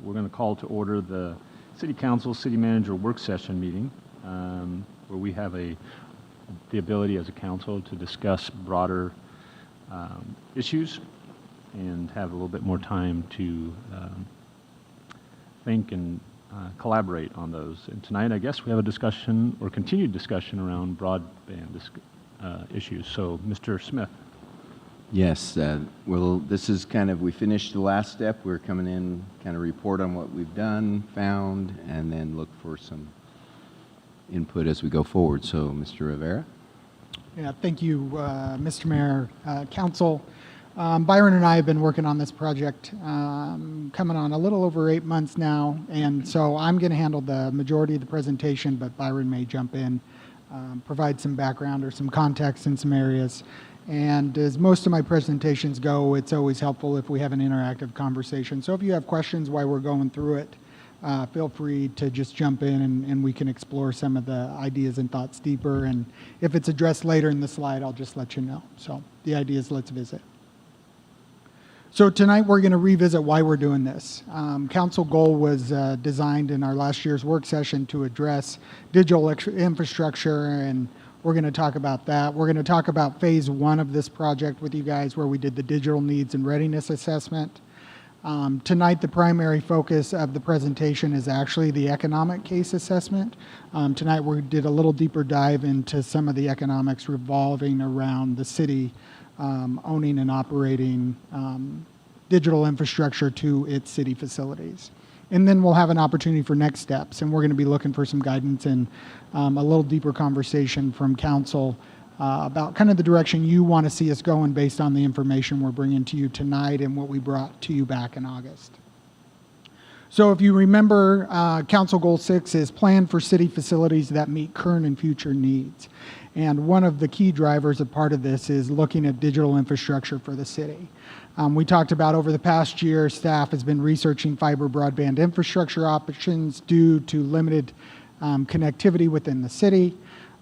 we're going to call to order the City Council City Manager Work Session meeting, where we have the ability as a council to discuss broader issues and have a little bit more time to think and collaborate on those. And tonight, I guess we have a discussion or continued discussion around broadband issues. So, Mr. Smith. Yes, well, this is kind of, we finished the last step. We're coming in, kind of report on what we've done, found, and then look for some input as we go forward. So, Mr. Rivera. Yeah, thank you, Mr. Mayor, Council. Byron and I have been working on this project coming on a little over 8 months now, and so I'm going to handle the majority of the presentation, but Byron may jump in, provide some background or some context in some areas. And as most of my presentations go, it's always helpful if we have an interactive conversation. So if you have questions while we're going through it, feel free to just jump in and we can explore some of the ideas and thoughts deeper. And if it's addressed later in the slide, I'll just let you know. So the idea is let's visit. So tonight we're going to revisit why we're doing this. Council goal was designed in our last year's work session to address digital infrastructure, and we're going to talk about that. We're going to talk about phase 1 of this project with you guys, where we did the digital needs and readiness assessment. Tonight, the primary focus of the presentation is actually the economic case assessment. Tonight, we did a little deeper dive into some of the economics revolving around the city owning and operating digital infrastructure to its city facilities. And then we'll have an opportunity for next steps, and we're going to be looking for some guidance and a little deeper conversation from council about kind of the direction you want to see us going based on the information we're bringing to you tonight and what we brought to you back in August. So if you remember, Council Goal 6 is plan for city facilities that meet current and future needs. And one of the key drivers of part of this is looking at digital infrastructure for the city. We talked about over the past year, staff has been researching fiber broadband infrastructure options due to limited connectivity within the city.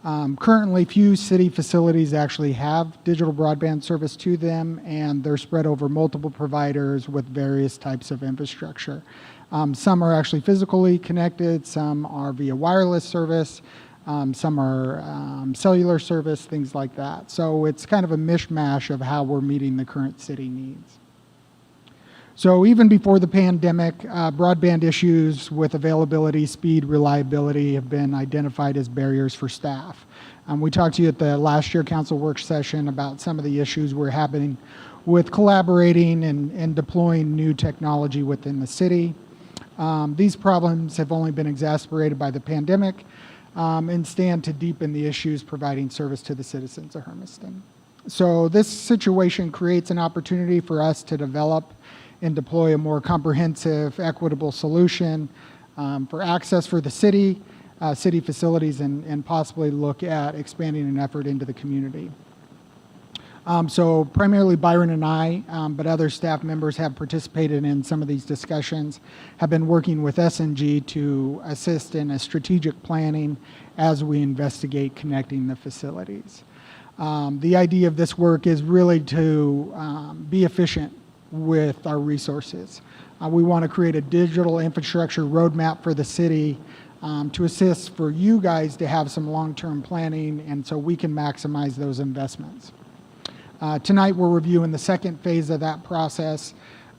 Currently, few city facilities actually have digital broadband service to them, and they're spread over multiple providers with various types of infrastructure. Some are actually physically connected, some are via wireless service, some are cellular service, things like that. So it's kind of a mishmash of how we're meeting the current city needs. So even before the pandemic, broadband issues with availability, speed, reliability have been identified as barriers for staff. We talked to you at the last year council work session about some of the issues we're having with collaborating and deploying new technology within the city. These problems have only been exacerbated by the pandemic and stand to deepen the issues providing service to the citizens of Hermiston. So this situation creates an opportunity for us to develop and deploy a more comprehensive, equitable solution for access for the city, city facilities, and possibly look at expanding an effort into the community. So primarily Byron and I, but other staff members have participated in some of these discussions, have been working with S&G to assist in a strategic planning as we investigate connecting the facilities. The idea of this work is really to be efficient with our resources. We want to create a digital infrastructure roadmap for the city to assist for you guys to have some long-term planning, and so we can maximize those investments. Tonight we're reviewing the second phase of that process.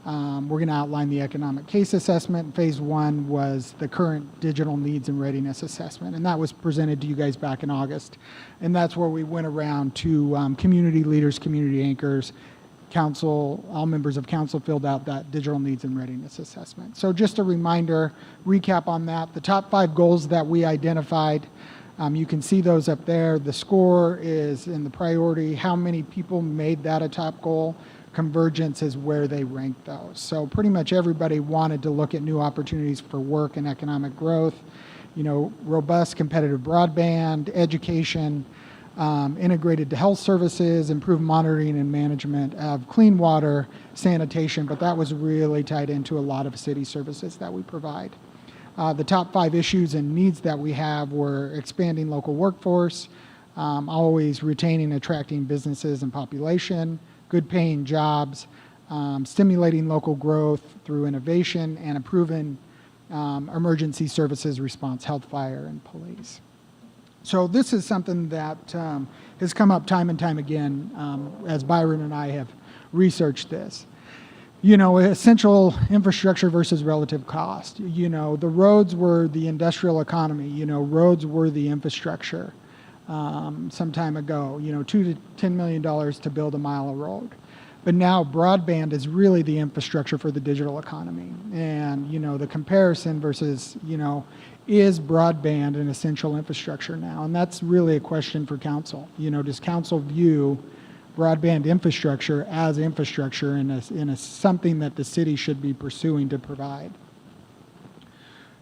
We're going to outline the economic case assessment. Phase 1 was the current digital needs and readiness assessment, and that was presented to you guys back in August. And that's where we went around to community leaders, community anchors, council, all members of council filled out that digital needs and readiness assessment. So just a reminder, recap on that. The top 5 goals that we identified, you can see those up there. The score is in the priority. How many people made that a top goal? Convergence is where they ranked those. So pretty much everybody wanted to look at new opportunities for work and economic growth, you know, robust competitive broadband, education, integrated to health services, improved monitoring and management of clean water, sanitation, but that was really tied into a lot of city services that we provide. The top 5 issues and needs that we have were expanding local workforce, always retaining, attracting businesses and population, good paying jobs, stimulating local growth through innovation, and improving emergency services response, health, fire, and police. So this is something that has come up time and time again as Byron and I have researched this. You know, essential infrastructure versus relative cost. You know, the roads were the industrial economy. You know, roads were the infrastructure some time ago. You know, $2 to $10 million to build a mile of road. But now broadband is really the infrastructure for the digital economy. And, you know, the comparison versus, you know, is broadband an essential infrastructure now? And that's really a question for council. You know, does council view broadband infrastructure as infrastructure in something that the city should be pursuing to provide?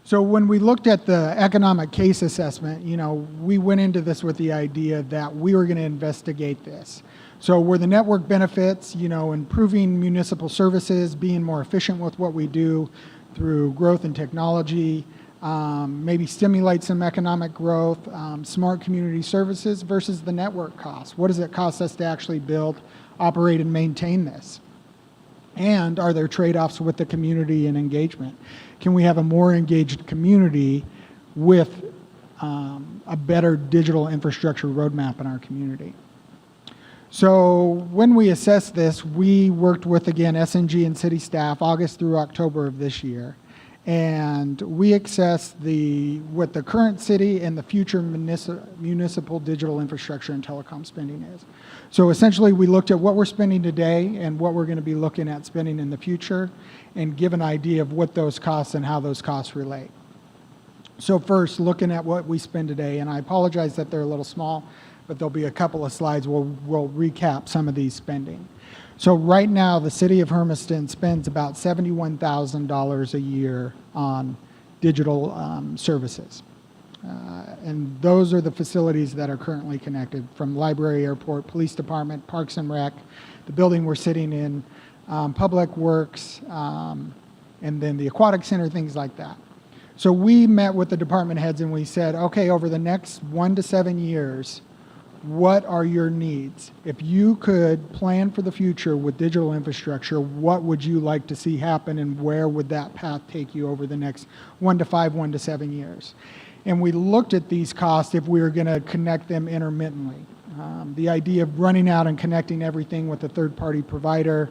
So when we looked at the economic case assessment, you know, we went into this with the idea that we were going to investigate this. So were the network benefits, you know, improving municipal services, being more efficient with what we do through growth and technology, maybe stimulate some economic growth, smart community services versus the network cost. What does it cost us to actually build, operate, and maintain this? And are there trade-offs with the community and engagement? Can we have a more engaged community with a better digital infrastructure roadmap in our community? So when we assessed this, we worked with, again, SNG and city staff August through October of this year. And we assessed what the current city and the future municipal digital infrastructure and telecom spending is. So essentially, we looked at what we're spending today and what we're going to be looking at spending in the future and give an idea of what those costs and how those costs relate. So first, looking at what we spend today, and I apologize that they're a little small, but there'll be a couple of slides where we'll recap some of these spending. So right now, the city of Hermiston spends about $71,000 a year on digital services. And those are the facilities that are currently connected, from library, airport, police department, parks and rec, the building we're sitting in, public works, and then the aquatic center, things like that. So we met with the department heads and we said, okay, over the next 1 to 7 years, what are your needs? If you could plan for the future with digital infrastructure, what would you like to see happen and where would that path take you over the next 1 to 5, 1 to 7 years? And we looked at these costs if we were going to connect them intermittently. The idea of running out and connecting everything with a third-party provider,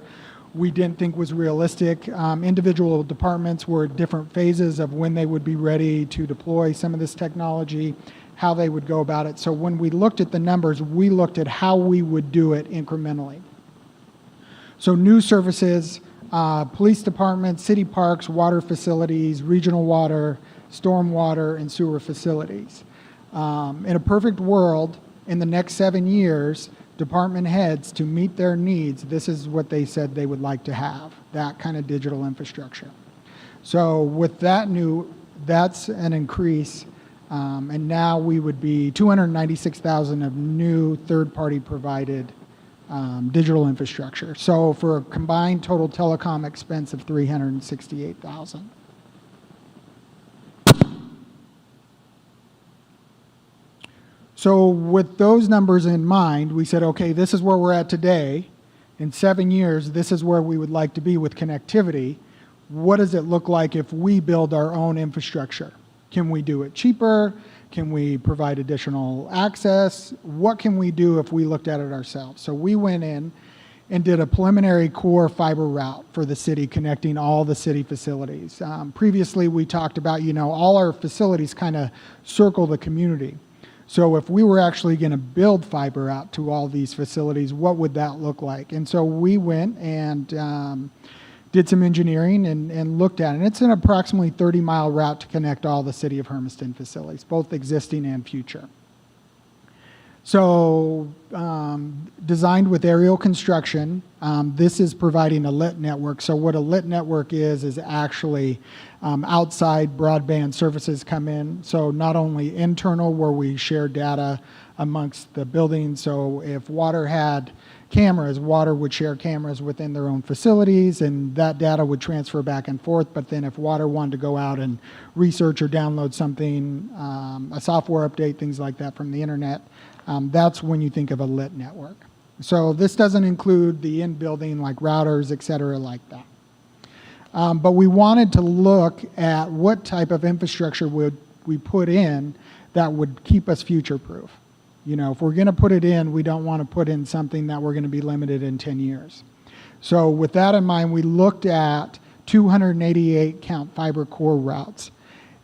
we didn't think was realistic. Individual departments were at different phases of when they would be ready to deploy some of this technology, how they would go about it. So when we looked at the numbers, we looked at how we would do it incrementally. So new services, police departments, city parks, water facilities, regional water, stormwater, and sewer facilities. In a perfect world, in the next 7 years, department heads, to meet their needs, this is what they said they would like to have, that kind of digital infrastructure. So with that that's an increase. And now we would be $296,000 of new third-party provided digital infrastructure. So for a combined total telecom expense of $368,000. So with those numbers in mind, we said, okay, this is where we're at today. In 7 years, this is where we would like to be with connectivity. What does it look like if we build our own infrastructure? Can we do it cheaper? Can we provide additional access? What can we do if we looked at it ourselves? So we went in and did a preliminary core fiber route for the city, connecting all the city facilities. Previously, we talked about, you know, all our facilities kind of circle the community. So if we were actually going to build fiber out to all these facilities, what would that look like? And so we went and did some engineering and looked at it. And it's an approximately 30-mile route to connect all the city of Hermiston facilities, both existing and future. So designed with aerial construction, this is providing a lit network. So what a lit network is actually outside broadband services come in. So not only internal, where we share data amongst the buildings. So if water had cameras, water would share cameras within their own facilities, and that data would transfer back and forth. But then if water wanted to go out and research or download something, a software update, things like that from the internet, that's when you think of a lit network. So this doesn't include the in-building like routers, et cetera, like that. But we wanted to look at what type of infrastructure would we put in that would keep us future-proof. You know, if we're going to put it in, we don't want to put in something that we're going to be limited in 10 years. So with that in mind, we looked at 288 count fiber core routes.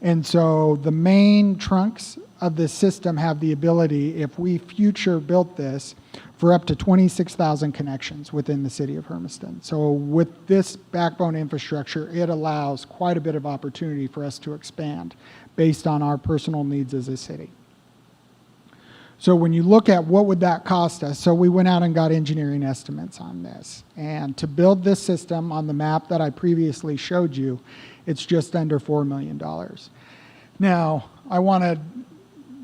And so the main trunks of the system have the ability, if we future built this, for up to 26,000 connections within the city of Hermiston. So with this backbone infrastructure, it allows quite a bit of opportunity for us to expand based on our personal needs as a city. So when you look at what would that cost us, so we went out and got engineering estimates on this. And to build this system on the map that I previously showed you, it's just under $4 million. Now, I want to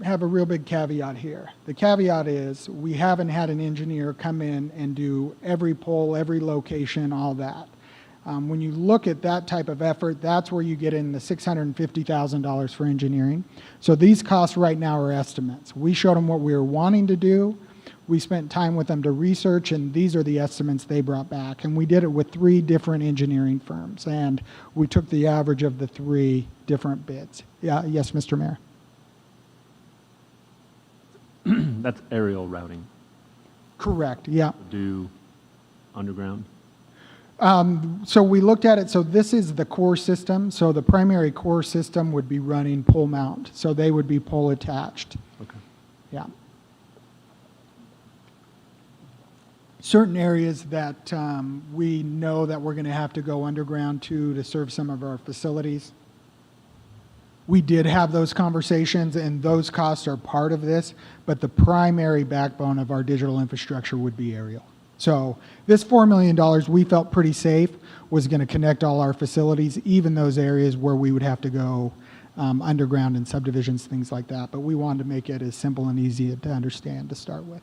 have a real big caveat here. The caveat is we haven't had an engineer come in and do every pole, every location, all that. When you look at that type of effort, that's where you get in the $650,000 for engineering. So these costs right now are estimates. We showed them what we were wanting to do. We spent time with them to research, and these are the estimates they brought back. And we did it with 3 different engineering firms, and we took the average of the 3 different bids. Yeah, yes, Mr. Mayor. That's aerial routing. Correct, yeah. Do underground? So we looked at it, so this is the core system. So the primary core system would be running pole mount. So they would be pole attached. Okay. Yeah. Certain areas that we know that we're going to have to go underground to serve some of our facilities. We did have those conversations, and those costs are part of this, but the primary backbone of our digital infrastructure would be aerial. So this $4 million we felt pretty safe was going to connect all our facilities, even those areas where we would have to go underground in subdivisions, things like that. But we wanted to make it as simple and easy to understand to start with.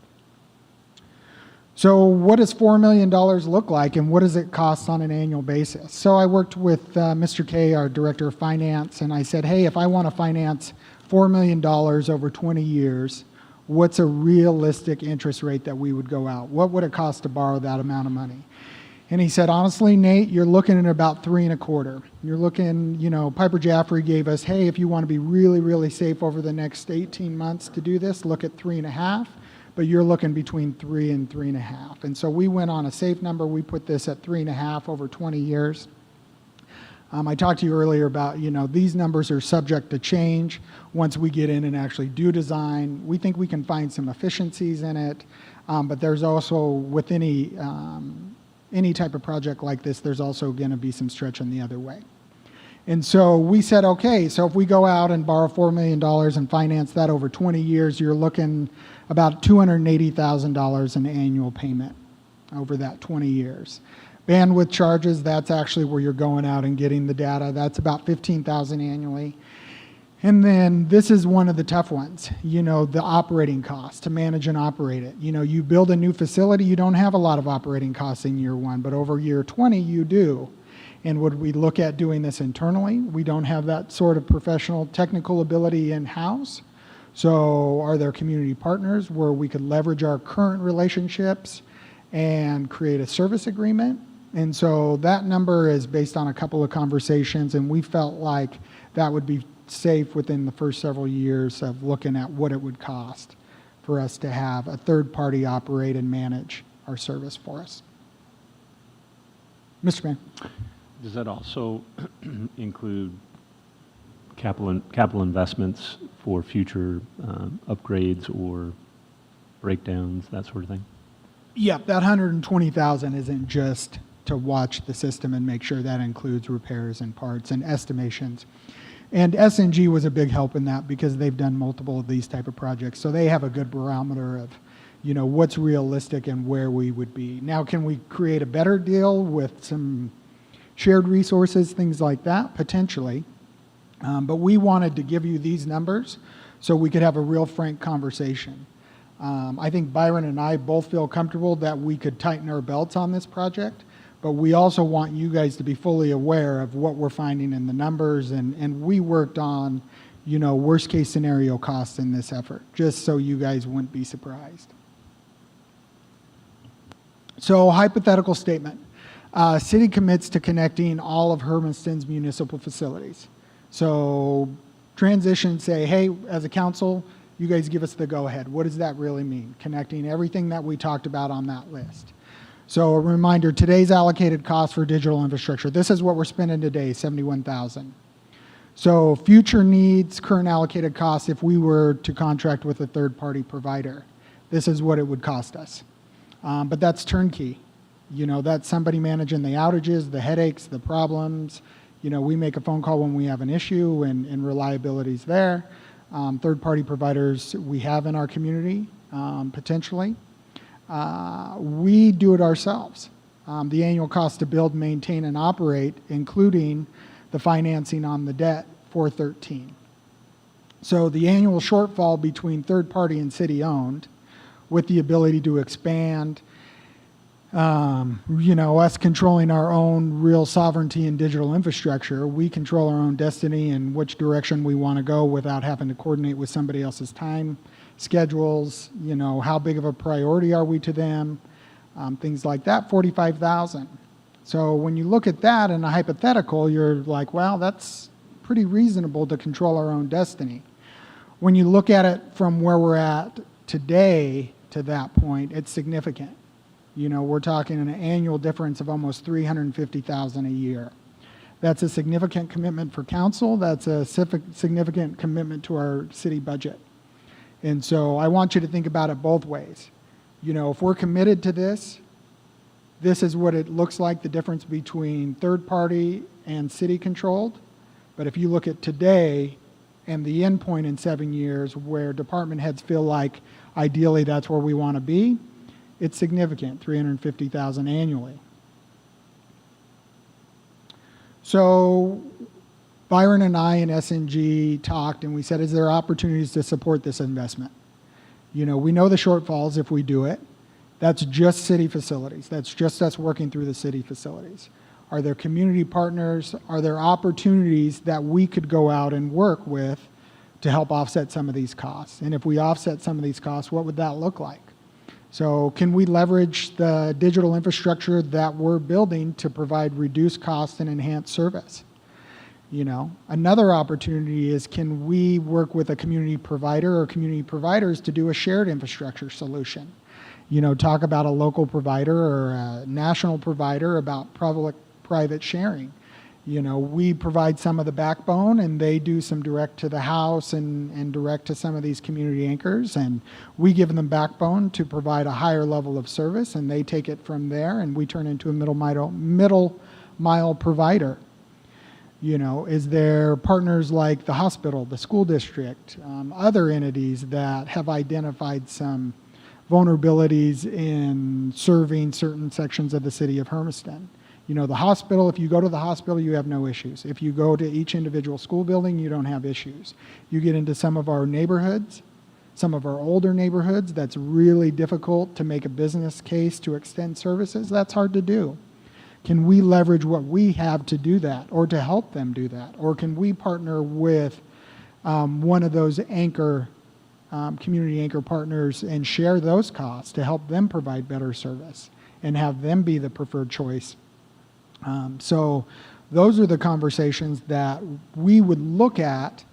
So what does $4 million look like, and what does it cost on an annual basis? So I worked with Mr. Kay, our Director of Finance, and I said, hey, if I want to finance $4 million over 20 years, what's a realistic interest rate that we would go out? What would it cost to borrow that amount of money? And he said, honestly, Nate, you're looking at about 3.25. You're looking, you know, Piper Jaffray gave us, hey, if you want to be really, really safe over the next 18 months to do this, look at 3.5. But you're looking between 3 and 3.5. And so we went on a safe number. We put this at 3.5 over 20 years. I talked to you earlier about, you know, these numbers are subject to change once we get in and actually do design. We think we can find some efficiencies in it, but there's also, with any type of project like this, there's also going to be some stretch in the other way. And so we said, okay, so if we go out and borrow $4 million and finance that over 20 years, you're looking about $280,000 in annual payment over that 20 years. Bandwidth charges, that's actually where you're going out and getting the data. That's about $15,000 annually. And then this is one of the tough ones, you know, the operating costs to manage and operate it. You know, you build a new facility, you don't have a lot of operating costs in year 1, but over year 20 you do. And would we look at doing this internally? We don't have that sort of professional technical ability in-house. So are there community partners where we could leverage our current relationships and create a service agreement? And so that number is based on a couple of conversations, and we felt like that would be safe within the first several years of looking at what it would cost for us to have a third party operate and manage our service for us. Mr. Mayor. Does that also include capital investments for future upgrades or breakdowns, that sort of thing? Yep, that $120,000 isn't just to watch the system and make sure that includes repairs and parts and estimations. And S&G was a big help in that because they've done multiple of these type of projects. So they have a good barometer of, you know, what's realistic and where we would be. Now, can we create a better deal with some shared resources, things like that? Potentially. But we wanted to give you these numbers so we could have a real frank conversation. I think Byron and I both feel comfortable that we could tighten our belts on this project, but we also want you guys to be fully aware of what we're finding in the numbers, and we worked on, you know, worst case scenario costs in this effort, just so you guys wouldn't be surprised. So hypothetical statement. City commits to connecting all of Hermiston's municipal facilities. So transition, say, hey, as a council, you guys give us the go-ahead. What does that really mean? Connecting everything that we talked about on that list. So a reminder, today's allocated cost for digital infrastructure, this is what we're spending today, $71,000. So future needs, current allocated costs, if we were to contract with a third-party provider, this is what it would cost us. But that's turnkey. You know, that's somebody managing the outages, the headaches, the problems. You know, we make a phone call when we have an issue and reliability's there. Third-party providers we have in our community, potentially. We do it ourselves. The annual cost to build, maintain, and operate, including the financing on the debt, $413. So the annual shortfall between third-party and city-owned, with the ability to expand, you know, us controlling our own real sovereignty in digital infrastructure, we control our own destiny and which direction we want to go without having to coordinate with somebody else's time schedules, you know, how big of a priority are we to them, things like that, $45,000. So when you look at that in a hypothetical, you're like, well, that's pretty reasonable to control our own destiny. When you look at it from where we're at today to that point, it's significant. You know, we're talking an annual difference of almost $350,000 a year. That's a significant commitment for council. That's a significant commitment to our city budget. And so I want you to think about it both ways. You know, if we're committed to this, this is what it looks like, the difference between third party and city controlled. But if you look at today and the end point in 7 years where department heads feel like ideally that's where we want to be, it's significant, $350,000 annually. So Byron and I and SNG talked and we said, is there opportunities to support this investment? You know, we know the shortfalls if we do it. That's just city facilities. That's just us working through the city facilities. Are there community partners? Are there opportunities that we could go out and work with to help offset some of these costs? And if we offset some of these costs, what would that look like? So can we leverage the digital infrastructure that we're building to provide reduced cost and enhanced service? You know, another opportunity is, can we work with a community provider or community providers to do a shared infrastructure solution? You know, talk about a local provider or a national provider about public-private sharing. You know, we provide some of the backbone and they do some direct to the house and direct to some of these community anchors, and we give them backbone to provide a higher level of service, and they take it from there and we turn into a middle mile provider. You know, is there partners like the hospital, the school district, other entities that have identified some vulnerabilities in serving certain sections of the city of Hermiston? You know, the hospital, if you go to the hospital, you have no issues. If you go to each individual school building, you don't have issues. You get into some of our neighborhoods, some of our older neighborhoods, that's really difficult to make a business case to extend services. That's hard to do. Can we leverage what we have to do that or to help them do that? Or can we partner with one of those anchor, community anchor partners and share those costs to help them provide better service and have them be the preferred choice? So those are the conversations that we would look at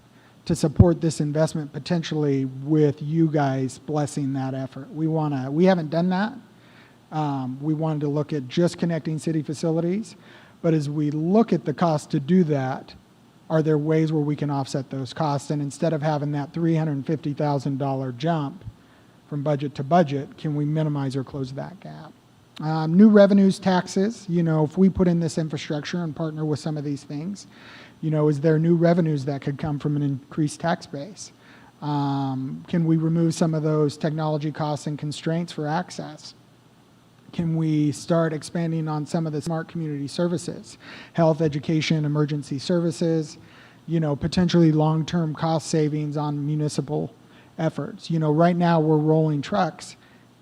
to support this investment, potentially with you guys blessing that effort. We haven't done that. We wanted to look at just connecting city facilities, but as we look at the cost to do that, are there ways where we can offset those costs? And instead of having that $350,000 jump from budget to budget, can we minimize or close that gap? New revenues, taxes, you know, if we put in this infrastructure and partner with some of these things, you know, is there new revenues that could come from an increased tax base? Can we remove some of those technology costs and constraints for access? Can we start expanding on some of the smart community services, health, education, emergency services, you know, potentially long-term cost savings on municipal efforts? You know, right now we're rolling trucks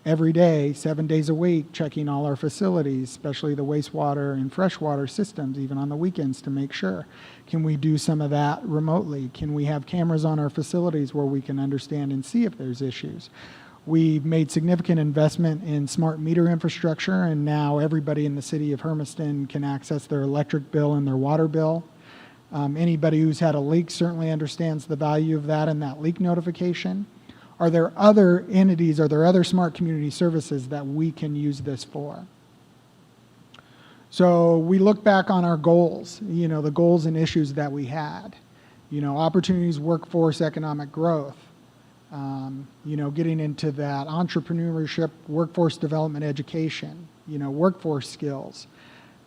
every day, 7 days a week, checking all our facilities, especially the wastewater and freshwater systems, even on the weekends to make sure. Can we do some of that remotely? Can we have cameras on our facilities where we can understand and see if there's issues? We've made significant investment in smart meter infrastructure, and now everybody in the city of Hermiston can access their electric bill and their water bill. Anybody who's had a leak certainly understands the value of that and that leak notification. Are there other entities, are there other smart community services that we can use this for? So we look back on our goals, the goals and issues that we had. Opportunities, workforce, economic growth. Getting into that entrepreneurship, workforce development, education, workforce skills,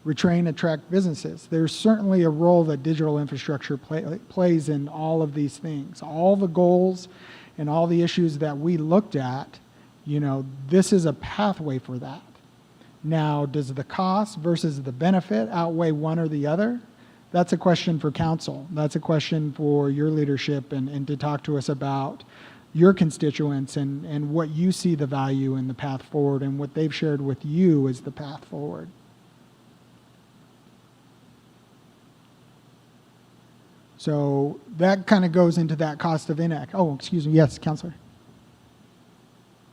retrain, attract businesses. There's certainly a role that digital infrastructure plays in all of these things. All the goals and all the issues that we looked at, this is a pathway for that. Now, does the cost versus the benefit outweigh one or the other? That's a question for council. That's a question for your leadership and to talk to us about your constituents and what you see the value in the path forward and what they've shared with you as the path forward. So that kind of goes into that cost of inact. Oh, excuse me. Yes, Councilor.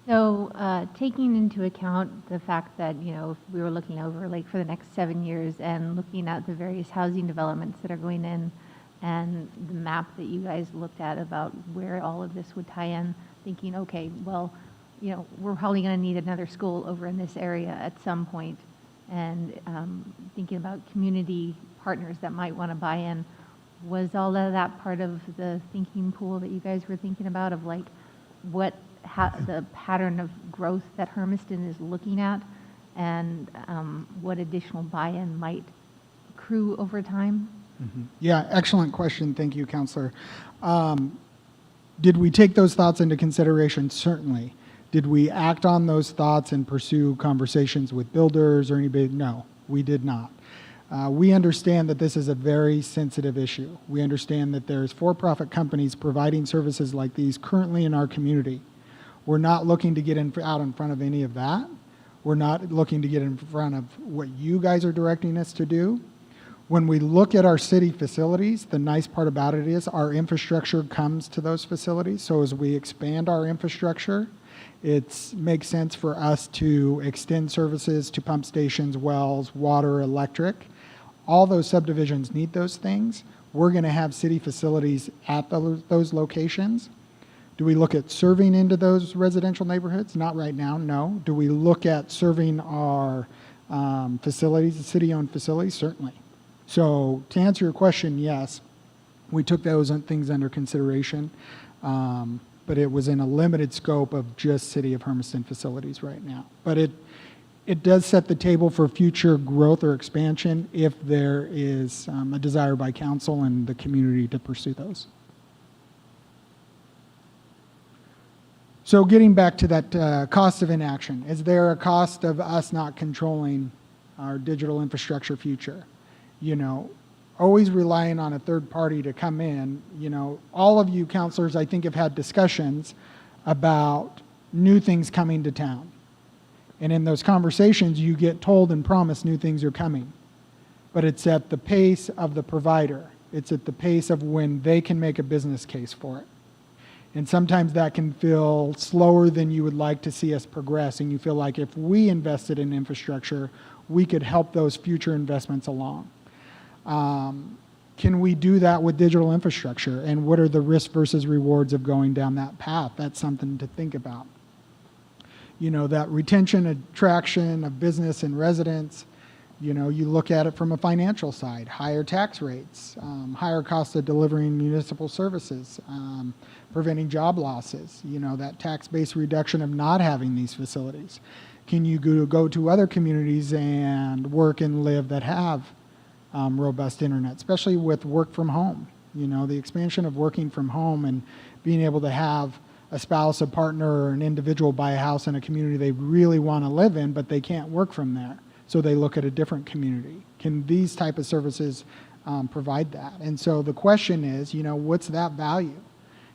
So taking into account the fact that, if we were looking over like for the next 7 years and looking at the various housing developments that are going in and the map that you guys looked at about where all of this would tie in, thinking, okay, well, we're probably going to need another school over in this area at some point, and thinking about community partners that might want to buy in. Was all of that part of the thinking pool that you guys were thinking about of like the pattern of growth that Hermiston is looking at, and what additional buy-in might accrue over time? Mm-hmm. Yeah, excellent question. Thank you, Councilor. Did we take those thoughts into consideration? Certainly. Did we act on those thoughts and pursue conversations with builders or anybody? No, we did not. We understand that this is a very sensitive issue. We understand that there's for-profit companies providing services like these currently in our community. We're not looking to get out in front of any of that. We're not looking to get in front of what you guys are directing us to do. When we look at our city facilities, the nice part about it is our infrastructure comes to those facilities. So as we expand our infrastructure, it makes sense for us to extend services to pump stations, wells, water, electric. All those subdivisions need those things. We're going to have city facilities at those locations. Do we look at serving into those residential neighborhoods? Not right now, no. Do we look at serving our facilities, the city-owned facilities? Certainly. So to answer your question, yes, we took those things under consideration, but it was in a limited scope of just City of Hermiston facilities right now. But it does set the table for future growth or expansion if there is a desire by council and the community to pursue those. So getting back to that cost of inaction, is there a cost of us not controlling our digital infrastructure future? Always relying on a third party to come in. All of you counselors, I think, have had discussions about new things coming to town. And in those conversations, you get told and promised new things are coming. But it's at the pace of the provider. It's at the pace of when they can make a business case for it. And sometimes that can feel slower than you would like to see us progress. And you feel like if we invested in infrastructure, we could help those future investments along. Can we do that with digital infrastructure? And what are the risks versus rewards of going down that path? That's something to think about. That retention, attraction of business and residents, you look at it from a financial side, higher tax rates, higher cost of delivering municipal services, preventing job losses, that tax-based reduction of not having these facilities. Can you go to other communities and work and live that have robust internet, especially with work from home? The expansion of working from home and being able to have a spouse, a partner, or an individual buy a house in a community they really want to live in, but they can't work from there. So they look at a different community. Can these type of services provide that? And so the question is, what's that value?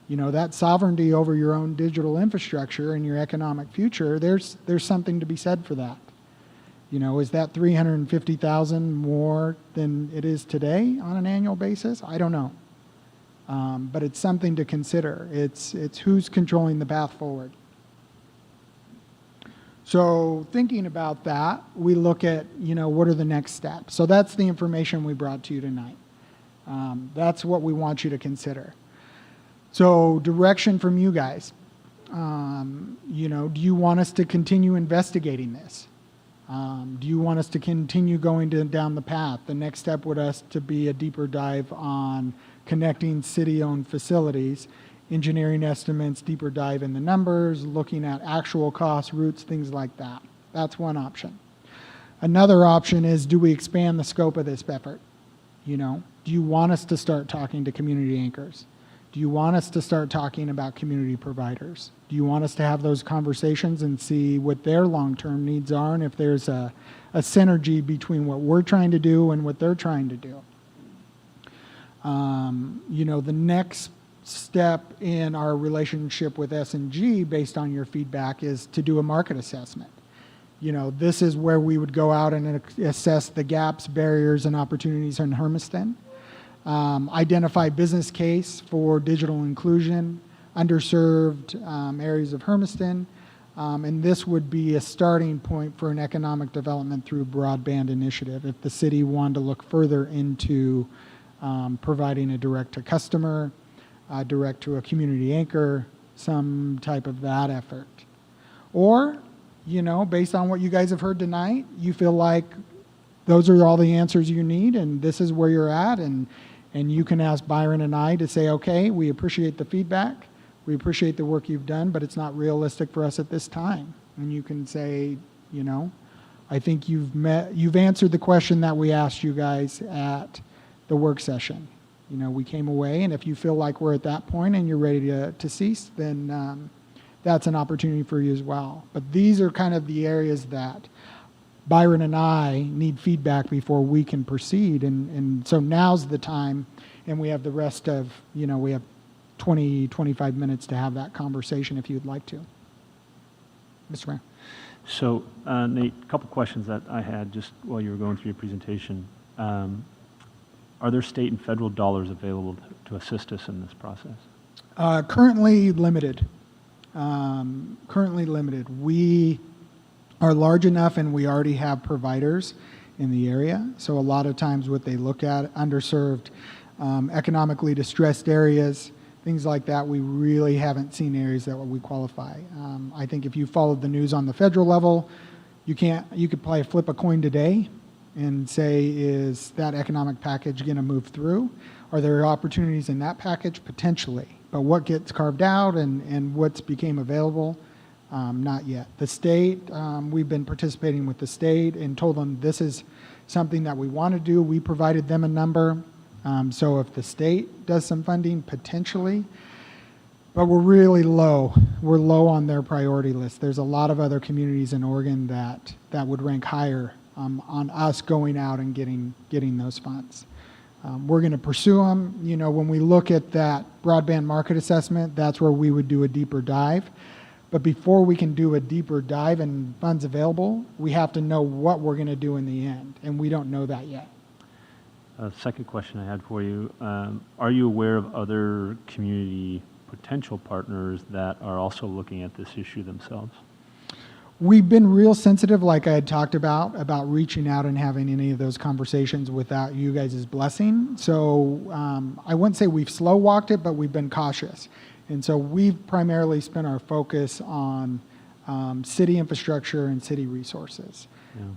That sovereignty over your own digital infrastructure and your economic future, there's something to be said for that. Is that $350,000 more than it is today on an annual basis? I don't know. But it's something to consider. It's who's controlling the path forward. So thinking about that, we look at, what are the next steps? So that's the information we brought to you tonight. That's what we want you to consider. So direction from you guys. Do you want us to continue investigating this? Do you want us to continue going down the path? The next step would us to be a deeper dive on connecting city-owned facilities, engineering estimates, deeper dive in the numbers, looking at actual costs, routes, things like that. That's one option. Another option is, do we expand the scope of this effort? Do you want us to start talking to community anchors? Do you want us to start talking about community providers? Do you want us to have those conversations and see what their long-term needs are and if there's a synergy between what we're trying to do and what they're trying to do? The next step in our relationship with S&G, based on your feedback, is to do a market assessment. This is where we would go out and assess the gaps, barriers, and opportunities in Hermiston. Identify business case for digital inclusion, underserved areas of Hermiston, and this would be a starting point for an economic development through broadband initiative if the city wanted to look further into providing a direct-to-customer, direct to a community anchor, some type of that effort. Or, based on what you guys have heard tonight, you feel like those are all the answers you need and this is where you're at, and you can ask Byron and I to say, okay, we appreciate the feedback, we appreciate the work you've done, but it's not realistic for us at this time. And you can say, I think you've answered the question that we asked you guys at the work session. We came away, and if you feel like we're at that point and you're ready to cease, then that's an opportunity for you as well. But these are kind of the areas that Byron and I need feedback before we can proceed, and so now's the time, and we have the rest of, we have 20, 25 minutes to have that conversation if you'd like to. Mr. Mayor. So, Nate, a couple questions that I had just while you were going through your presentation. Are there state and federal dollars available to assist us in this process? Currently limited. We are large enough and we already have providers in the area. So a lot of times what they look at, underserved, economically distressed areas, things like that, we really haven't seen areas that we qualify. I think if you followed the news on the federal level, you could probably flip a coin today and say, is that economic package going to move through? Are there opportunities in that package? Potentially. But what gets carved out and what's became available? Not yet. The state, we've been participating with the state and told them this is something that we want to do. We provided them a number. So if the state does some funding, potentially. But we're really low. We're low on their priority list. There's a lot of other communities in Oregon that would rank higher on us going out and getting those funds. We're going to pursue them. When we look at that broadband market assessment, that's where we would do a deeper dive. But before we can do a deeper dive and funds available, we have to know what we're going to do in the end, and we don't know that yet. Second question I had for you, are you aware of other community potential partners that are also looking at this issue themselves? We've been real sensitive, like I had talked about reaching out and having any of those conversations without you guys' blessing. So I wouldn't say we've slow walked it, but we've been cautious. And so we've primarily spent our focus on city infrastructure and city resources.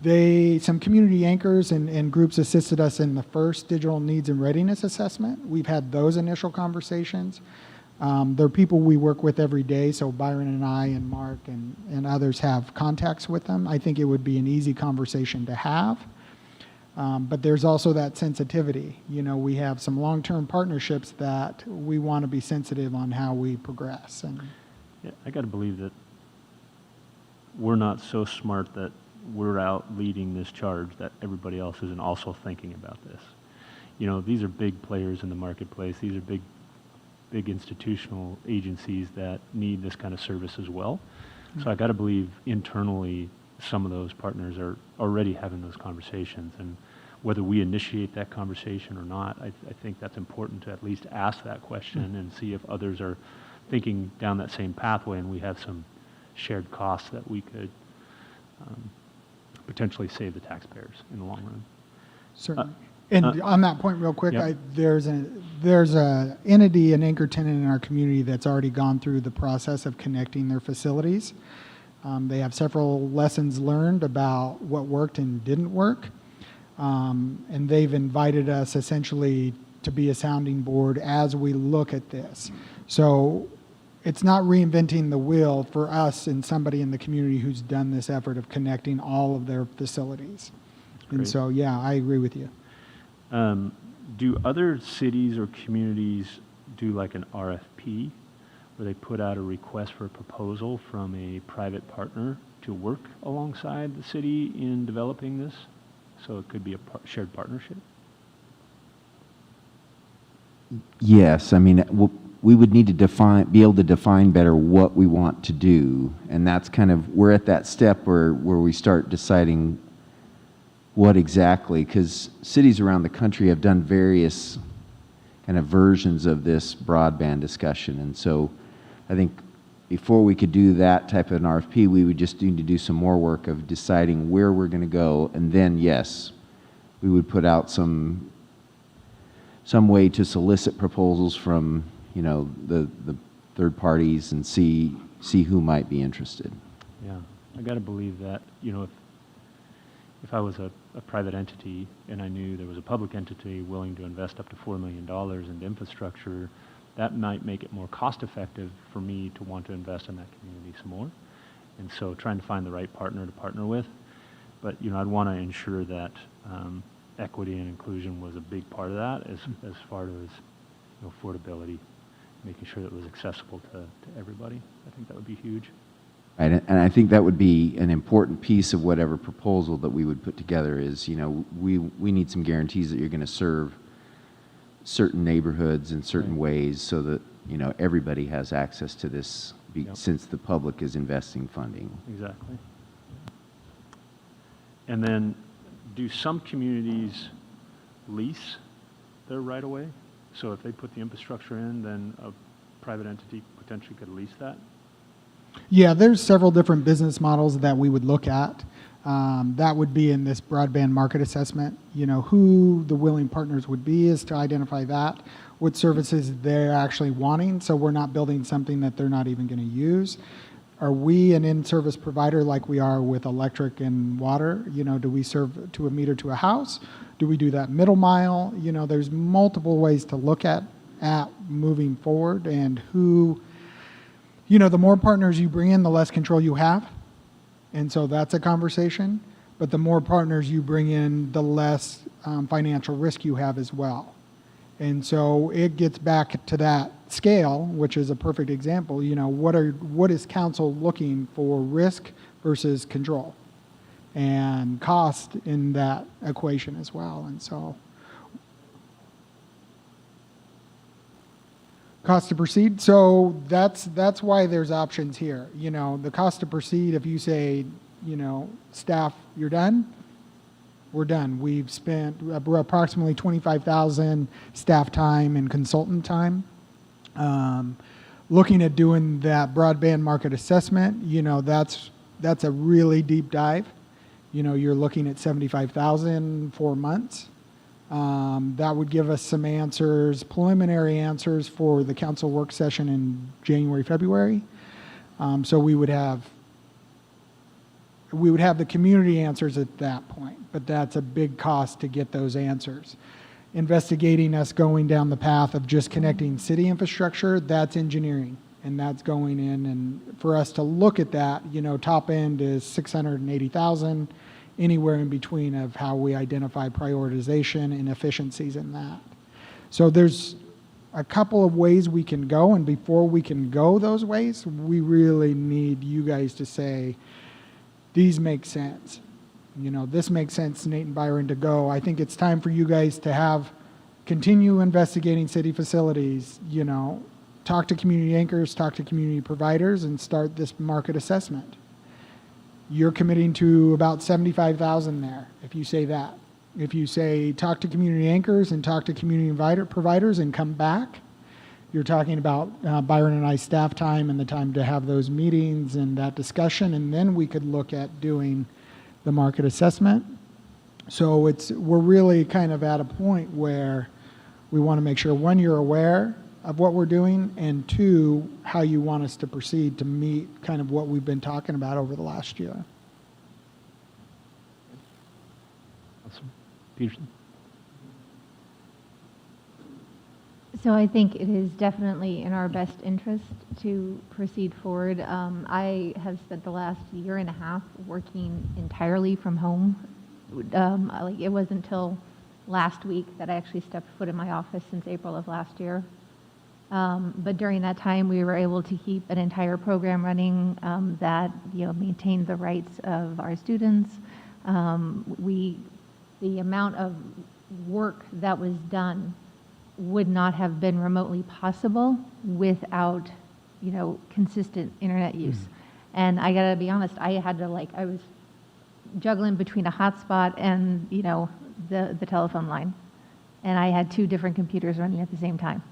Yeah. Some community anchors and groups assisted us in the first digital needs and readiness assessment. We've had those initial conversations. They're people we work with every day, so Byron and I and Mark and others have contacts with them. I think it would be an easy conversation to have. But there's also that sensitivity. We have some long-term partnerships that we want to be sensitive on how we progress. And yeah, I got to believe that we're not so smart that we're out leading this charge that everybody else isn't also thinking about this. These are big players in the marketplace. These are big institutional agencies that need this kind of service as well. Mm-hmm. So I got to believe internally some of those partners are already having those conversations, and whether we initiate that conversation or not, I think that's important to at least ask that question mm-hmm. and see if others are thinking down that same pathway and we have some shared costs that we could potentially save the taxpayers in the long run. Certainly. And on that point, real quick, Yep. there's a entity, an anchor tenant in our community that's already gone through the process of connecting their facilities. They have several lessons learned about what worked and didn't work. And they've invited us essentially to be a sounding board as we look at this. So it's not reinventing the wheel for us and somebody in the community who's done this effort of connecting all of their facilities. And Great. so, yeah, I agree with you. Do other cities or communities do like an RFP where they put out a request for a proposal from a private partner to work alongside the city in developing this? So it could be a shared partnership? Yes, I mean, we would need to be able to define better what we want to do, and that's kind of, we're at that step where we start deciding what exactly, because cities around the country have done various kind of versions of this broadband discussion, and so I think before we could do that type of an RFP, we would just need to do some more work of deciding where we're going to go, and then, yes, we would put out some way to solicit proposals from, you know, the third parties and see who might be interested. Yeah, I got to believe that, you know, if I was a private entity and I knew there was a public entity willing to invest up to $4 million in infrastructure, that might make it more cost effective for me to want to invest in that community some more. And so trying to find the right partner to partner with. But, you know, I'd want to ensure that equity and inclusion was a big part of that as far as, you know, affordability, making sure that it was accessible to everybody. I think that would be huge. Right, and I think that would be an important piece of whatever proposal that we would put together is, you know, we need some guarantees that you're going to serve certain neighborhoods in certain ways so that, you know, everybody has access to this since the public is investing funding. Exactly. And then, do some communities lease their right-of-way? So if they put the infrastructure in, then a private entity potentially could lease that? Yeah, there's several different business models that we would look at. That would be in this broadband market assessment. You know, who the willing partners would be is to identify that, what services they're actually wanting, so we're not building something that they're not even going to use. Are we an in-service provider like we are with electric and water? You know, do we serve to a meter to a house? Do we do that middle mile? You know, there's multiple ways to look at moving forward, and who, you know, the more partners you bring in, the less control you have. And so that's a conversation. But the more partners you bring in, the less financial risk you have as well. And so it gets back to that scale, which is a perfect example. You know, what is council looking for, risk versus control, and cost in that equation as well. And so cost to proceed. So that's why there's options here. You know, the cost to proceed, if you say, you know, staff, you're done, we're done. We've spent approximately $25,000 staff time and consultant time. Looking at doing that broadband market assessment, you know, that's a really deep dive. You know, you're looking at $75,000 4 months. That would give us some answers, preliminary answers for the council work session in January, February. So we would have the community answers at that point, but that's a big cost to get those answers. Investigating us going down the path of just connecting city infrastructure, that's engineering, and that's going in, and for us to look at that, you know, top end is $680,000, anywhere in between of how we identify prioritization and efficiencies in that. So there's a couple of ways we can go, and before we can go those ways, we really need you guys to say, these make sense. You know, this makes sense, Nate and Byron, to go. I think it's time for you guys to continue investigating city facilities, you know, talk to community anchors, talk to community providers, and start this market assessment. You're committing to about $75,000 there, if you say that. If you say talk to community anchors and talk to community providers and come back, you're talking about Byron and I's staff time and the time to have those meetings and that discussion, and then we could look at doing the market assessment. So we're really kind of at a point where we want to make sure, one, you're aware of what we're doing, and two, how you want us to proceed to meet kind of what we've been talking about over the last year. Councilor Peterson? So I think it is definitely in our best interest to proceed forward. I have spent the last year and a half working entirely from home. Like it wasn't until last week that I actually stepped foot in my office since April of last year. But during that time, we were able to keep an entire program running that maintained the rights of our students. The amount of work that was done would not have been remotely possible without, consistent internet use. And I gotta be honest, I was juggling between a hotspot and, the telephone line. And I had two different computers running at the same time.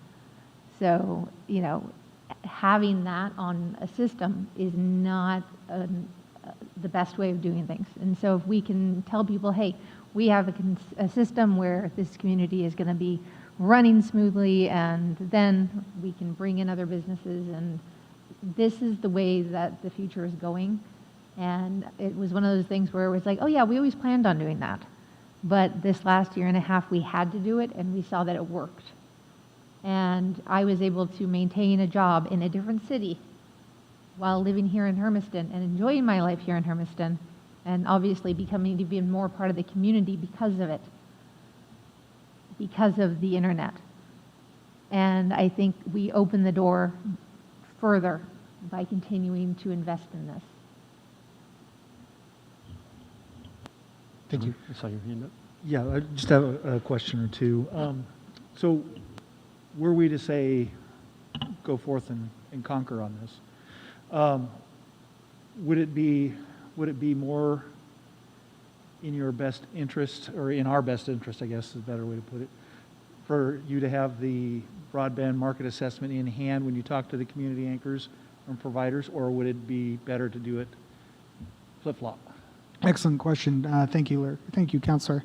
So, having that on a system is not the best way of doing things. And so if we can tell people, hey, we have a system where this community is going to be running smoothly, and then we can bring in other businesses, and this is the way that the future is going. And it was one of those things where it was like, oh yeah, we always planned on doing that. But this last year and a half, we had to do it, and we saw that it worked. And I was able to maintain a job in a different city while living here in Hermiston and enjoying my life here in Hermiston, and obviously becoming even more part of the community because of it, because of the internet. And I think we open the door further by continuing to invest in this. Thank you. I saw your hand up. Yeah, I just have a question or two. So were we to say, go forth and conquer on this, would it be more in your best interest, or in our best interest, I guess is a better way to put it, for you to have the broadband market assessment in hand when you talk to the community anchors and providers, or would it be better to do it flip-flop? Excellent question. Thank you, Larry. Thank you, Counselor.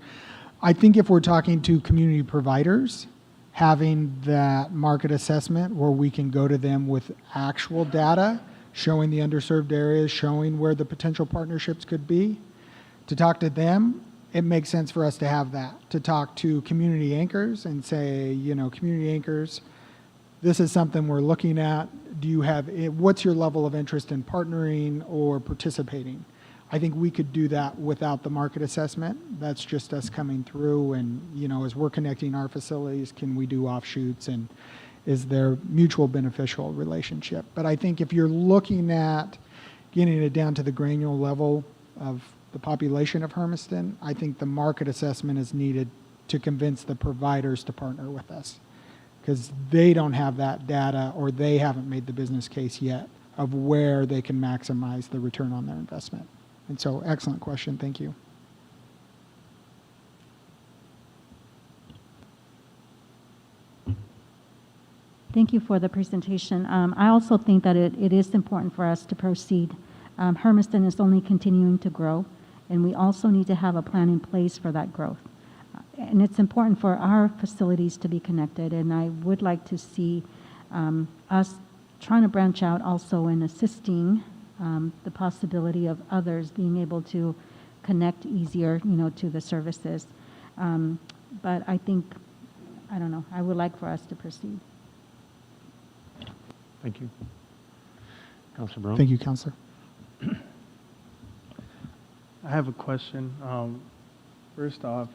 I think if we're talking to community providers, having that market assessment where we can go to them with actual data, showing the underserved areas, showing where the potential partnerships could be, to talk to them, it makes sense for us to have that. To talk to community anchors and say, community anchors, this is something we're looking at. What's your level of interest in partnering or participating? I think we could do that without the market assessment. That's just us coming through, and as we're connecting our facilities, can we do offshoots, and is there mutual beneficial relationship? But I think if you're looking at getting it down to the granular level of the population of Hermiston, I think the market assessment is needed to convince the providers to partner with us, because they don't have that data, or they haven't made the business case yet of where they can maximize the return on their investment. And so, excellent question. Thank you. Thank you for the presentation. I also think that it is important for us to proceed. Hermiston is only continuing to grow, and we also need to have a plan in place for that growth. And it's important for our facilities to be connected, and I would like to see us trying to branch out also in assisting the possibility of others being able to connect easier, to the services. But I think, I don't know, I would like for us to proceed. Thank you. Councilor Brown? Thank you, Counselor. I have a question. First off,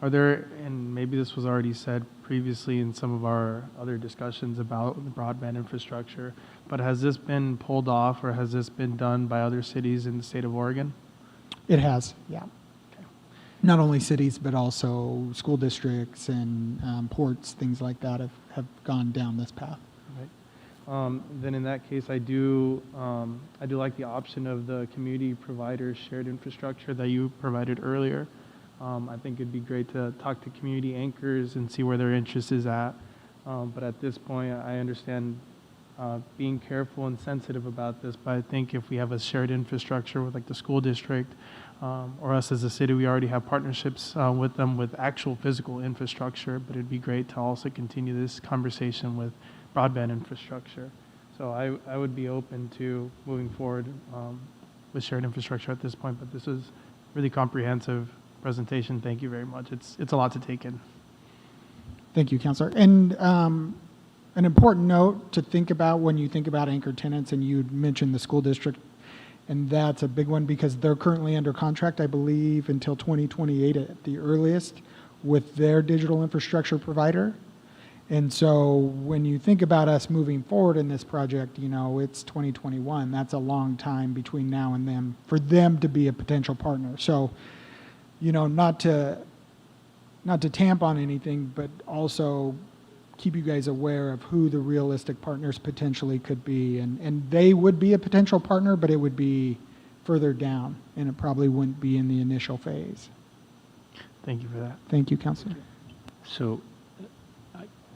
are there, and maybe this was already said previously in some of our other discussions about the broadband infrastructure, but has this been pulled off, or has this been done by other cities in the state of Oregon? It has, yeah. Okay. Not only cities, but also school districts and ports, things like that have gone down this path. Right. Then in that case, I do like the option of the community provider shared infrastructure that you provided earlier. I think it'd be great to talk to community anchors and see where their interest is at. But at this point, I understand being careful and sensitive about this, but I think if we have a shared infrastructure with like the school district or us as a city, we already have partnerships with them with actual physical infrastructure, but it'd be great to also continue this conversation with broadband infrastructure. So I would be open to moving forward with shared infrastructure at this point, but this is really comprehensive presentation. Thank you very much. It's a lot to take in. Thank you, Counselor. And an important note to think about when you think about anchor tenants, and you mentioned the school district, and that's a big one because they're currently under contract, I believe, until 2028 at the earliest with their digital infrastructure provider. And so when you think about us moving forward in this project, you know, it's 2021. That's a long time between now and then for them to be a potential partner. So, you know, not to tamp on anything, but also keep you guys aware of who the realistic partners potentially could be. And they would be a potential partner, but it would be further down, and it probably wouldn't be in the initial phase. Thank you for that. Thank you, Counselor. So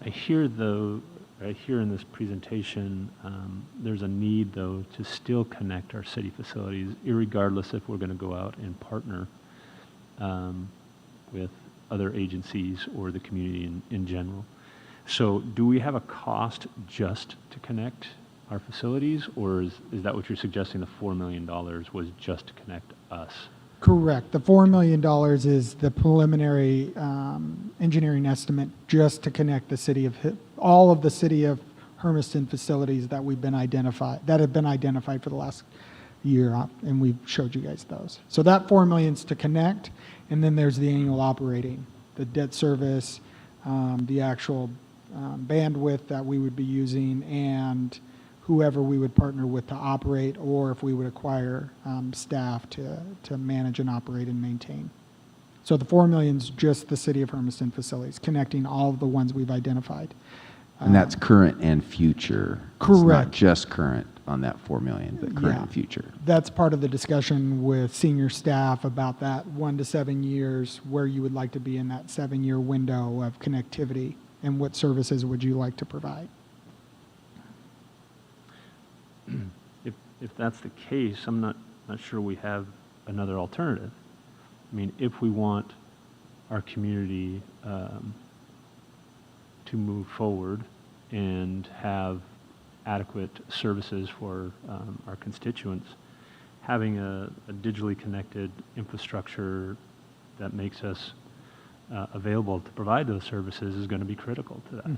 I hear, though, I hear in this presentation, there's a need, though, to still connect our city facilities, irregardless if we're going to go out and partner with other agencies or the community in general. So do we have a cost just to connect our facilities, or is that what you're suggesting, the $4 million was just to connect us? Correct. The $4 million is the preliminary engineering estimate just to connect the city of, all of the city of Hermiston facilities that have been identified for the last year, and we've showed you guys those. So that $4 million is to connect, and then there's the annual operating, the debt service, the actual bandwidth that we would be using, and whoever we would partner with to operate, or if we would acquire staff to manage and operate and maintain. So the $4 million is just the city of Hermiston facilities, connecting all of the ones we've identified. And that's current and future. It's not Correct. just current on that 4 million, but current and future. That's part of the discussion with senior staff about that 1 to 7 years, where you would like to be in that 7-year window of connectivity, and what services would you like to provide. If that's the case, I'm not sure we have another alternative. I mean, if we want our community to move forward and have adequate services for our constituents, having a digitally connected infrastructure that makes us available to provide those services is going to be critical to that.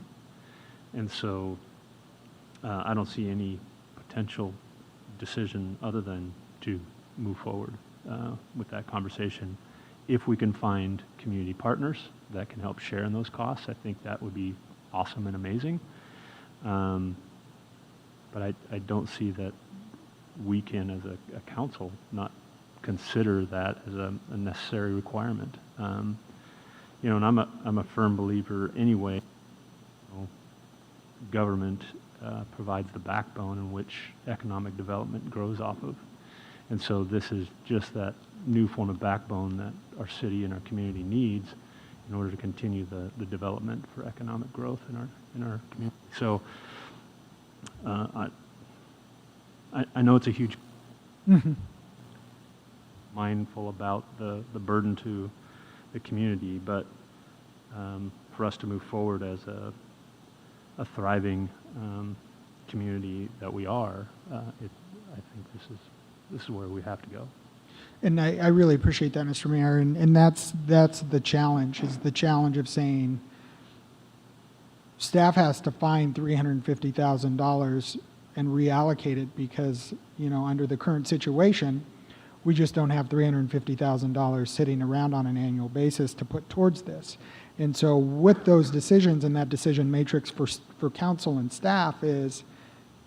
And so I don't see any potential decision other than to move forward with that conversation. If we can find community partners that can help share in those costs, I think that would be awesome and amazing. But I don't see that we can, as a council, not consider that as a necessary requirement. You know, and I'm a firm believer anyway. You know, government provides the backbone in which economic development grows off of. And so this is just that new form of backbone that our city and our community needs in order to continue the development for economic growth in our community. So I know it's a huge mindful about the burden to the community, but for us to move forward as a thriving community that we are, I think this is where we have to go. And I really appreciate that, Mr. Mayor, and that's the challenge, is the challenge of saying staff has to find $350,000 and reallocate it because, you know, under the current situation, we just don't have $350,000 sitting around on an annual basis to put towards this. And so with those decisions and that decision matrix for council and staff is,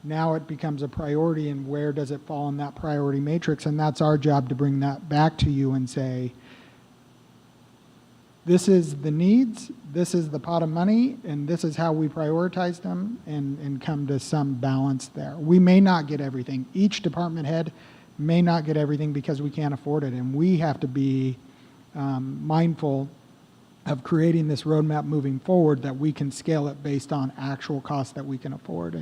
now it becomes a priority, and where does it fall in that priority matrix? And that's our job to bring that back to you and say, this is the needs, this is the pot of money, and this is how we prioritize them, and come to some balance there. We may not get everything. Each department head may not get everything because we can't afford it, and we have to be mindful of creating this roadmap moving forward, that we can scale it based on actual costs that we can afford.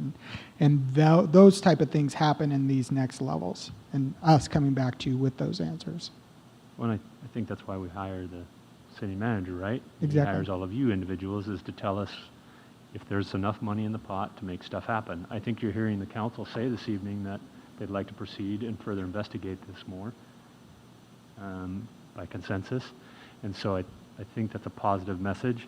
And those type of things happen in these next levels, and us coming back to you with those answers. Well, I think that's why we hire the city manager, right? Exactly. He hires all of you individuals, is to tell us if there's enough money in the pot to make stuff happen. I think you're hearing the council say this evening that they'd like to proceed and further investigate this more by consensus. And so I think that's a positive message.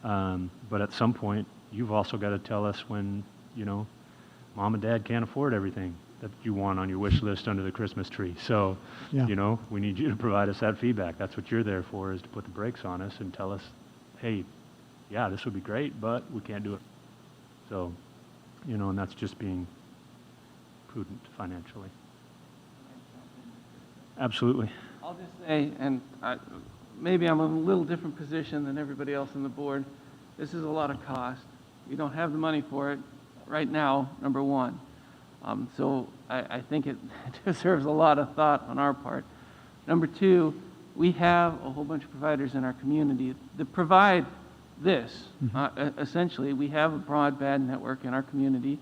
But at some point, you've also got to tell us when, mom and dad can't afford everything that you want on your wish list under the Christmas tree. So, Yeah. we need you to provide us that feedback. That's what you're there for, is to put the brakes on us and tell us, hey, yeah, this would be great, but we can't do it. So, and that's just being prudent financially. Absolutely. I'll just say, and maybe I'm in a little different position than everybody else on the board, this is a lot of cost. We don't have the money for it right now, number one. So I think it deserves a lot of thought on our part. Number two, we have a whole bunch of providers in our community that provide this. Essentially, we have a broadband network in our community.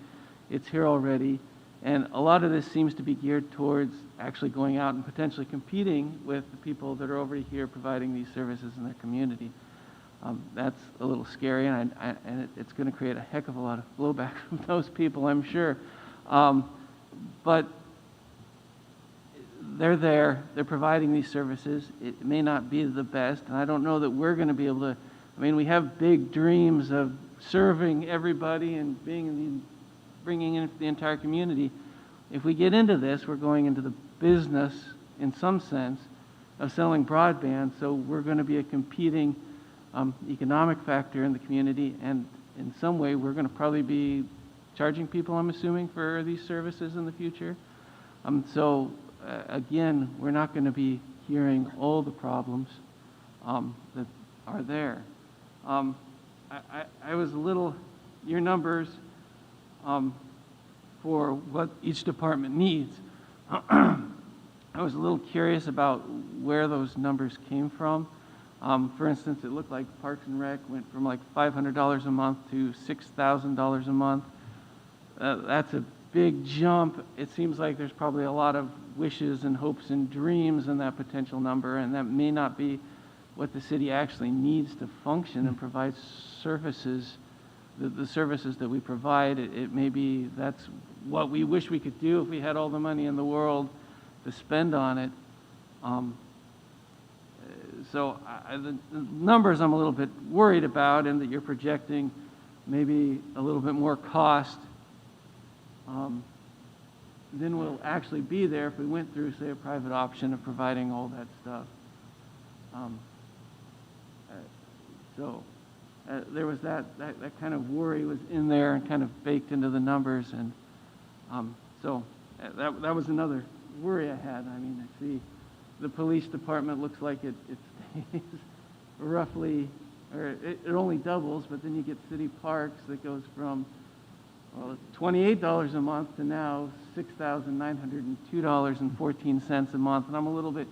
It's here already. And a lot of this seems to be geared towards actually going out and potentially competing with the people that are over here providing these services in their community. That's a little scary, and it's going to create a heck of a lot of blowback from those people, I'm sure. But they're there, they're providing these services. It may not be the best, and I don't know that we're going to be able to. I mean, we have big dreams of serving everybody and bringing in the entire community. If we get into this, we're going into the business, in some sense, of selling broadband, so we're going to be a competing economic factor in the community, and in some way we're going to probably be charging people, I'm assuming, for these services in the future. Again, we're not going to be hearing all the problems that are there. I was a little, your numbers for what each department needs, I was a little curious about where those numbers came from. For instance, it looked like Parks and Rec went from like $500 a month to $6,000 a month. That's a big jump. It seems like there's probably a lot of wishes and hopes and dreams in that potential number, and that may not be what the city actually needs to function and provide services, the services that we provide. It may be that's what we wish we could do if we had all the money in the world to spend on it. So the numbers I'm a little bit worried about, and that you're projecting maybe a little bit more cost than will actually be there if we went through, say, a private option of providing all that stuff. There was that kind of worry was in there and kind of baked into the numbers, and that was another worry I had. I mean, I see the police department looks like it stays roughly, or it only doubles, but then you get city parks that goes from, well, $28 a month to now $6,902.14 a month. And I'm a little bit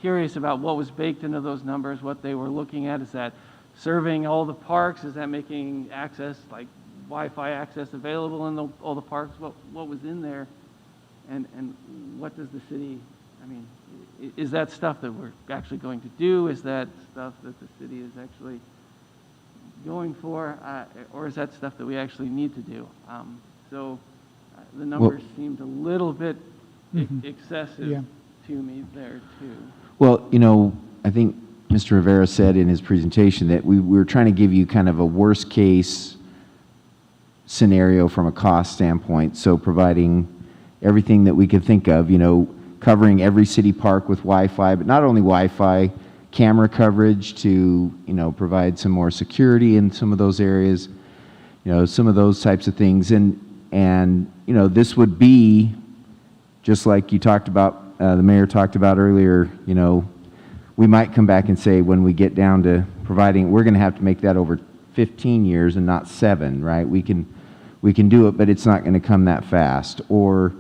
curious about what was baked into those numbers, what they were looking at. Is that serving all the parks? Is that making access, like Wi-Fi access, available in all the parks? What was in there? And what does the city, I mean, is that stuff that we're actually going to do? Is that stuff that the city is actually going for? Or is that stuff that we actually need to do? The numbers seemed a little bit excessive to me there, too. Well, I think Mr. Rivera said in his presentation that we were trying to give you kind of a worst case scenario from a cost standpoint. So providing everything that we could think of, covering every city park with Wi-Fi, but not only Wi-Fi, camera coverage to, provide some more security in some of those areas, some of those types of things. And this would be, just like you talked about, the mayor talked about earlier, we might come back and say when we get down to providing, we're going to have to make that over 15 years and not 7, right? We can do it, but it's not going to come that fast. Or,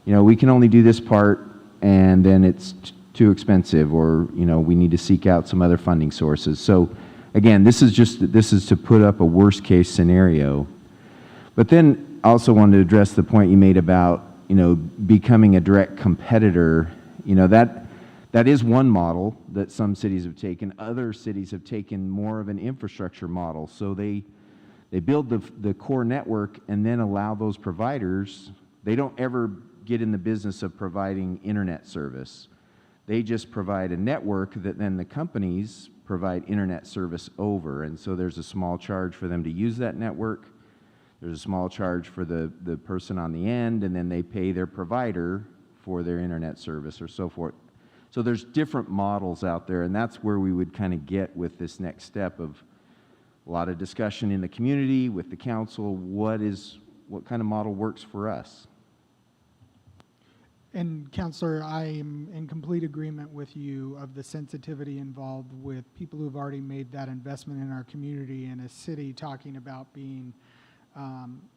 we can only do this part and then it's too expensive, or, we need to seek out some other funding sources. So again, this is to put up a worst-case scenario. But then I also wanted to address the point you made about, becoming a direct competitor. That is one model that some cities have taken. Other cities have taken more of an infrastructure model. So they build the core network and then allow those providers, they don't ever get in the business of providing internet service. They just provide a network that then the companies provide internet service over. And so there's a small charge for them to use that network. There's a small charge for the person on the end, and then they pay their provider for their internet service or so forth. So there's different models out there, and that's where we would kind of get with this next step of a lot of discussion in the community, with the council, what kind of model works for us. And Counselor, I am in complete agreement with you of the sensitivity involved with people who've already made that investment in our community and a city talking about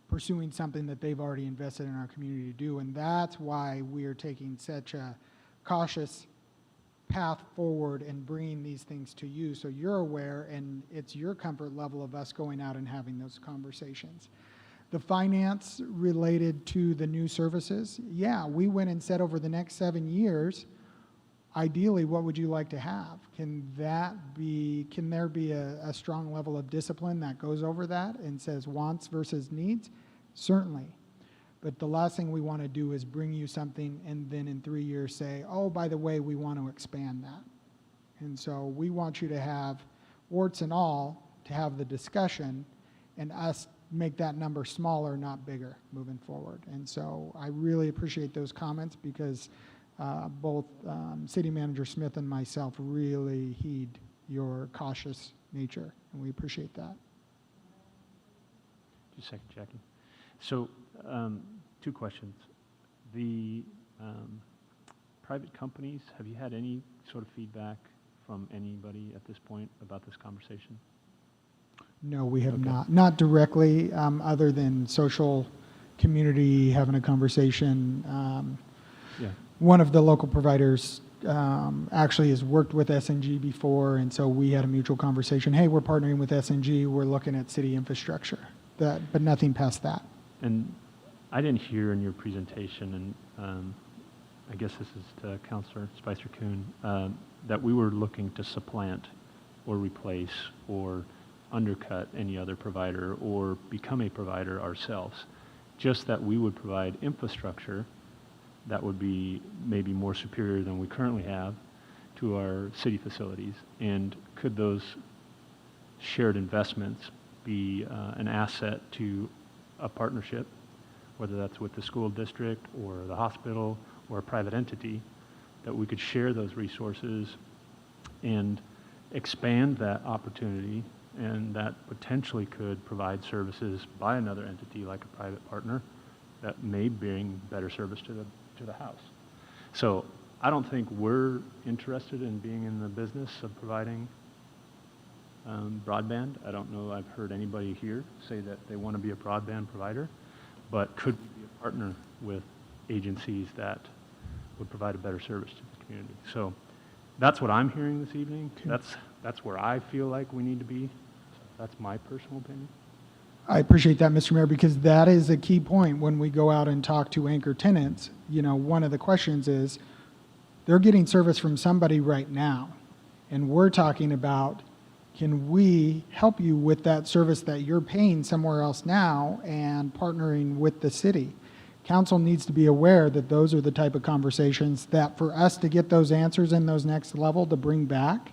pursuing something that they've already invested in our community to do. And that's why we are taking such a cautious path forward and bringing these things to you so you're aware and it's your comfort level of us going out and having those conversations. The finance related to the new services, yeah, we went and said over the next 7 years, ideally, what would you like to have? Can there be a strong level of discipline that goes over that and says wants versus needs? Certainly. But the last thing we want to do is bring you something and then in 3 years say, oh, by the way, we want to expand that. And so we want you to have, warts and all, to have the discussion and us make that number smaller, not bigger, moving forward. And so I really appreciate those comments because both City Manager Smith and myself really heed your cautious nature, and we appreciate that. Just a second, Jackie. So, 2 questions. The private companies, have you had any sort of feedback from anybody at this point about this conversation? No, we have Okay. not directly, other than social community having a conversation. Yeah. One of the local providers actually has worked with SNG before, and so we had a mutual conversation. Hey, we're partnering with SNG. We're looking at city infrastructure, but nothing past that. And I didn't hear in your presentation, and I guess this is to Councilor Spicer-Coon, that we were looking to supplant or replace or undercut any other provider or become a provider ourselves. Just that we would provide infrastructure that would be maybe more superior than we currently have to our city facilities. And could those shared investments be an asset to a partnership, whether that's with the school district or the hospital or a private entity, that we could share those resources and expand that opportunity, and that potentially could provide services by another entity like a private partner that may bring better service to the house. So I don't think we're interested in being in the business of providing broadband. I don't know, I've heard anybody here say that they want to be a broadband provider, but could we be a partner with agencies that would provide a better service to the community? So that's what I'm hearing this evening. Okay. That's where I feel like we need to be. That's my personal opinion. I appreciate that, Mr. Mayor, because that is a key point when we go out and talk to anchor tenants. One of the questions is, they're getting service from somebody right now, and we're talking about, can we help you with that service that you're paying somewhere else now and partnering with the city? Council needs to be aware that those are the type of conversations that for us to get those answers in those next level to bring back,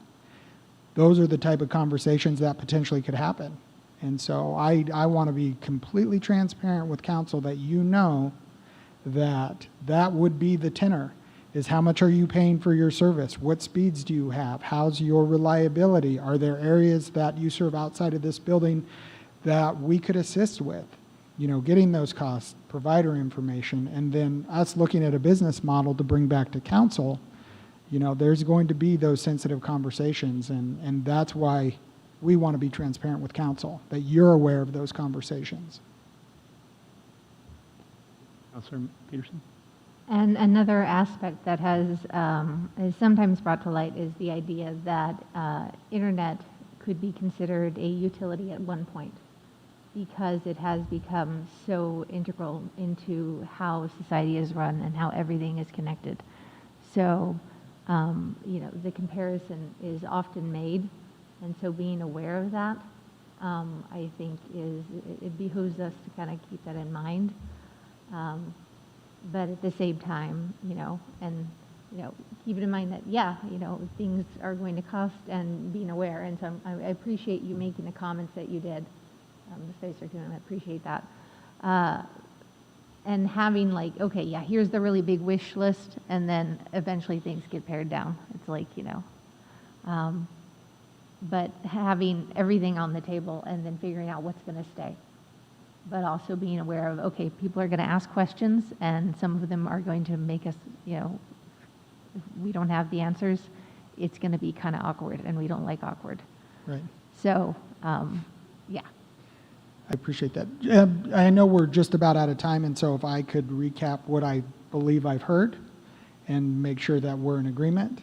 those are the type of conversations that potentially could happen. And so I want to be completely transparent with council that that would be the tenor, is how much are you paying for your service? What speeds do you have? How's your reliability? Are there areas that you serve outside of this building that we could assist with? Getting those costs, provider information, and then us looking at a business model to bring back to council. There's going to be those sensitive conversations, and that's why we want to be transparent with council, that you're aware of those conversations. Councilor Peterson? And another aspect that is sometimes brought to light is the idea that internet could be considered a utility at one point, because it has become so integral into how society is run and how everything is connected. So, the comparison is often made, and so being aware of that, I think it behooves us to kind of keep that in mind. But at the same time, keep it in mind that, things are going to cost, and being aware. And so I appreciate you making the comments that you did, Mr. Circuit, I appreciate that. And having here's the really big wish list, and then eventually things get pared down. It's but having everything on the table and then figuring out what's going to stay. But also being aware of, okay, people are going to ask questions, and some of them are going to make us, if we don't have the answers, it's going to be kind of awkward, and we don't like awkward. Right. So, I appreciate that. I know we're just about out of time, and so if I could recap what I believe I've heard and make sure that we're in agreement.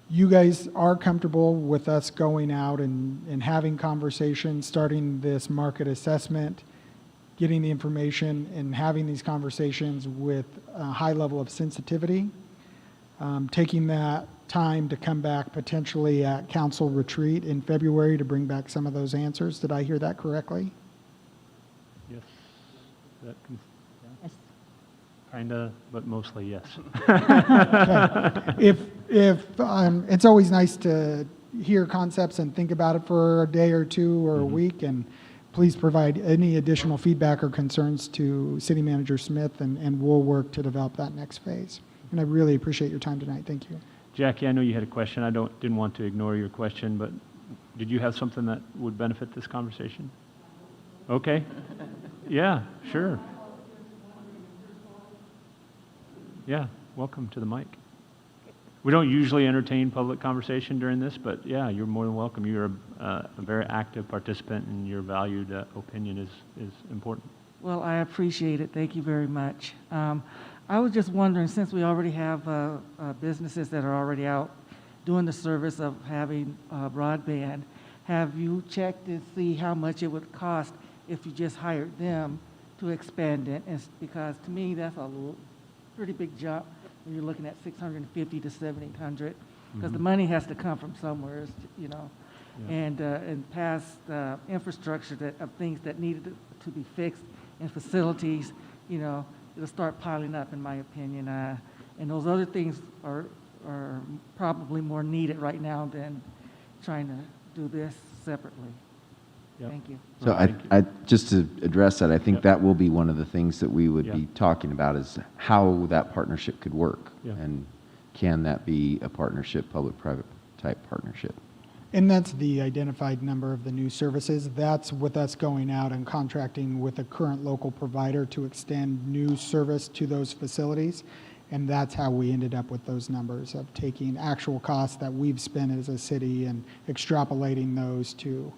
You guys are comfortable with us going out and having conversations, starting this market assessment, getting the information, and having these conversations with a high level of sensitivity, taking that time to come back potentially at council retreat in February to bring back some of those answers. Did I hear that correctly? Yes. That can, Yes. kinda, but mostly yes. Okay. If it's always nice to hear concepts and think about it for a day or two or a week, and please provide any additional feedback or concerns to City Manager Smith, and we'll work to develop that next phase. And I really appreciate your time tonight. Thank you. Jackie, I know you had a question. I didn't want to ignore your question, but did you have something that would benefit this conversation? Okay. Yeah, sure. Yeah, welcome to the mic. We don't usually entertain public conversation during this, but yeah, you're more than welcome. You're a very active participant, and your valued opinion is important. Well, I appreciate it. Thank you very much. I was just wondering, since we already have businesses that are already out doing the service of having broadband, have you checked to see how much it would cost if you just hired them to expand it? Because to me, that's a pretty big jump when you're looking at 650 to 700, because the money has to come from somewhere, Yeah. and past infrastructure of things that needed to be fixed in facilities, it'll start piling up, in my opinion. And those other things are probably more needed right now than trying to do this separately. Yep. Thank you. So Thank you. I just to address that, I think Yep. that will be one of the things that we would Yeah. be talking about, is how that partnership could work. Yeah. And can that be a partnership, public-private type partnership? And that's the identified number of the new services. That's with us going out and contracting with a current local provider to extend new service to those facilities. And that's how we ended up with those numbers of taking actual costs that we've spent as a city and extrapolating those to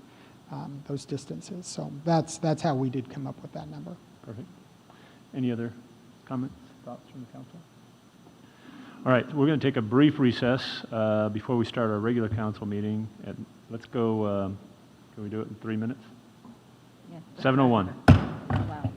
those distances. So that's how we did come up with that number. Perfect. Any other comments, thoughts from the council? All right, we're going to take a brief recess before we start our regular council meeting. And let's go, can we do it in 3 minutes? Yes. 7:01. Wow.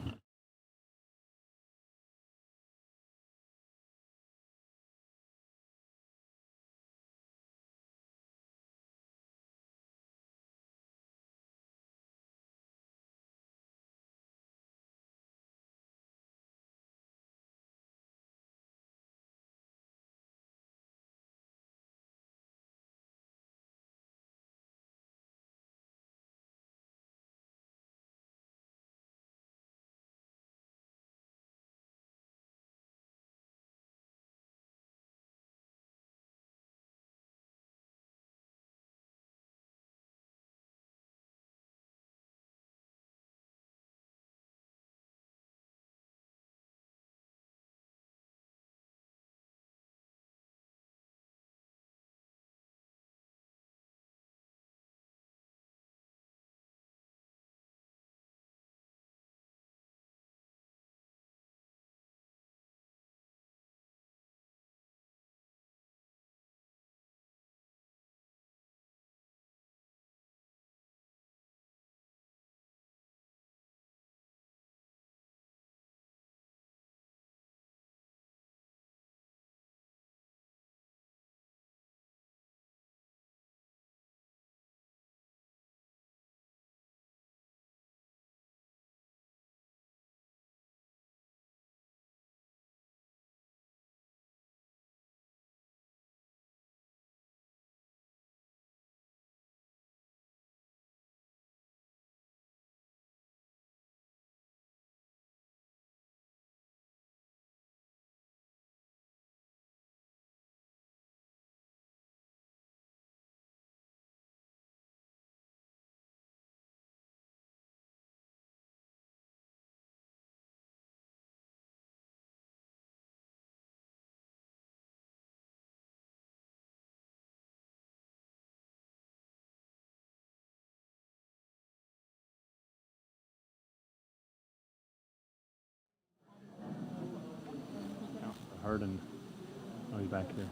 Harden. Oh, he's back here.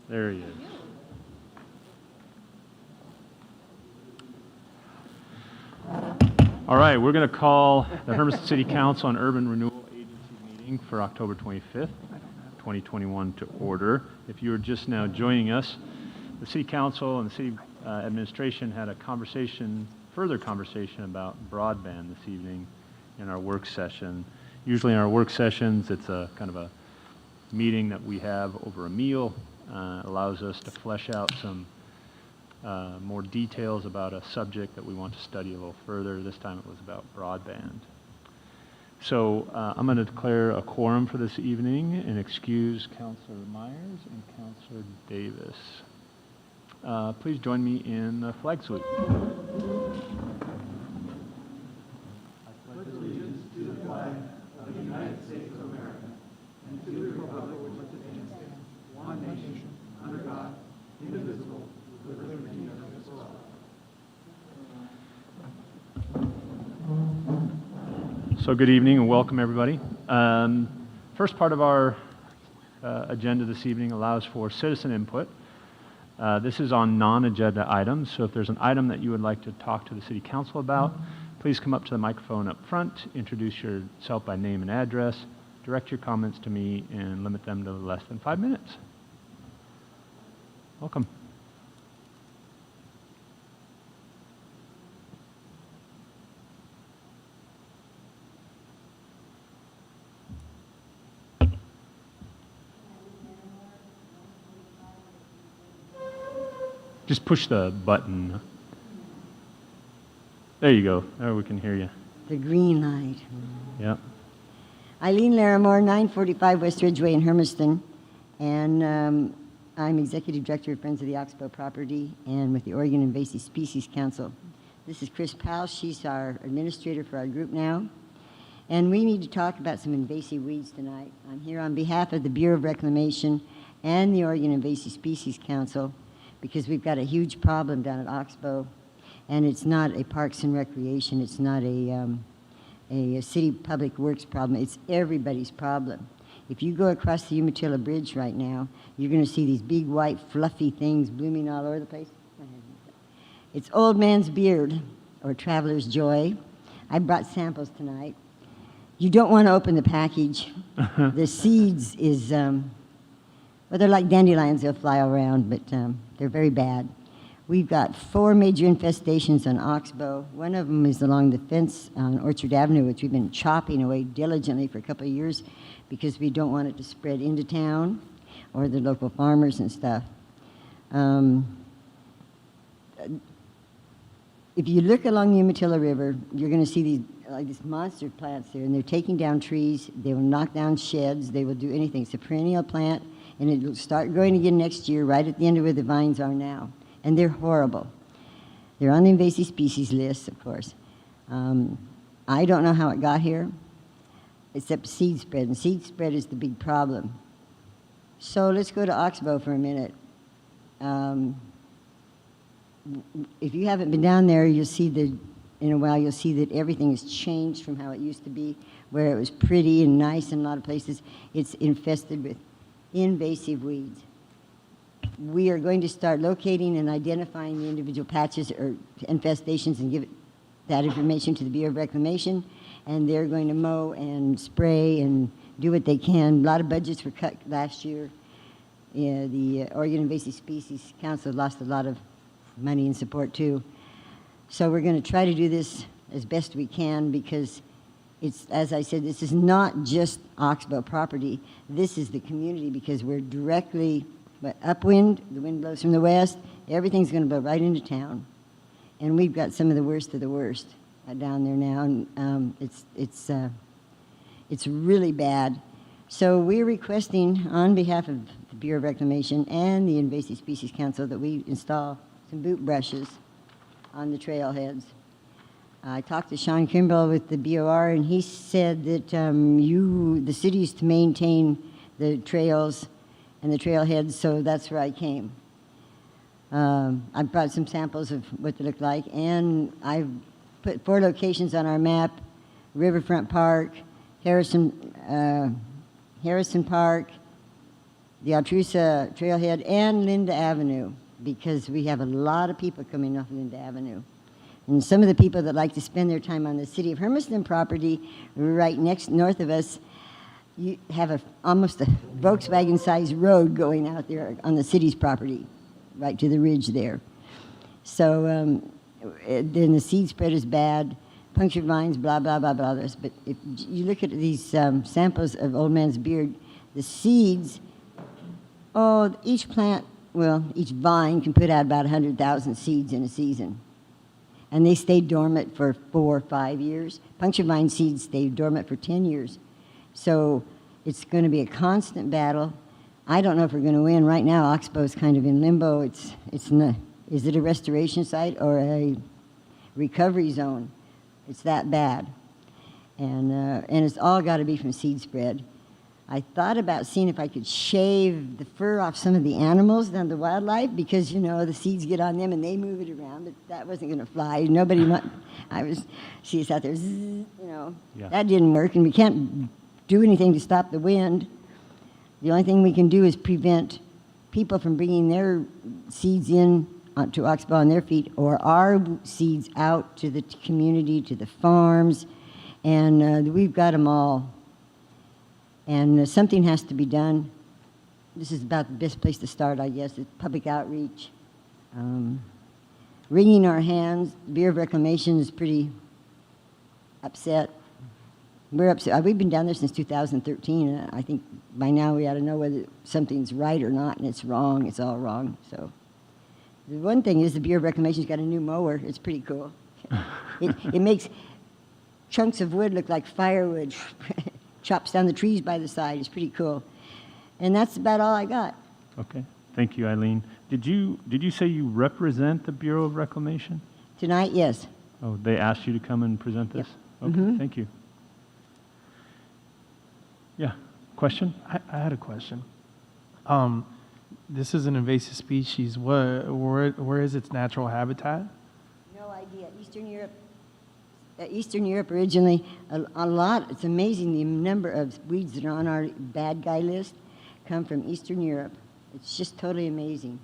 There he is. All right, we're going to call the Hermiston City Council and Urban Renewal Agency meeting for October 25th, 2021 to order. If you are just now joining us, the City Council and the City Administration had a further conversation about broadband this evening in our work session. Usually in our work sessions, it's a kind of a meeting that we have over a meal. Allows us to flesh out some more details about a subject that we want to study a little further. This time it was about broadband. So I'm going to declare a quorum for this evening and excuse Councilor Myers and Councilor Davis. Please join me in the flag salute. So good evening and welcome everybody. First part of our agenda this evening allows for citizen input. This is on non-agenda items, so if there's an item that you would like to talk to the City Council about, please come up to the microphone up front, introduce yourself by name and address, direct your comments to me, and limit them to less than 5 minutes. Welcome. Just push the button. There you go. There we can hear you. The green light. Yep. Eileen Larimore, 945 West Ridgeway in Hermiston, and I'm Executive Director of Friends of the Oxbow Property and with the Oregon Invasive Species Council. This is Chris Powell. She's our administrator for our group now, and we need to talk about some invasive weeds tonight. I'm here on behalf of the Bureau of Reclamation and the Oregon Invasive Species Council because we've got a huge problem down at Oxbow, and it's not a Parks and Recreation. It's not a city public works problem. It's everybody's problem. If you go across the Umatilla Bridge right now, you're going to see these big white fluffy things blooming all over the place. It's old man's beard or traveler's joy. I brought samples tonight. You don't want to open the package. The seeds is, well, they're like dandelions. They'll fly around, but they're very bad. We've got 4 major infestations on Oxbow. One of them is along the fence on Orchard Avenue, which we've been chopping away diligently for a couple of years because we don't want it to spread into town or the local farmers and stuff. If you look along the Umatilla River, you're going to see these monster plants there, and they're taking down trees. They will knock down sheds. They will do anything. It's a perennial plant, and it will start growing again next year right at the end of where the vines are now. And they're horrible. They're on the invasive species list, of course. I don't know how it got here, except seed spread, and seed spread is the big problem. So let's go to Oxbow for a minute. If you haven't been down there, you'll see in a while, you'll see that everything has changed from how it used to be, where it was pretty and nice in a lot of places. It's infested with invasive weeds. We are going to start locating and identifying the individual patches or infestations and give that information to the Bureau of Reclamation, and they're going to mow and spray and do what they can. A lot of budgets were cut last year. The Oregon Invasive Species Council lost a lot of money and support too. So we're going to try to do this as best we can because it's, as I said, this is not just Oxbow property. This is the community because we're directly upwind, the wind blows from the west, everything's going to blow right into town. And we've got some of the worst down there now, and it's really bad. So we're requesting on behalf of the Bureau of Reclamation and the Invasive Species Council that we install some boot brushes on the trailheads. I talked to Sean Kimball with the BOR, and he said that the city is to maintain the trails and the trailheads, so that's where I came. I brought some samples of what they look like, and I've put 4 locations on our map Riverfront Park, Harrison Park, the Altrusa Trailhead, and Linda Avenue, because we have a lot of people coming off Linda Avenue. And some of the people that like to spend their time on the city of Hermiston property, right north of us, you have almost a Volkswagen-sized road going out there on the city's property, right to the ridge there. So then the seed spread is bad, punctured vines, blah, blah, blah, blah. But if you look at these samples of Old Man's Beard, the seeds, each vine can put out about 100,000 seeds in a season. And they stay dormant for 4 or 5 years. Punctured vine seeds stay dormant for 10 years. So it's going to be a constant battle. I don't know if we're going to win. Right now, Oxbow's kind of in limbo. Is it a restoration site or a recovery zone? It's that bad. And it's all got to be from seed spread. I thought about seeing if I could shave the fur off some of the animals, the wildlife, because, the seeds get on them and they move it around, but that wasn't going to fly. See us out there, Yeah. That didn't work, and we can't do anything to stop the wind. The only thing we can do is prevent people from bringing their seeds in to Oxbow on their feet, or our seeds out to the community, to the farms, and we've got them all. And something has to be done. This is about the best place to start, I guess. It's public outreach. Wringing our hands. The Bureau of Reclamation is pretty upset. We're upset. We've been down there since 2013, and I think by now we ought to know whether something's right or not, and it's wrong. It's all wrong. So the one thing is the Bureau of Reclamation's got a new mower. It's pretty cool. It makes chunks of wood look like firewood. Chops down the trees by the side. It's pretty cool. And that's about all I got. Okay. Thank you, Eileen. Did you say you represent the Bureau of Reclamation? Tonight, yes. Oh, they asked you to come and present this? Yep. Okay, Mhm. Thank you. Yeah, question? I had a question. This is an invasive species. Where is its natural habitat? No idea. Eastern Europe originally, a lot, it's amazing the number of weeds that are on our bad guy list come from Eastern Europe. It's just totally amazing.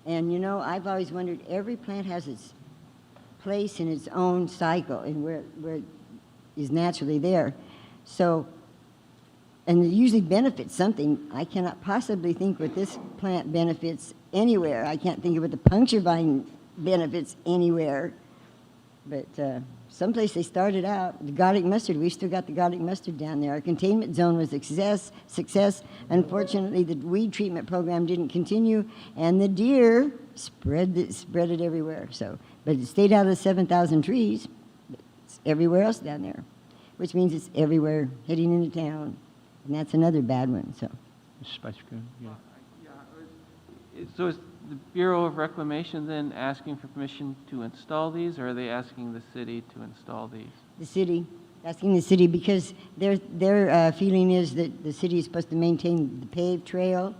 And I've always wondered, every plant has its place in its own cycle and where it is naturally there. So, and it usually benefits something. I cannot possibly think what this plant benefits anywhere. I can't think of what the puncture vine benefits anywhere. But someplace they started out, the garlic mustard, we've still got the garlic mustard down there. Our containment zone was a success. Unfortunately, the weed treatment program didn't continue, and the deer spread it everywhere. But it stayed out of the 7,000 trees. But it's everywhere else down there, which means it's everywhere heading into town, and that's another bad one. So. Spice Coon, yeah. So is the Bureau of Reclamation then asking for permission to install these, or are they asking the city to install these? The city, asking the city, because their feeling is that the city is supposed to maintain the paved trail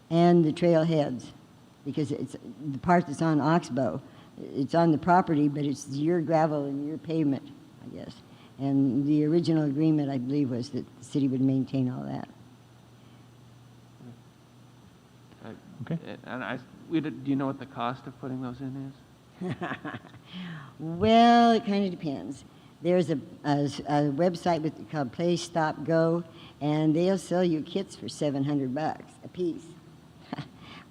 and the trailheads, because it's the part that's on Oxbow. It's on the property, but it's your gravel and your pavement, I guess. And the original agreement, I believe, was that the city would maintain all that. Okay. And do you know what the cost of putting those in is? Well, it kind of depends. There's a website called Play Stop Go, and they'll sell you kits for $700 a piece.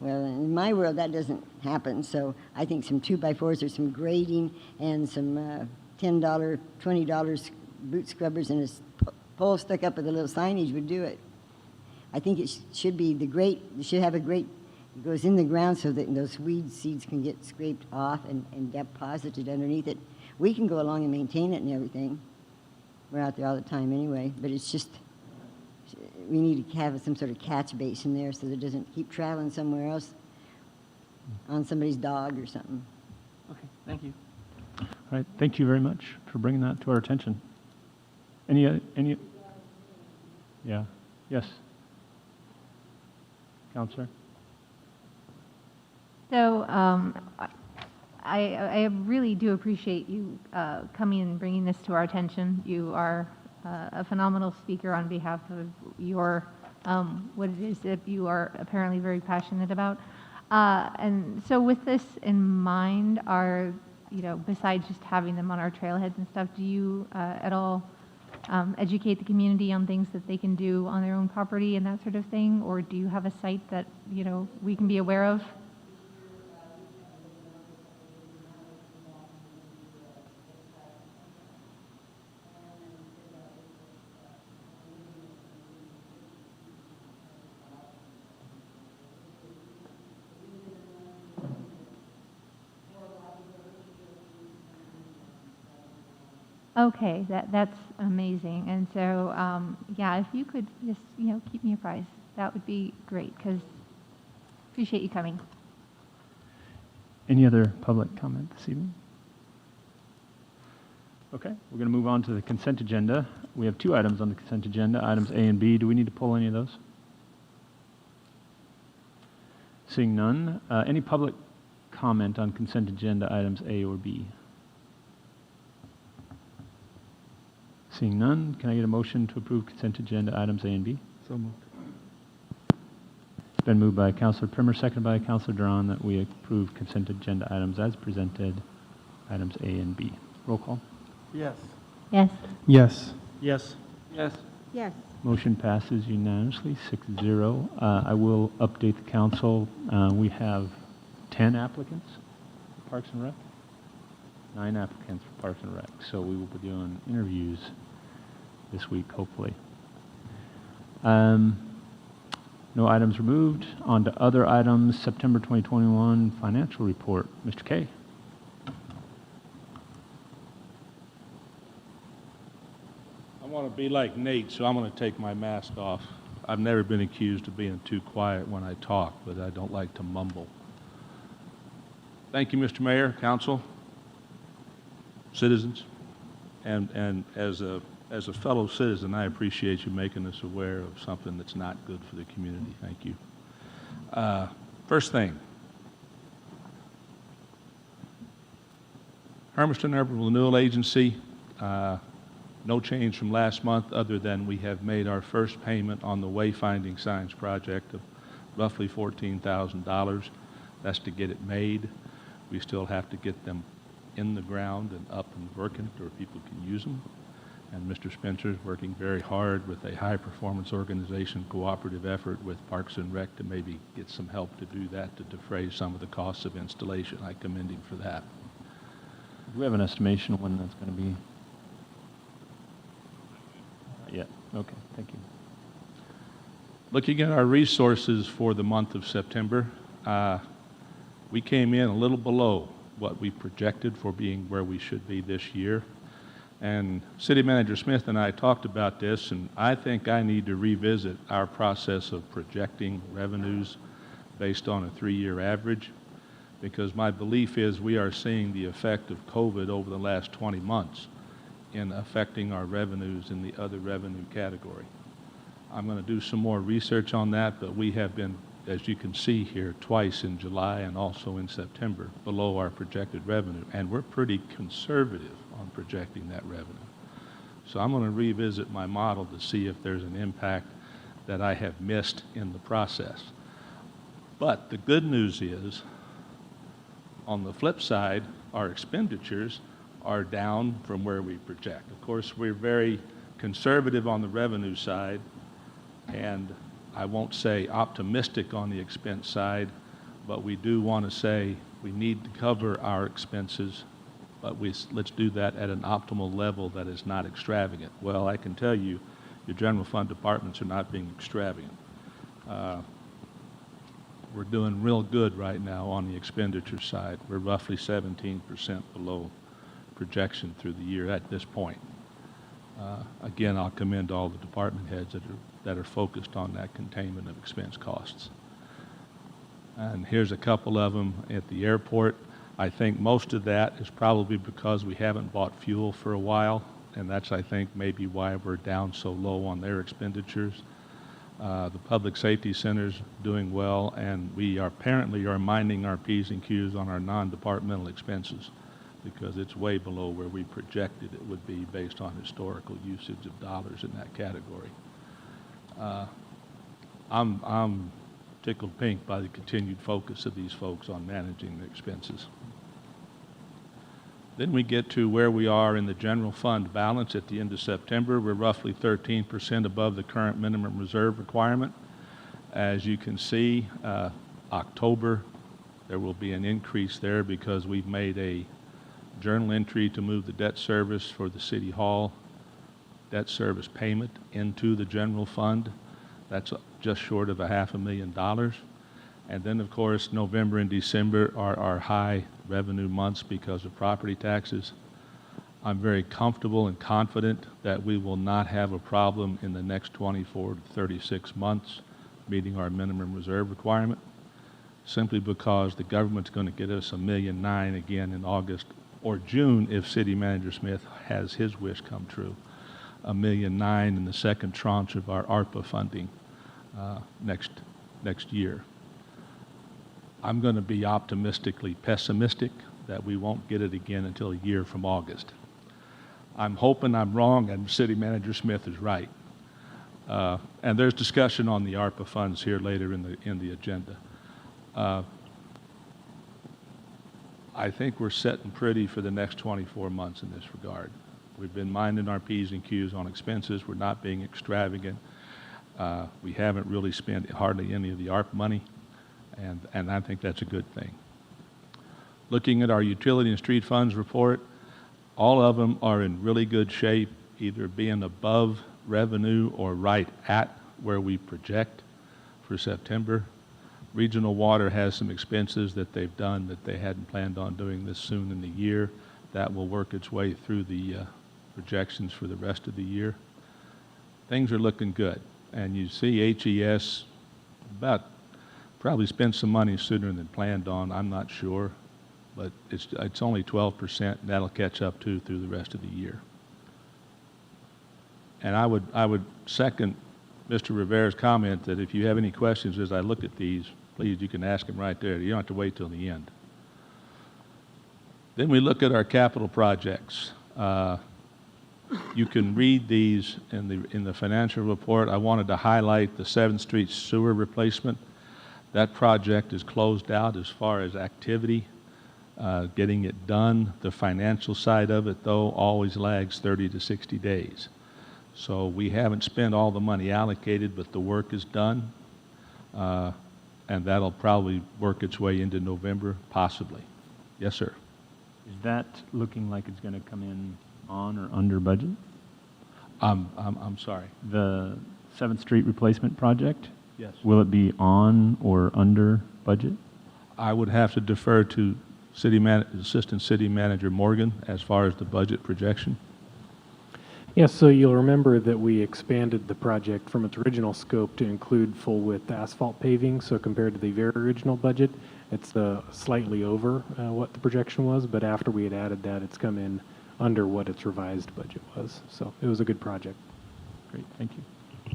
Well, in my world, that doesn't happen, so I think some 2x4s or some grading and some $10, $20 boot scrubbers and a pole stuck up with a little signage would do it. I think it should be it should have a grate that goes in the ground so that those weed seeds can get scraped off and deposited underneath it. We can go along and maintain it and everything. We're out there all the time anyway, but it's just, we need to have some sort of catch basin there so that it doesn't keep traveling somewhere else on somebody's dog or something. Okay, thank you. All right, thank you very much for bringing that to our attention. Any? Yeah, yes. Counselor? So I really do appreciate you coming and bringing this to our attention. You are a phenomenal speaker on behalf of your, what it is that you are apparently very passionate about. And so with this in mind, besides just having them on our trailheads and stuff, do you at all educate the community on things that they can do on their own property and that sort of thing? Or do you have a site that, we can be aware of? Okay, that's amazing. And so, yeah, if you could just, keep me apprised, that would be great, because appreciate you coming. Any other public comment this evening? Okay, we're going to move on to the consent agenda. We have 2 items on the consent agenda, items A and B. Do we need to pull any of those? Seeing none, any public comment on consent agenda items A or B? Seeing none, can I get a motion to approve consent agenda items A and B? So moved. It's been moved by Councilor Primer, seconded by Councilor Duran, that we approve consent agenda items as presented, items A and B. Roll call. Yes. Yes. Yes. Yes. Yes. Yes. Motion passes unanimously, 6-0. I will update the council. We have 10 applicants for Parks and Rec, 9 applicants for Parks and Rec. So we will be doing interviews this week, hopefully. No items removed. On to other items. September 2021 financial report. Mr. Kay. I want to be like Nate, so I'm going to take my mask off. I've never been accused of being too quiet when I talk, but I don't like to mumble. Thank you, Mr. Mayor, Council, citizens, and as a fellow citizen, I appreciate you making us aware of something that's not good for the community. Thank you. First thing, Hermiston Urban Renewal Agency, no change from last month other than we have made our first payment on the wayfinding signs project of roughly $14,000. That's to get it made. We still have to get them in the ground and up and working where people can use them. And Mr. Spencer is working very hard with a high-performance organization cooperative effort with Parks and Rec to maybe get some help to do that, to defray some of the costs of installation. I commend him for that. Do we have an estimation of when that's going to be? Not yet. Okay, thank you. Looking at our resources for the month of September, we came in a little below what we projected for being where we should be this year. And City Manager Smith and I talked about this, and I think I need to revisit our process of projecting revenues based on a 3-year average, because my belief is we are seeing the effect of COVID over the last 20 months in affecting our revenues in the other revenue category. I'm going to do some more research on that, but we have been, as you can see here, twice in July and also in September below our projected revenue, and we're pretty conservative on projecting that revenue. So I'm going to revisit my model to see if there's an impact that I have missed in the process. But the good news is, on the flip side, our expenditures are down from where we project. Of course, we're very conservative on the revenue side, and I won't say optimistic on the expense side, but we do want to say we need to cover our expenses, but let's do that at an optimal level that is not extravagant. Well, I can tell you, your general fund departments are not being extravagant. We're doing real good right now on the expenditure side. We're roughly 17% below projection through the year at this point. Again, I'll commend all the department heads that are focused on that containment of expense costs. And here's a couple of them at the airport. I think most of that is probably because we haven't bought fuel for a while, and that's, I think, maybe why we're down so low on their expenditures. The Public Safety Center's doing well, and we are apparently are minding our P's and Q's on our non-departmental expenses because it's way below where we projected it would be based on historical usage of dollars in that category. I'm tickled pink by the continued focus of these folks on managing the expenses. Then we get to where we are in the general fund balance at the end of September. We're roughly 13% above the current minimum reserve requirement. As you can see, October, there will be an increase there because we've made a journal entry to move the debt service for the City Hall debt service payment into the general fund. That's just short of $500,000. And then, of course, November and December are our high revenue months because of property taxes. I'm very comfortable and confident that we will not have a problem in the next 24 to 36 months meeting our minimum reserve requirement, simply because the government's going to get us $1.9 million again in August or June if City Manager Smith has his wish come true, $1.9 million in the second tranche of our ARPA funding next year. I'm going to be optimistically pessimistic that we won't get it again until a year from August. I'm hoping I'm wrong and City Manager Smith is right. And there's discussion on the ARPA funds here later in the agenda. I think we're setting pretty for the next 24 months in this regard. We've been minding our P's and Q's on expenses. We're not being extravagant. We haven't really spent hardly any of the ARP money, and I think that's a good thing. Looking at our utility and street funds report, all of them are in really good shape, either being above revenue or right at where we project for September. Regional Water has some expenses that they've done that they hadn't planned on doing this soon in the year. That will work its way through the projections for the rest of the year. Things are looking good. And you see HES probably spent some money sooner than planned on, I'm not sure, but it's only 12%, and that'll catch up through the rest of the year. And I would second Mr. Rivera's comment that if you have any questions as I look at these, please, you can ask them right there. You don't have to wait till the end. Then we look at our capital projects. You can read these in the financial report. I wanted to highlight the 7th Street sewer replacement. That project is closed out as far as activity, getting it done. The financial side of it, though, always lags 30 to 60 days. So we haven't spent all the money allocated, but the work is done, and that'll probably work its way into November, possibly. Yes, sir. Is that looking like it's going to come in on or under budget? I'm sorry. The 7th Street replacement project? Yes. Will it be on or under budget? I would have to defer to Assistant City Manager Morgan as far as the budget projection. Yes, so you'll remember that we expanded the project from its original scope to include full-width asphalt paving. So compared to the very original budget, it's slightly over what the projection was, but after we had added that, it's come in under what its revised budget was. So it was a good project. Great, thank you.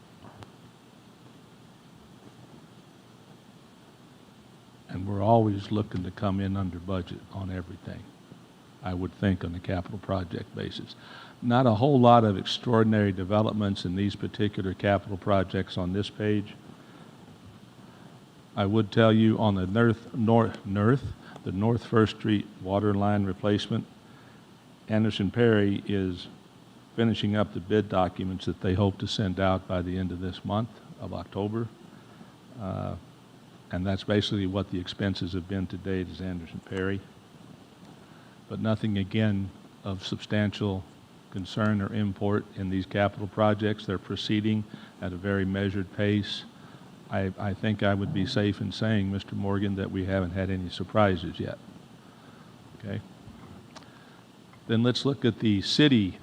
And we're always looking to come in under budget on everything, I would think, on a capital project basis. Not a whole lot of extraordinary developments in these particular capital projects on this page. I would tell you on the North 1st Street water line replacement, Anderson Perry is finishing up the bid documents that they hope to send out by the end of this month of October. And that's basically what the expenses have been to date is Anderson Perry. But nothing, again, of substantial concern or import in these capital projects. They're proceeding at a very measured pace. I think I would be safe in saying, Mr. Morgan, that we haven't had any surprises yet. Okay? Then let's look at the city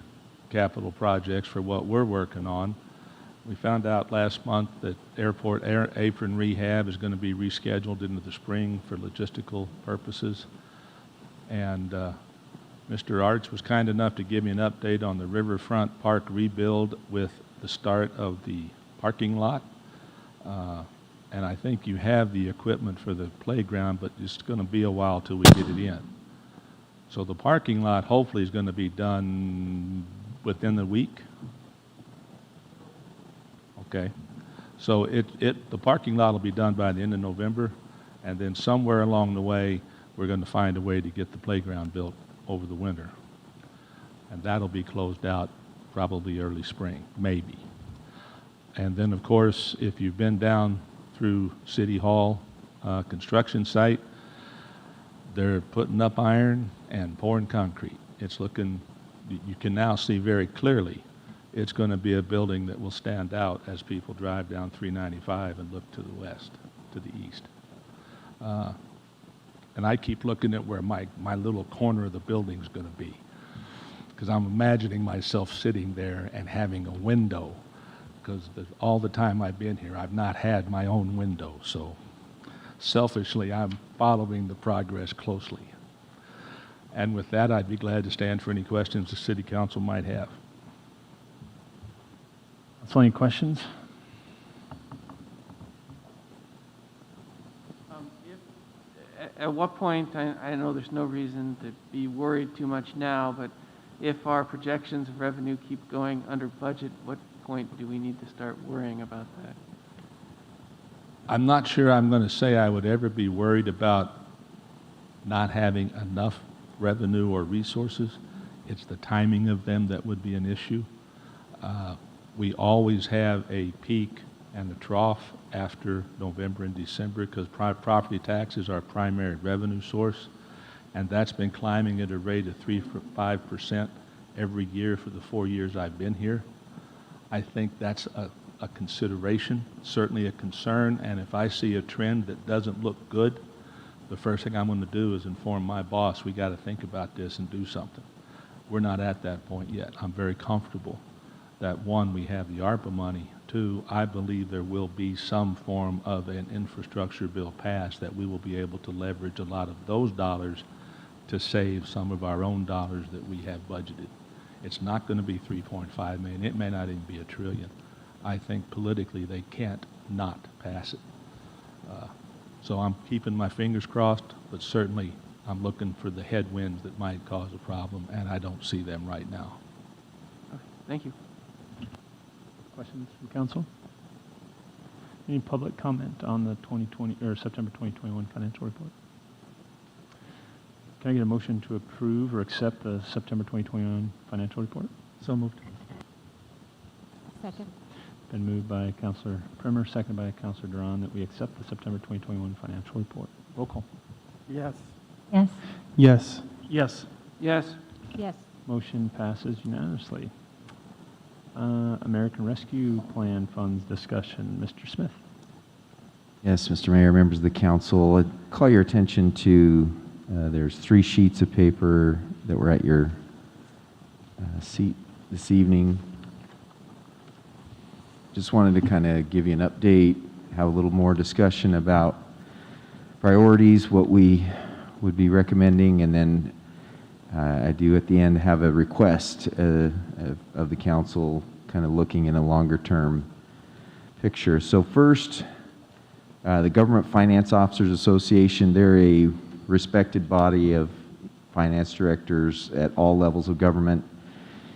capital projects for what we're working on. We found out last month that airport apron rehab is going to be rescheduled into the spring for logistical purposes. And Mr. Arts was kind enough to give me an update on the Riverfront Park rebuild with the start of the parking lot. And I think you have the equipment for the playground, but it's going to be a while till we get it in. So the parking lot hopefully is going to be done within the week. Okay. So the parking lot will be done by the end of November, and then somewhere along the way, we're going to find a way to get the playground built over the winter. And that'll be closed out probably early spring, maybe. And then, of course, if you've been down through City Hall construction site, they're putting up iron and pouring concrete. It's looking, you can now see very clearly, it's going to be a building that will stand out as people drive down 395 and look to the west, to the east. And I keep looking at where my little corner of the building is going to be, because I'm imagining myself sitting there and having a window, because all the time I've been here, I've not had my own window. So selfishly, I'm following the progress closely. And with that, I'd be glad to stand for any questions the City Council might have. So any questions? At what point, I know there's no reason to be worried too much now, but if our projections of revenue keep going under budget, what point do we need to start worrying about that? I'm not sure I'm going to say I would ever be worried about not having enough revenue or resources. It's the timing of them that would be an issue. We always have a peak and a trough after November and December, because property tax is our primary revenue source, and that's been climbing at a rate of 3-5% every year for the 4 years I've been here. I think that's a consideration, certainly a concern, and if I see a trend that doesn't look good, the first thing I'm going to do is inform my boss, we got to think about this and do something. We're not at that point yet. I'm very comfortable that, one, we have the ARPA money. Two, I believe there will be some form of an infrastructure bill passed that we will be able to leverage a lot of those dollars to save some of our own dollars that we have budgeted. It's not going to be 3.5 million. It may not even be $1 trillion. I think politically they can't not pass it. So I'm keeping my fingers crossed, but certainly I'm looking for the headwinds that might cause a problem, and I don't see them right now. Okay, thank you. Questions from council? Any public comment on the 2020 or September 2021 financial report? Can I get a motion to approve or accept the September 2021 financial report? So moved. Second. Been moved by Councilor Primer, seconded by Councilor Duran, that we accept the September 2021 financial report. Roll call. Yes. Yes. Yes. Yes. Yes. Yes. Motion passes unanimously. American Rescue Plan funds discussion. Mr. Smith. Yes, Mr. Mayor, members of the council, I'd call your attention to, there's 3 sheets of paper that were at your seat this evening. Just wanted to kind of give you an update, have a little more discussion about priorities, what we would be recommending, and then I do at the end have a request of the council kind of looking in a longer term picture. So first, the Government Finance Officers Association, they're a respected body of finance directors at all levels of government.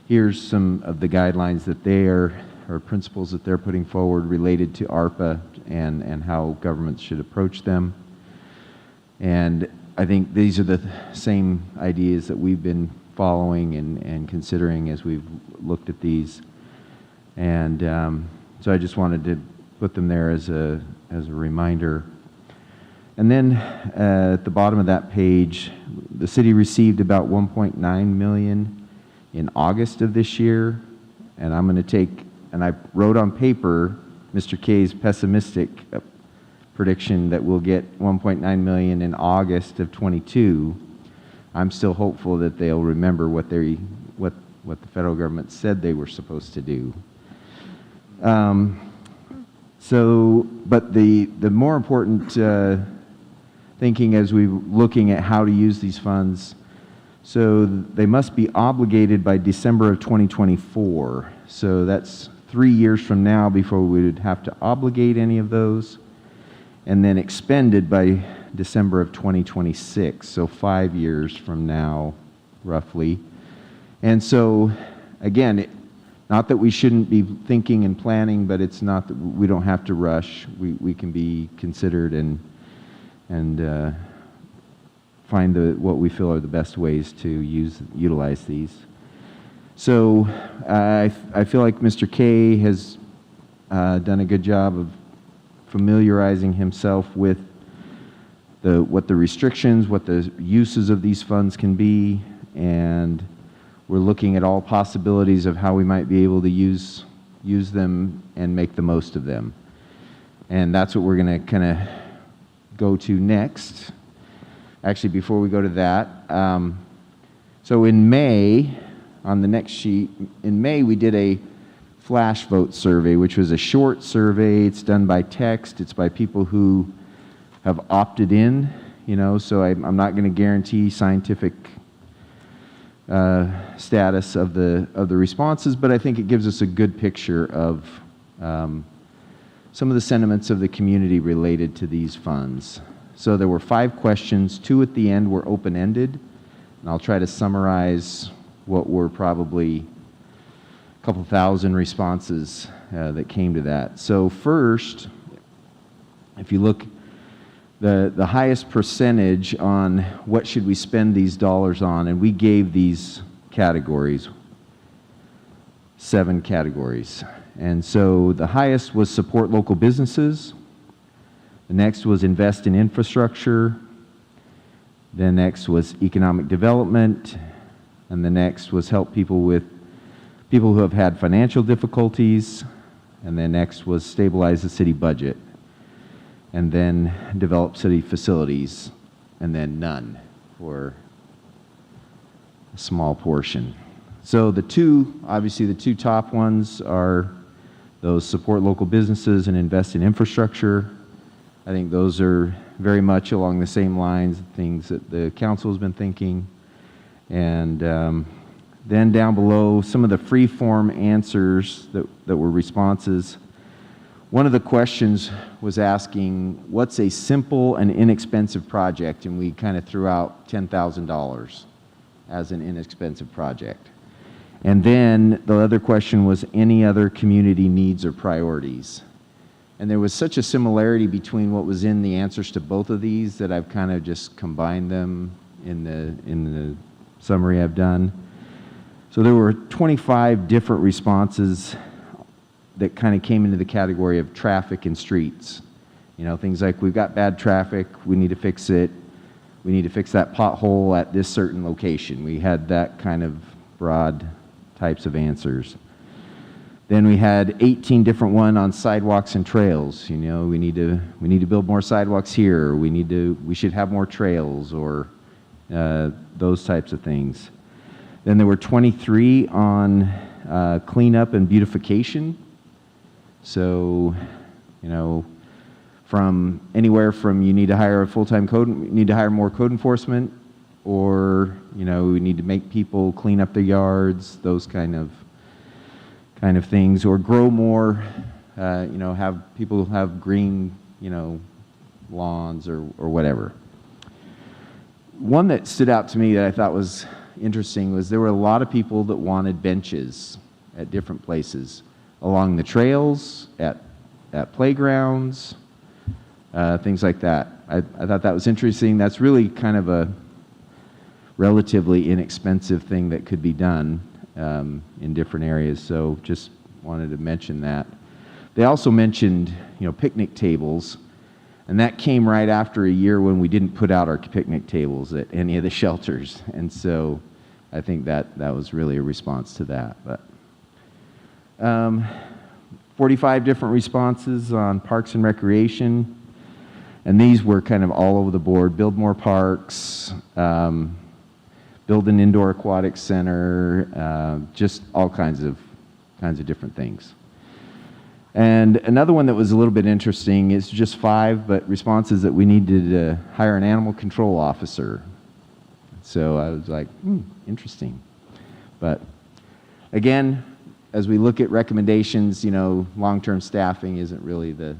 Here's some of the guidelines that they are, or principles that they're putting forward related to ARPA and how governments should approach them. And I think these are the same ideas that we've been following and considering as we've looked at these. And so I just wanted to put them there as a reminder. And then at the bottom of that page, the city received about 1.9 million in August of this year. And I'm going to take, and I wrote on paper Mr. K's pessimistic prediction that we'll get 1.9 million in August of 22. I'm still hopeful that they'll remember what the federal government said they were supposed to do. But the more important thinking as we're looking at how to use these funds, so they must be obligated by December of 2024. So that's 3 years from now before we would have to obligate any of those, and then expended by December of 2026, so 5 years from now, roughly. And so, again, not that we shouldn't be thinking and planning, but it's not that we don't have to rush. We can be considered and find what we feel are the best ways to utilize these. So I feel like Mr. K has done a good job of familiarizing himself with what the restrictions, what the uses of these funds can be, and we're looking at all possibilities of how we might be able to use them and make the most of them. And that's what we're going to kind of go to next. Actually, before we go to that, so in May, on the next sheet, in May we did a flash vote survey, which was a short survey. It's done by text. It's by people who have opted in, so I'm not going to guarantee scientific status of the responses, but I think it gives us a good picture of some of the sentiments of the community related to these funds. So there were 5 questions. 2 at the end were open-ended, and I'll try to summarize what were probably a couple thousand responses that came to that. So first, if you look, the highest percentage on what should we spend these dollars on, and we gave these categories, 7 categories. And so the highest was support local businesses. The next was invest in infrastructure. The next was economic development. And the next was help people who have had financial difficulties. And then next was stabilize the city budget. And then develop city facilities. And then none, for a small portion. So obviously the 2 top ones are those support local businesses and invest in infrastructure. I think those are very much along the same lines, things that the council has been thinking. And then down below, some of the free-form answers that were responses. One of the questions was asking, what's a simple and inexpensive project? And we kind of threw out $10,000 as an inexpensive project. And then the other question was, any other community needs or priorities? And there was such a similarity between what was in the answers to both of these that I've kind of just combined them in the summary I've done. So there were 25 different responses that kind of came into the category of traffic and streets. Things like, we've got bad traffic, we need to fix it, we need to fix that pothole at this certain location. We had that kind of broad types of answers. Then we had 18 different ones on sidewalks and trails. We need to build more sidewalks here. We should have more trails, or those types of things. Then there were 23 on cleanup and beautification. So, from anywhere from you need to hire a full-time you need to hire more code enforcement, or we need to make people clean up their yards, those kind of things, or grow more, have people have green, lawns or whatever. One that stood out to me that I thought was interesting was there were a lot of people that wanted benches at different places, along the trails, at playgrounds, things like that. I thought that was interesting. That's really kind of a relatively inexpensive thing that could be done in different areas, so just wanted to mention that. They also mentioned, picnic tables, and that came right after a year when we didn't put out our picnic tables at any of the shelters, and so I think that was really a response to that. But 45 different responses on parks and recreation, and these were kind of all over the board. Build more parks, build an indoor aquatic center, just all kinds of different things. And another one that was a little bit interesting is just 5, but responses that we needed to hire an animal control officer. So I was like, interesting. But again, as we look at recommendations, long-term staffing isn't really the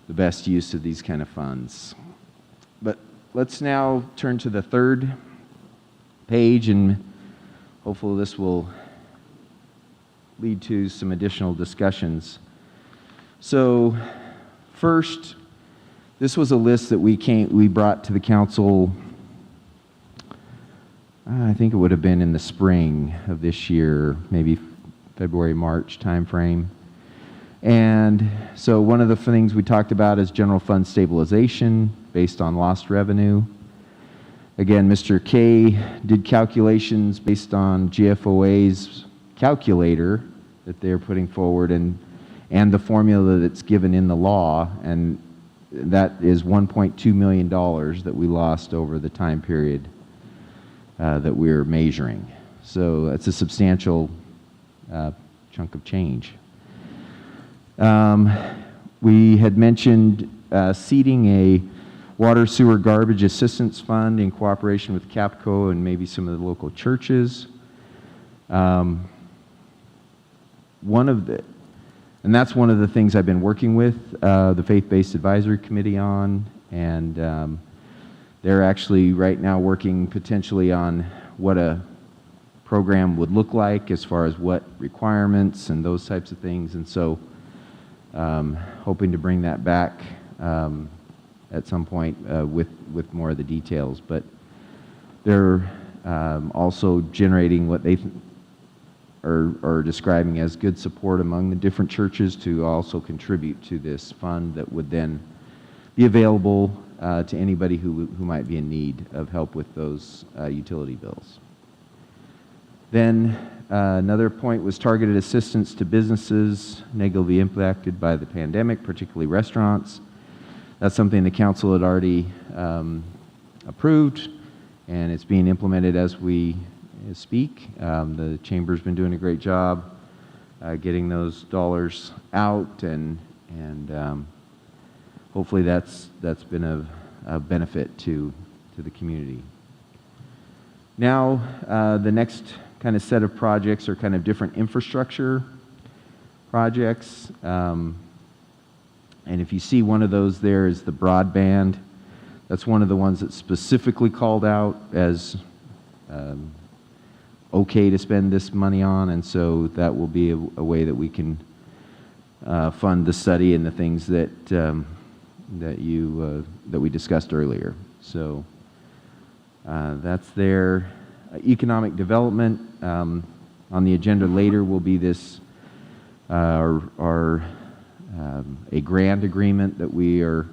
best use of these kind of funds. But let's now turn to the third page, and hopefully this will lead to some additional discussions. So first, this was a list that we brought to the council, I think it would have been in the spring of this year, maybe February, March timeframe. And so one of the things we talked about is general fund stabilization based on lost revenue. Again, Mr. K did calculations based on GFOA's calculator that they're putting forward and the formula that's given in the law, and that is $1.2 million that we lost over the time period that we're measuring. So that's a substantial chunk of change. We had mentioned seeding a water, sewer, garbage assistance fund in cooperation with CAPCO and maybe some of the local churches. And that's one of the things I've been working with the Faith-Based Advisory Committee on, and they're actually right now working potentially on what a program would look like as far as what requirements and those types of things, and so hoping to bring that back at some point with more of the details. But they're also generating what they are describing as good support among the different churches to also contribute to this fund that would then be available to anybody who might be in need of help with those utility bills. Then another point was targeted assistance to businesses negatively impacted by the pandemic, particularly restaurants. That's something the council had already approved, and it's being implemented as we speak. The chamber's been doing a great job getting those dollars out, and hopefully that's been a benefit to the community. Now, the next kind of set of projects are kind of different infrastructure projects. And if you see one of those there is the broadband. That's one of the ones that's specifically called out as okay to spend this money on, and so that will be a way that we can fund the study and the things that we discussed earlier. So that's there. Economic development on the agenda later will be this a grant agreement that we are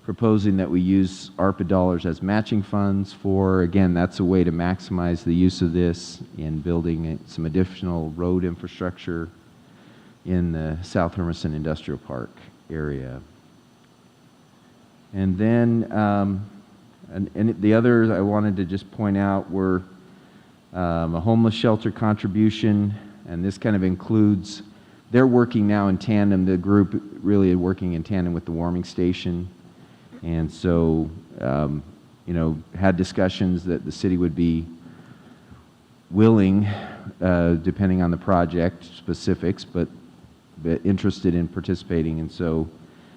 proposing that we use ARPA dollars as matching funds for. Again, that's a way to maximize the use of this in building some additional road infrastructure in the South Hermiston Industrial Park area. And then and the other I wanted to just point out were a homeless shelter contribution, and this kind of includes, they're working now in tandem, the group really working in tandem with the warming station, and so had discussions that the city would be willing, depending on the project specifics, but interested in participating, and so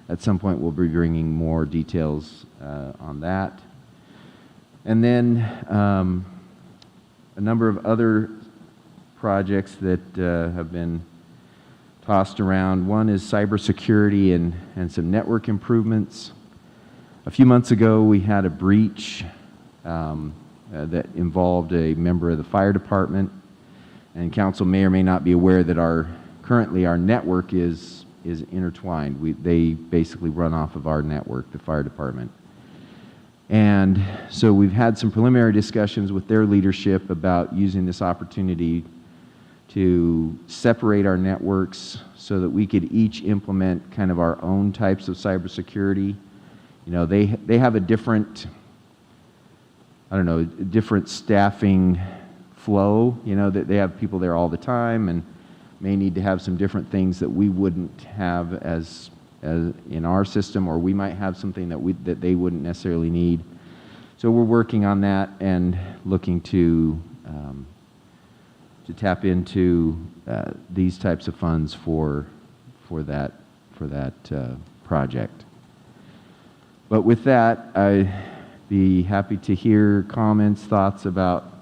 at some point we'll be bringing more details on that. And then a number of other projects that have been tossed around. One is cybersecurity and some network improvements. A few months ago, we had a breach that involved a member of the fire department, and council may or may not be aware that currently our network is intertwined. They basically run off of our network, the fire department. And so we've had some preliminary discussions with their leadership about using this opportunity to separate our networks so that we could each implement kind of our own types of cybersecurity. They have a different, different staffing flow, that they have people there all the time and may need to have some different things that we wouldn't have as in our system, or we might have something that they wouldn't necessarily need. So we're working on that and looking to to tap into these types of funds for that project. But with that, I'd be happy to hear comments, thoughts about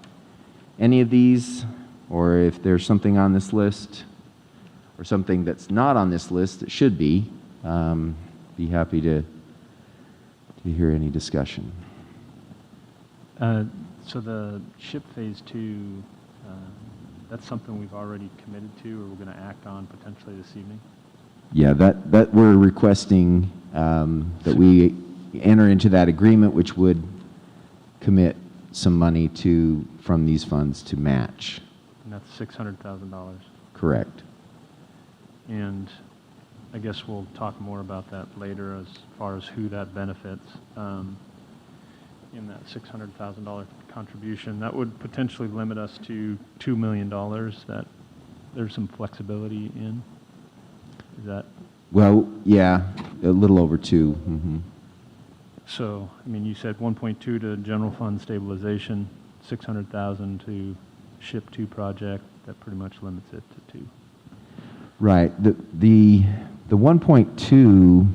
any of these, or if there's something on this list or something that's not on this list that should be happy to hear any discussion. So the SHIP Phase 2, that's something we've already committed to, or we're going to act on potentially this evening? Yeah, that we're requesting that we enter into that agreement, which would commit some money from these funds to match. And that's $600,000. Correct. And I guess we'll talk more about that later as far as who that benefits. In that $600,000 contribution, that would potentially limit us to $2 million that there's some flexibility in. Is that? Well, yeah, a little over 2. Mm-hmm. So, I mean, you said 1.2 to general fund stabilization, 600,000 to SHIP 2 project. That pretty much limits it to 2. Right. The 1.2,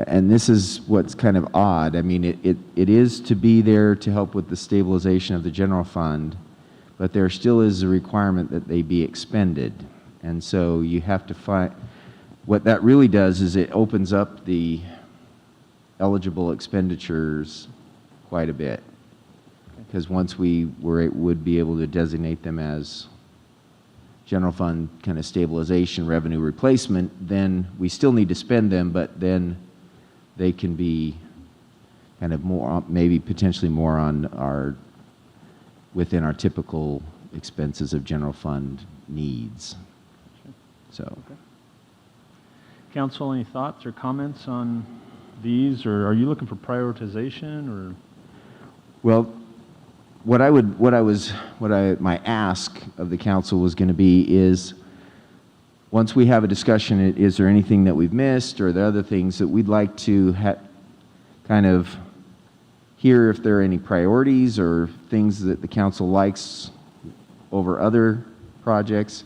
and this is what's kind of odd. I mean, it is to be there to help with the stabilization of the general fund, but there still is a requirement that they be expended. And so you have to find, what that really does is it opens up the eligible expenditures quite a bit. Because once we would be able to designate them as general fund kind of stabilization revenue replacement, then we still need to spend them, but then they can be kind of more, maybe potentially more on within our typical expenses of general fund needs. So. Okay. Council, any thoughts or comments on these, or are you looking for prioritization, or? Well, my ask of the council was going to be is, once we have a discussion, is there anything that we've missed, or are there other things that we'd like to kind of hear if there are any priorities or things that the council likes over other projects,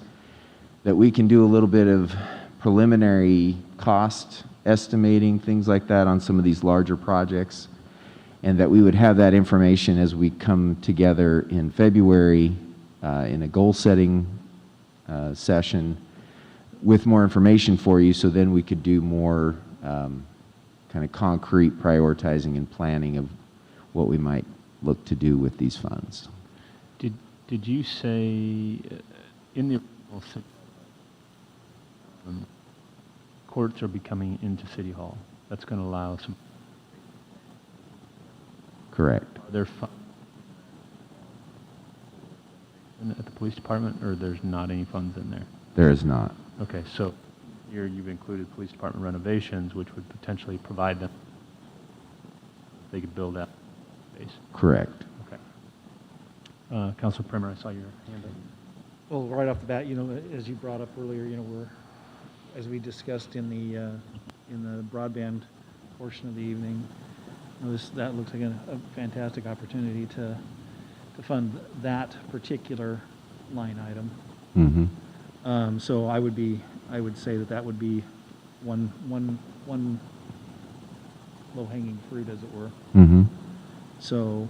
that we can do a little bit of preliminary cost estimating, things like that on some of these larger projects, and that we would have that information as we come together in February in a goal-setting session with more information for you, so then we could do more kind of concrete prioritizing and planning of what we might look to do with these funds. Did you say in the original courts are becoming into City Hall? That's going to allow some. Correct. Are there funds at the police department, or there's not any funds in there? There is not. Okay, so here you've included police department renovations, which would potentially provide them, they could build out space. Correct. Okay. Councilor Primer, I saw your hand up. Well, right off the bat, as you brought up earlier, as we discussed in the broadband portion of the evening, that looks like a fantastic opportunity to fund that particular line item. Mm-hmm. So I would say that would be one low-hanging fruit, as it were. Mm-hmm. So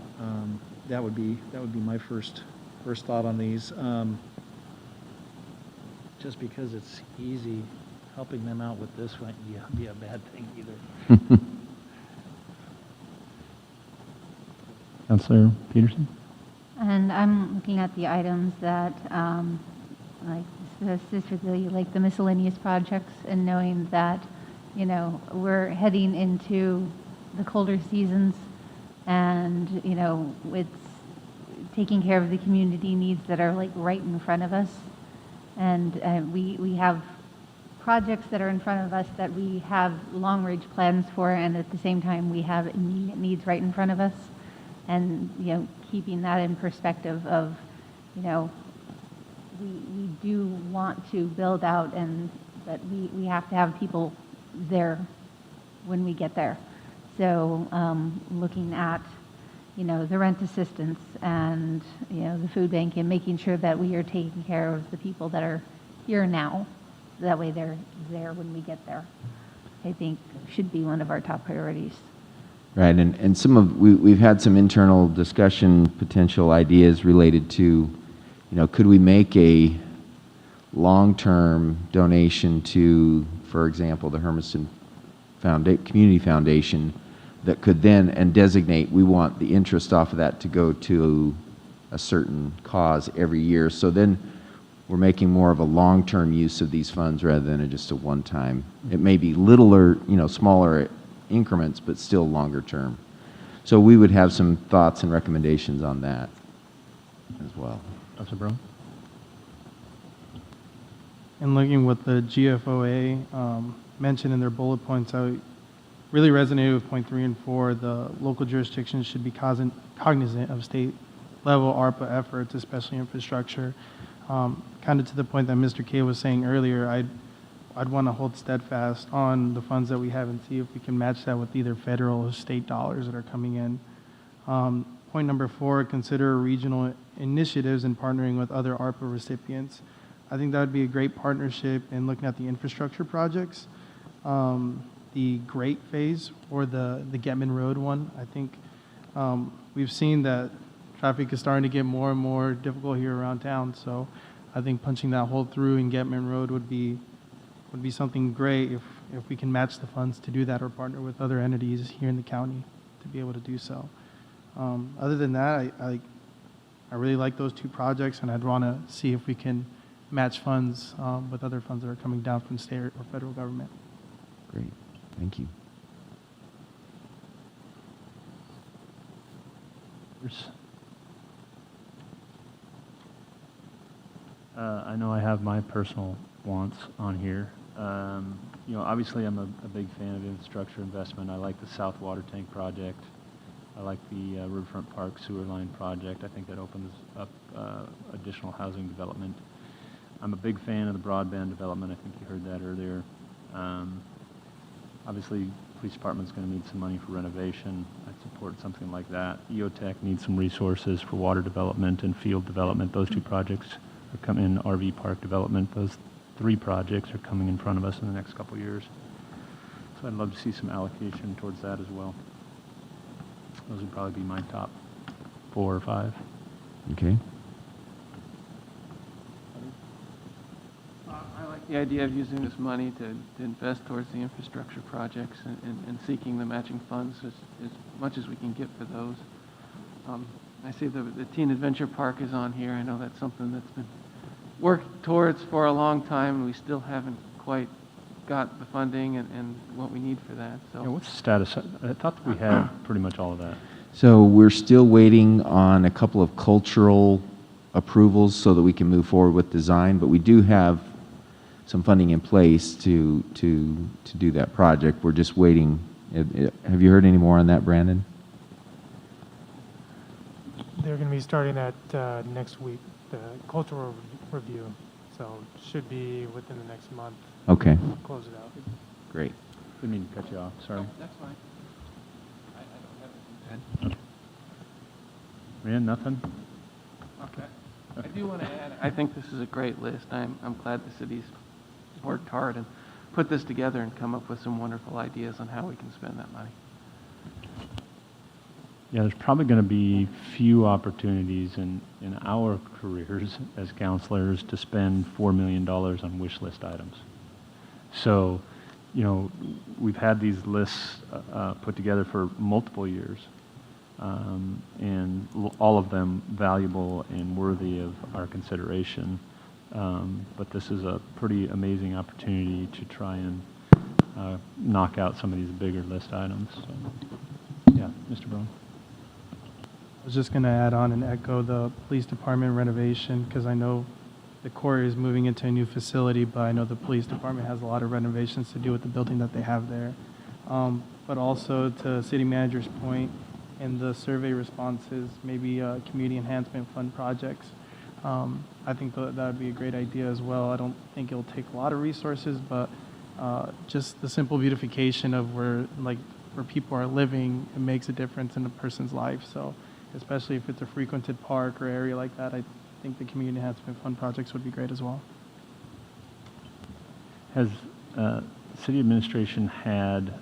that would be my first thought on these. Just because it's easy, helping them out with this wouldn't be a bad thing either. Councilor Peterson? And I'm looking at the items that, like specifically like the miscellaneous projects, and knowing that, we're heading into the colder seasons, and, it's taking care of the community needs that are like right in front of us. And we have projects that are in front of us that we have long-range plans for, and at the same time, we have immediate needs right in front of us. And, keeping that in perspective of, we do want to build out, but we have to have people there when we get there. So looking at, you know, the rent assistance and, you know, the food bank, and making sure that we are taking care of the people that are here now. That way they're there when we get there, I think should be one of our top priorities. Right, and we've had some internal discussion, potential ideas related to, you know, could we make a long-term donation to, for example, the Hermiston Community Foundation that could then, and designate, we want the interest off of that to go to a certain cause every year. So then we're making more of a long-term use of these funds rather than just a one-time. It may be littler, you know, smaller increments, but still longer term. So we would have some thoughts and recommendations on that as well. Councilor Brown? And looking what the GFOA mentioned in their bullet points, I really resonated with point 3 and 4. The local jurisdictions should be cognizant of state-level ARPA efforts, especially infrastructure. Kind of to the point that Mr. K was saying earlier, I'd want to hold steadfast on the funds that we have and see if we can match that with either federal or state dollars that are coming in. Point number 4, consider regional initiatives and partnering with other ARPA recipients. I think that would be a great partnership in looking at the infrastructure projects. The Great phase or the Getman Road one, I think we've seen that traffic is starting to get more and more difficult here around town. So I think punching that hole through in Getman Road would be something great if we can match the funds to do that or partner with other entities here in the county to be able to do so. Other than that, I really like those 2 projects, and I'd want to see if we can match funds with other funds that are coming down from state or federal government. Great, thank you. I know I have my personal wants on here. You know, obviously I'm a big fan of infrastructure investment. I like the South Water Tank project. I like the Riverfront Park sewer line project. I think that opens up additional housing development. I'm a big fan of the broadband development. I think you heard that earlier. Obviously, police department's going to need some money for renovation. I'd support something like that. EOTech needs some resources for water development and field development. Those 2 projects are coming in. RV park development. Those 3 projects are coming in front of us in the next couple of years. So I'd love to see some allocation towards that as well. Those would probably be my top 4 or 5. Okay. I like the idea of using this money to invest towards the infrastructure projects and seeking the matching funds as much as we can get for those. I see the Teen Adventure Park is on here. I know that's something that's been worked towards for a long time, and we still haven't quite got the funding and what we need for that. So, Yeah, what's the status? I thought that we had pretty much all of that. So we're still waiting on a couple of cultural approvals so that we can move forward with design, but we do have some funding in place to do that project. We're just waiting. Have you heard any more on that, Brandon? They're going to be starting that next week, the cultural review. So should be within the next month. Okay, Close it out. great. Didn't mean to cut you off. Sorry. that's fine. I don't have it. Man, nothing? Okay. I do want to add, I think this is a great list. I'm glad the city's worked hard and put this together and come up with some wonderful ideas on how we can spend that money. Yeah, there's probably going to be few opportunities in our careers as counselors to spend $4 million on wish list items. So, you know, we've had these lists put together for multiple years, and all of them valuable and worthy of our consideration. But this is a pretty amazing opportunity to try and knock out some of these bigger list items. So, yeah, Mr. Brown. I was just going to add on and echo the police department renovation, because I know the Corps is moving into a new facility, but I know the police department has a lot of renovations to do with the building that they have there. But also to city manager's point, and the survey responses, maybe community enhancement fund projects. I think that would be a great idea as well. I don't think it'll take a lot of resources, but just the simple beautification of where people are living, it makes a difference in a person's life. So especially if it's a frequented park or area like that. I think the community enhancement fund projects would be great as well. Has city administration had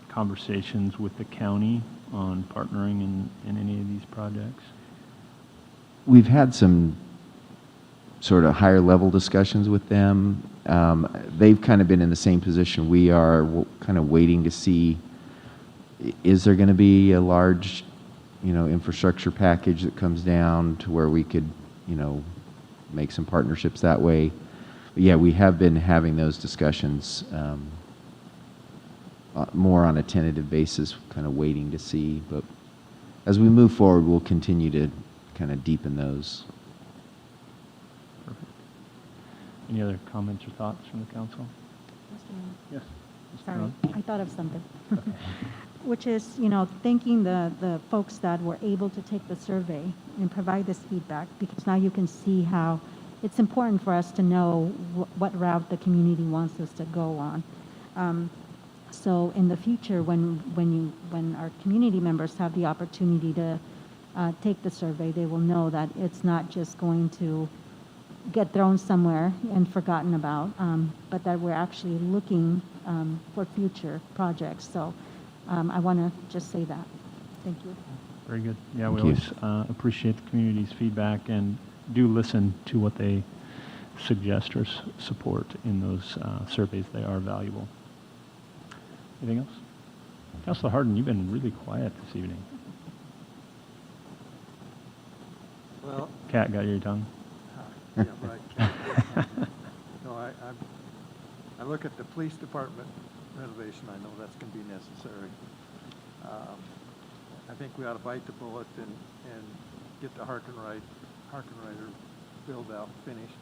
conversations with the county on partnering in any of these projects? We've had some sort of higher level discussions with them. They've kind of been in the same position we are, kind of waiting to see, is there going to be a large, infrastructure package that comes down to where we could, make some partnerships that way. But yeah, we have been having those discussions more on a tentative basis, kind of waiting to see. But as we move forward, we'll continue to kind of deepen those. Perfect. Any other comments or thoughts from the council? Yes. Mr. Sorry, Brown? I thought of something. Which is, thanking the folks that were able to take the survey and provide this feedback, because now you can see how it's important for us to know what route the community wants us to go on. So in the future, when our community members have the opportunity to take the survey, they will know that it's not just going to get thrown somewhere and forgotten about, but that we're actually looking for future projects. So I want to just say that. Thank you. Very good. Yeah, we Thank you. always appreciate the community's feedback and do listen to what they suggest or support in those surveys. They are valuable. Anything else? Councilor Harden, you've been really quiet this evening. Well, Cat got your tongue? yeah, right. No, I look at the police department renovation. I know that's going to be necessary. I think we ought to bite the bullet and get the Harkenrider build out finished.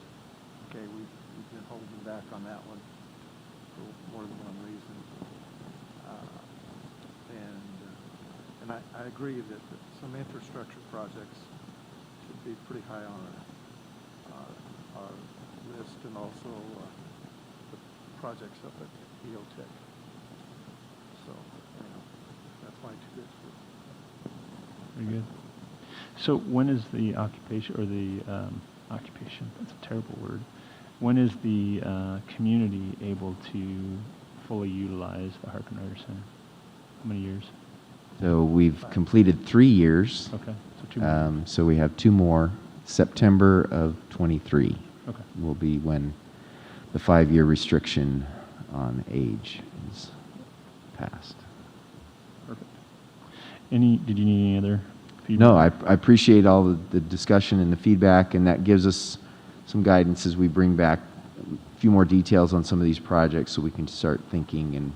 Okay, we've been holding back on that one for more than one reason. And I agree that some infrastructure projects should be pretty high on our list, and also the projects up at EOTech. So, that's my two bits. Very good. So when is the occupation, or the occupation, that's a terrible word. When is the community able to fully utilize the Harkenrider Center? How many years? So we've completed 3 years. Okay, so 2 more. So we have 2 more. September of 23 Okay. will be when the 5-year restriction on age is passed. Perfect. Did you need any other feedback? No, I appreciate all the discussion and the feedback, and that gives us some guidance as we bring back a few more details on some of these projects, so we can start thinking and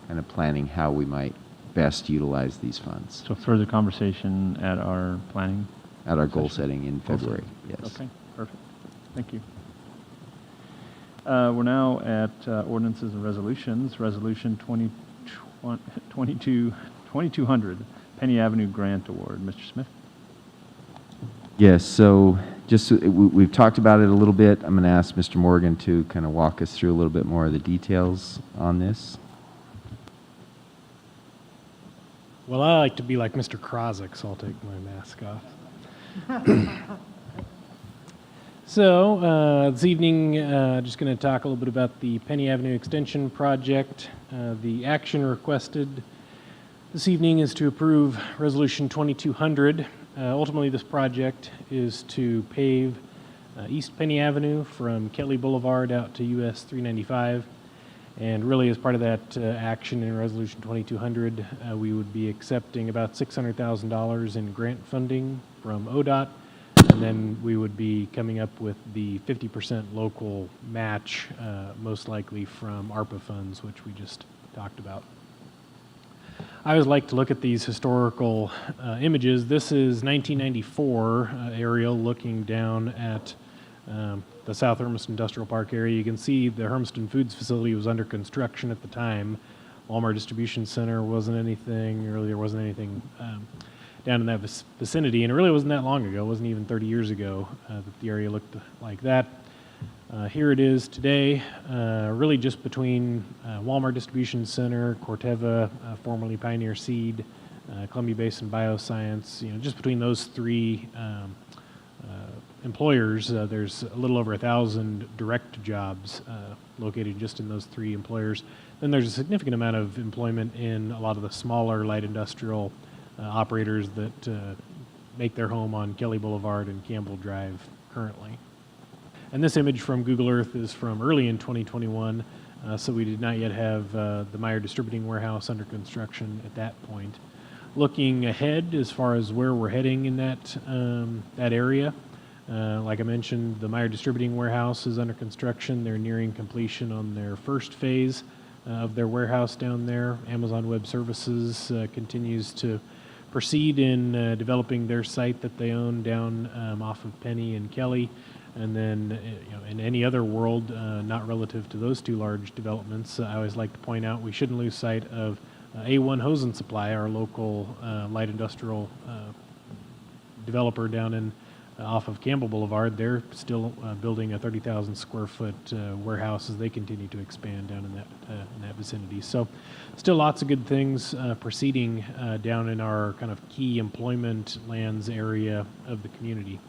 kind of planning how we might best utilize these funds. So further conversation at our planning? At our goal session? setting in Goal February, setting. yes. Okay, perfect. Thank you. We're now at ordinances and resolutions. Resolution 2200, Penny Avenue Grant Award. Mr. Smith? Yes, so just we've talked about it a little bit. I'm going to ask Mr. Morgan to kind of walk us through a little bit more of the details on this. Well, I like to be like Mr. Krosik, so I'll take my mask off. So this evening, just going to talk a little bit about the Penny Avenue Extension project. The action requested this evening is to approve Resolution 2200. Ultimately, this project is to pave East Penny Avenue from Kelly Boulevard out to US 395. And really, as part of that action in Resolution 2200, we would be accepting about $600,000 in grant funding from ODOT, and then we would be coming up with the 50% local match, most likely from ARPA funds, which we just talked about. I always like to look at these historical images. This is 1994 aerial looking down at the South Hermiston Industrial Park area. You can see the Hermiston Foods facility was under construction at the time. Walmart Distribution Center wasn't anything, really there wasn't anything down in that vicinity, and it really wasn't that long ago. It wasn't even 30 years ago that the area looked like that. Here it is today, really just between Walmart Distribution Center, Corteva, formerly Pioneer Seed, Columbia Basin Bioscience. Just between those three employers, there's a little over 1,000 direct jobs located just in those three employers. Then there's a significant amount of employment in a lot of the smaller light industrial operators that make their home on Kelly Boulevard and Campbell Drive currently. And this image from Google Earth is from early in 2021, so we did not yet have the Meyer Distributing Warehouse under construction at that point. Looking ahead, as far as where we're heading in that area, like I mentioned, the Meyer Distributing Warehouse is under construction. They're nearing completion on their first phase of their warehouse down there. Amazon Web Services continues to proceed in developing their site that they own down off of Penny and Kelly. And then, in any other world, not relative to those two large developments, I always like to point out we shouldn't lose sight of A1 Hose and Supply, our local light industrial developer down in off of Campbell Boulevard. They're still building a 30,000 square foot warehouse as they continue to expand down in that vicinity. So still lots of good things proceeding down in our kind of key employment lands area of the community.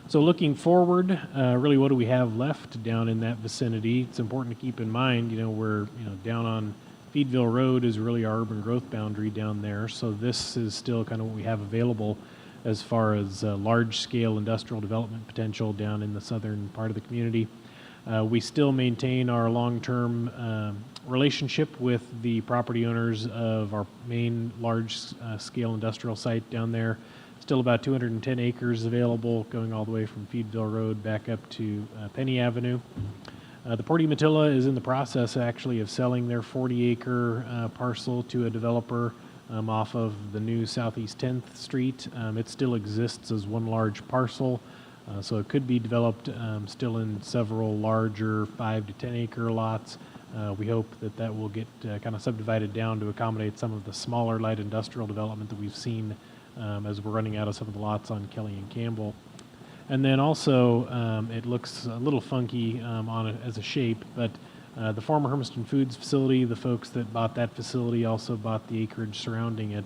So looking forward, really what do we have left down in that vicinity? It's important to keep in mind, we're down on Feedville Road is really our urban growth boundary down there. So this is still kind of what we have available as far as large-scale industrial development potential down in the southern part of the community. We still maintain our long-term relationship with the property owners of our main large-scale industrial site down there. Still about 210 acres available, going all the way from Feedville Road back up to Penny Avenue. The Port Umatilla is in the process, actually, of selling their 40-acre parcel to a developer off of the new Southeast 10th Street. It still exists as one large parcel, so it could be developed still in several larger 5 to 10 acre lots. We hope that will get kind of subdivided down to accommodate some of the smaller light industrial development that we've seen as we're running out of some of the lots on Kelly and Campbell. And then also, it looks a little funky on it as a shape, but the former Hermiston Foods facility, the folks that bought that facility also bought the acreage surrounding it.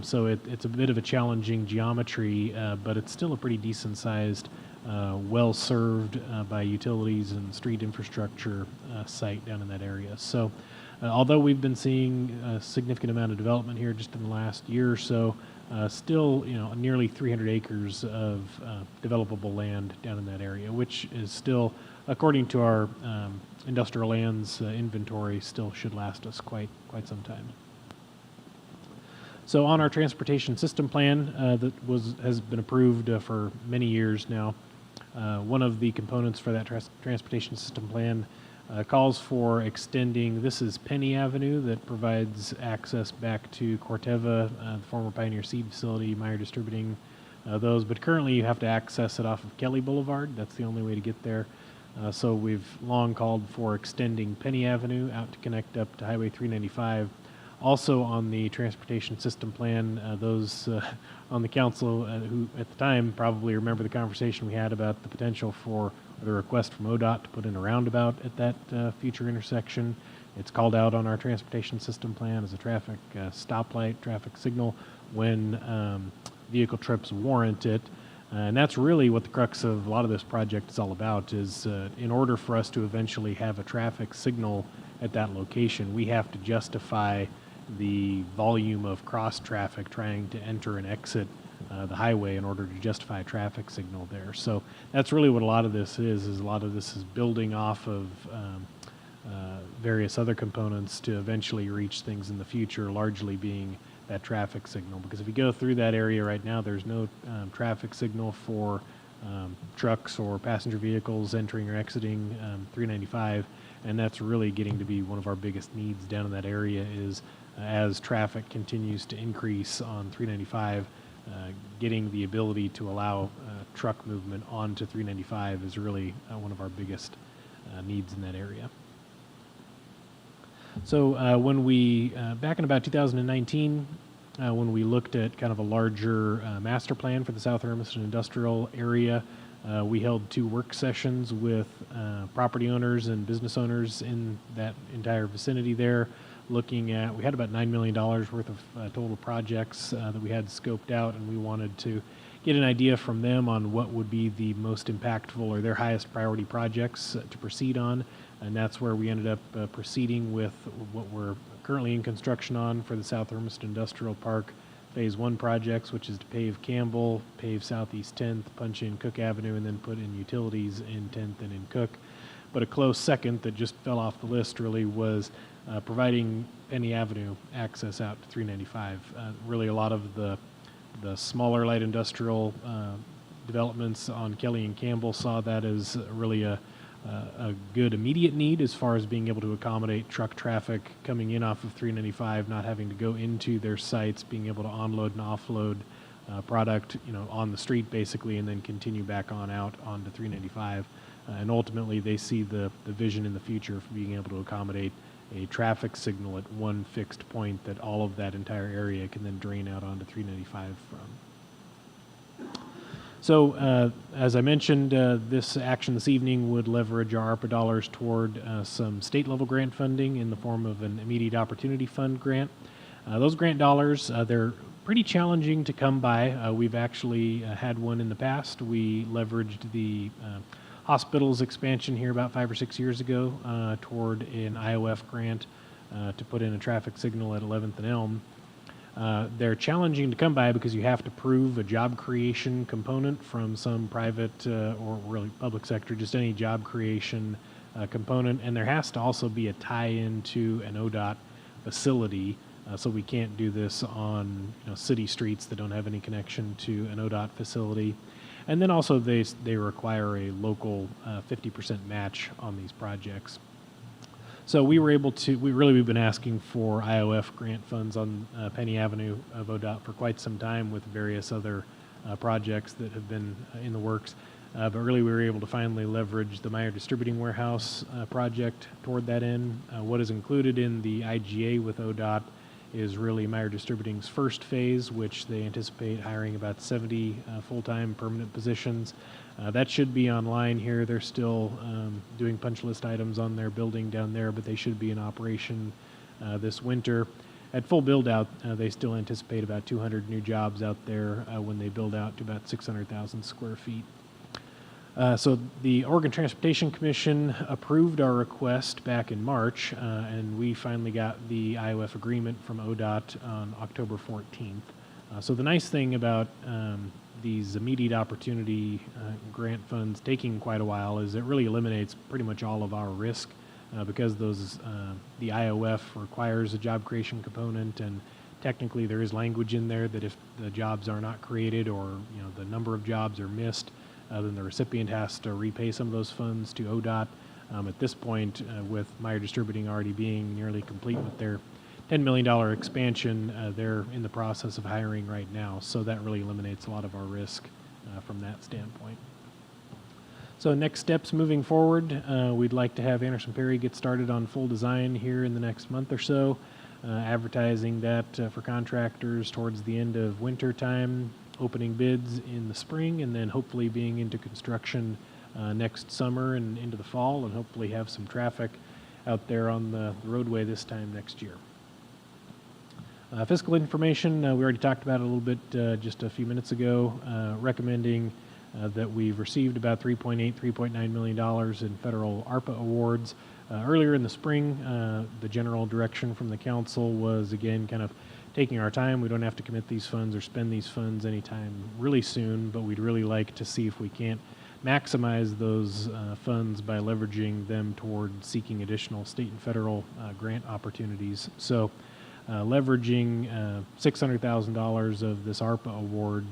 So it's a bit of a challenging geometry, but it's still a pretty decent sized, well served by utilities and street infrastructure site down in that area. So although we've been seeing a significant amount of development here just in the last year or so, still nearly 300 acres of developable land down in that area, which is still, according to our industrial lands inventory, still should last us quite some time. So on our transportation system plan that has been approved for many years now, one of the components for that transportation system plan calls for extending, this is Penny Avenue that provides access back to Corteva, the former Pioneer Seed Facility, Meyer Distributing, those, but currently you have to access it off of Kelly Boulevard. That's the only way to get there. So we've long called for extending Penny Avenue out to connect up to Highway 395. Also on the transportation system plan, those on the council who at the time probably remember the conversation we had about the potential for the request from ODOT to put in a roundabout at that future intersection. It's called out on our transportation system plan as a traffic stoplight, traffic signal when vehicle trips warrant it. And that's really what the crux of a lot of this project is all about, is in order for us to eventually have a traffic signal at that location, we have to justify the volume of cross traffic trying to enter and exit the highway in order to justify a traffic signal there. So that's really what a lot of this is a lot of this is building off of various other components to eventually reach things in the future, largely being that traffic signal. Because if you go through that area right now, there's no traffic signal for trucks or passenger vehicles entering or exiting 395, and that's really getting to be one of our biggest needs down in that area is as traffic continues to increase on 395, getting the ability to allow truck movement onto 395 is really one of our biggest needs in that area. So when we, back in about 2019, when we looked at kind of a larger master plan for the South Hermiston industrial area, we held 2 work sessions with property owners and business owners in that entire vicinity there, looking at, we had about $9 million worth of total projects that we had scoped out, and we wanted to get an idea from them on what would be the most impactful or their highest priority projects to proceed on. And that's where we ended up proceeding with what we're currently in construction on for the South Hermiston Industrial Park Phase 1 projects, which is to pave Campbell, pave Southeast 10th, punch in Cook Avenue, and then put in utilities in 10th and in Cook. But a close second that just fell off the list really was providing Penny Avenue access out to 395. Really a lot of the smaller light industrial developments on Kelly and Campbell saw that as really a good immediate need as far as being able to accommodate truck traffic coming in off of 395, not having to go into their sites, being able to onload and offload product, on the street basically, and then continue back on out onto 395. And ultimately, they see the vision in the future for being able to accommodate a traffic signal at one fixed point that all of that entire area can then drain out onto 395 from. So, as I mentioned, this action this evening would leverage our ARPA dollars toward some state-level grant funding in the form of an Immediate Opportunity Fund grant. Those grant dollars, they're pretty challenging to come by. We've actually had one in the past. We leveraged the hospital's expansion here about 5 or 6 years ago toward an IOF grant to put in a traffic signal at 11th and Elm. They're challenging to come by because you have to prove a job creation component from some private or really public sector, just any job creation component, and there has to also be a tie-in to an ODOT facility, so we can't do this on city streets that don't have any connection to an ODOT facility. And then also they require a local 50% match on these projects. So we were able to, we've been asking for IOF grant funds on Penny Avenue of ODOT for quite some time with various other projects that have been in the works. But really we were able to finally leverage the Meyer Distributing Warehouse project toward that end. What is included in the IGA with ODOT is really Meyer Distributing's first phase, which they anticipate hiring about 70 full-time permanent positions. That should be online here. They're still doing punch list items on their building down there, but they should be in operation this winter. At full build-out, they still anticipate about 200 new jobs out there when they build out to about 600,000 square feet. So the Oregon Transportation Commission approved our request back in March, and we finally got the IOF agreement from ODOT on October 14th. So the nice thing about these immediate opportunity grant funds taking quite a while is it really eliminates pretty much all of our risk because those the IOF requires a job creation component, and technically there is language in there that if the jobs are not created or the number of jobs are missed, then the recipient has to repay some of those funds to ODOT. At this point, with Meyer Distributing already being nearly complete with their $10 million expansion, they're in the process of hiring right now, so that really eliminates a lot of our risk from that standpoint. So next steps moving forward, we'd like to have Anderson Perry get started on full design here in the next month or so, advertising that for contractors towards the end of winter time, opening bids in the spring, and then hopefully being into construction next summer and into the fall, and hopefully have some traffic out there on the roadway this time next year. Fiscal information, we already talked about it a little bit just a few minutes ago, recommending that we've received about $3.9 million in federal ARPA awards. Earlier in the spring, the general direction from the council was, again, kind of taking our time. We don't have to commit these funds or spend these funds anytime really soon, but we'd really like to see if we can't maximize those funds by leveraging them toward seeking additional state and federal grant opportunities. So leveraging $600,000 of this ARPA award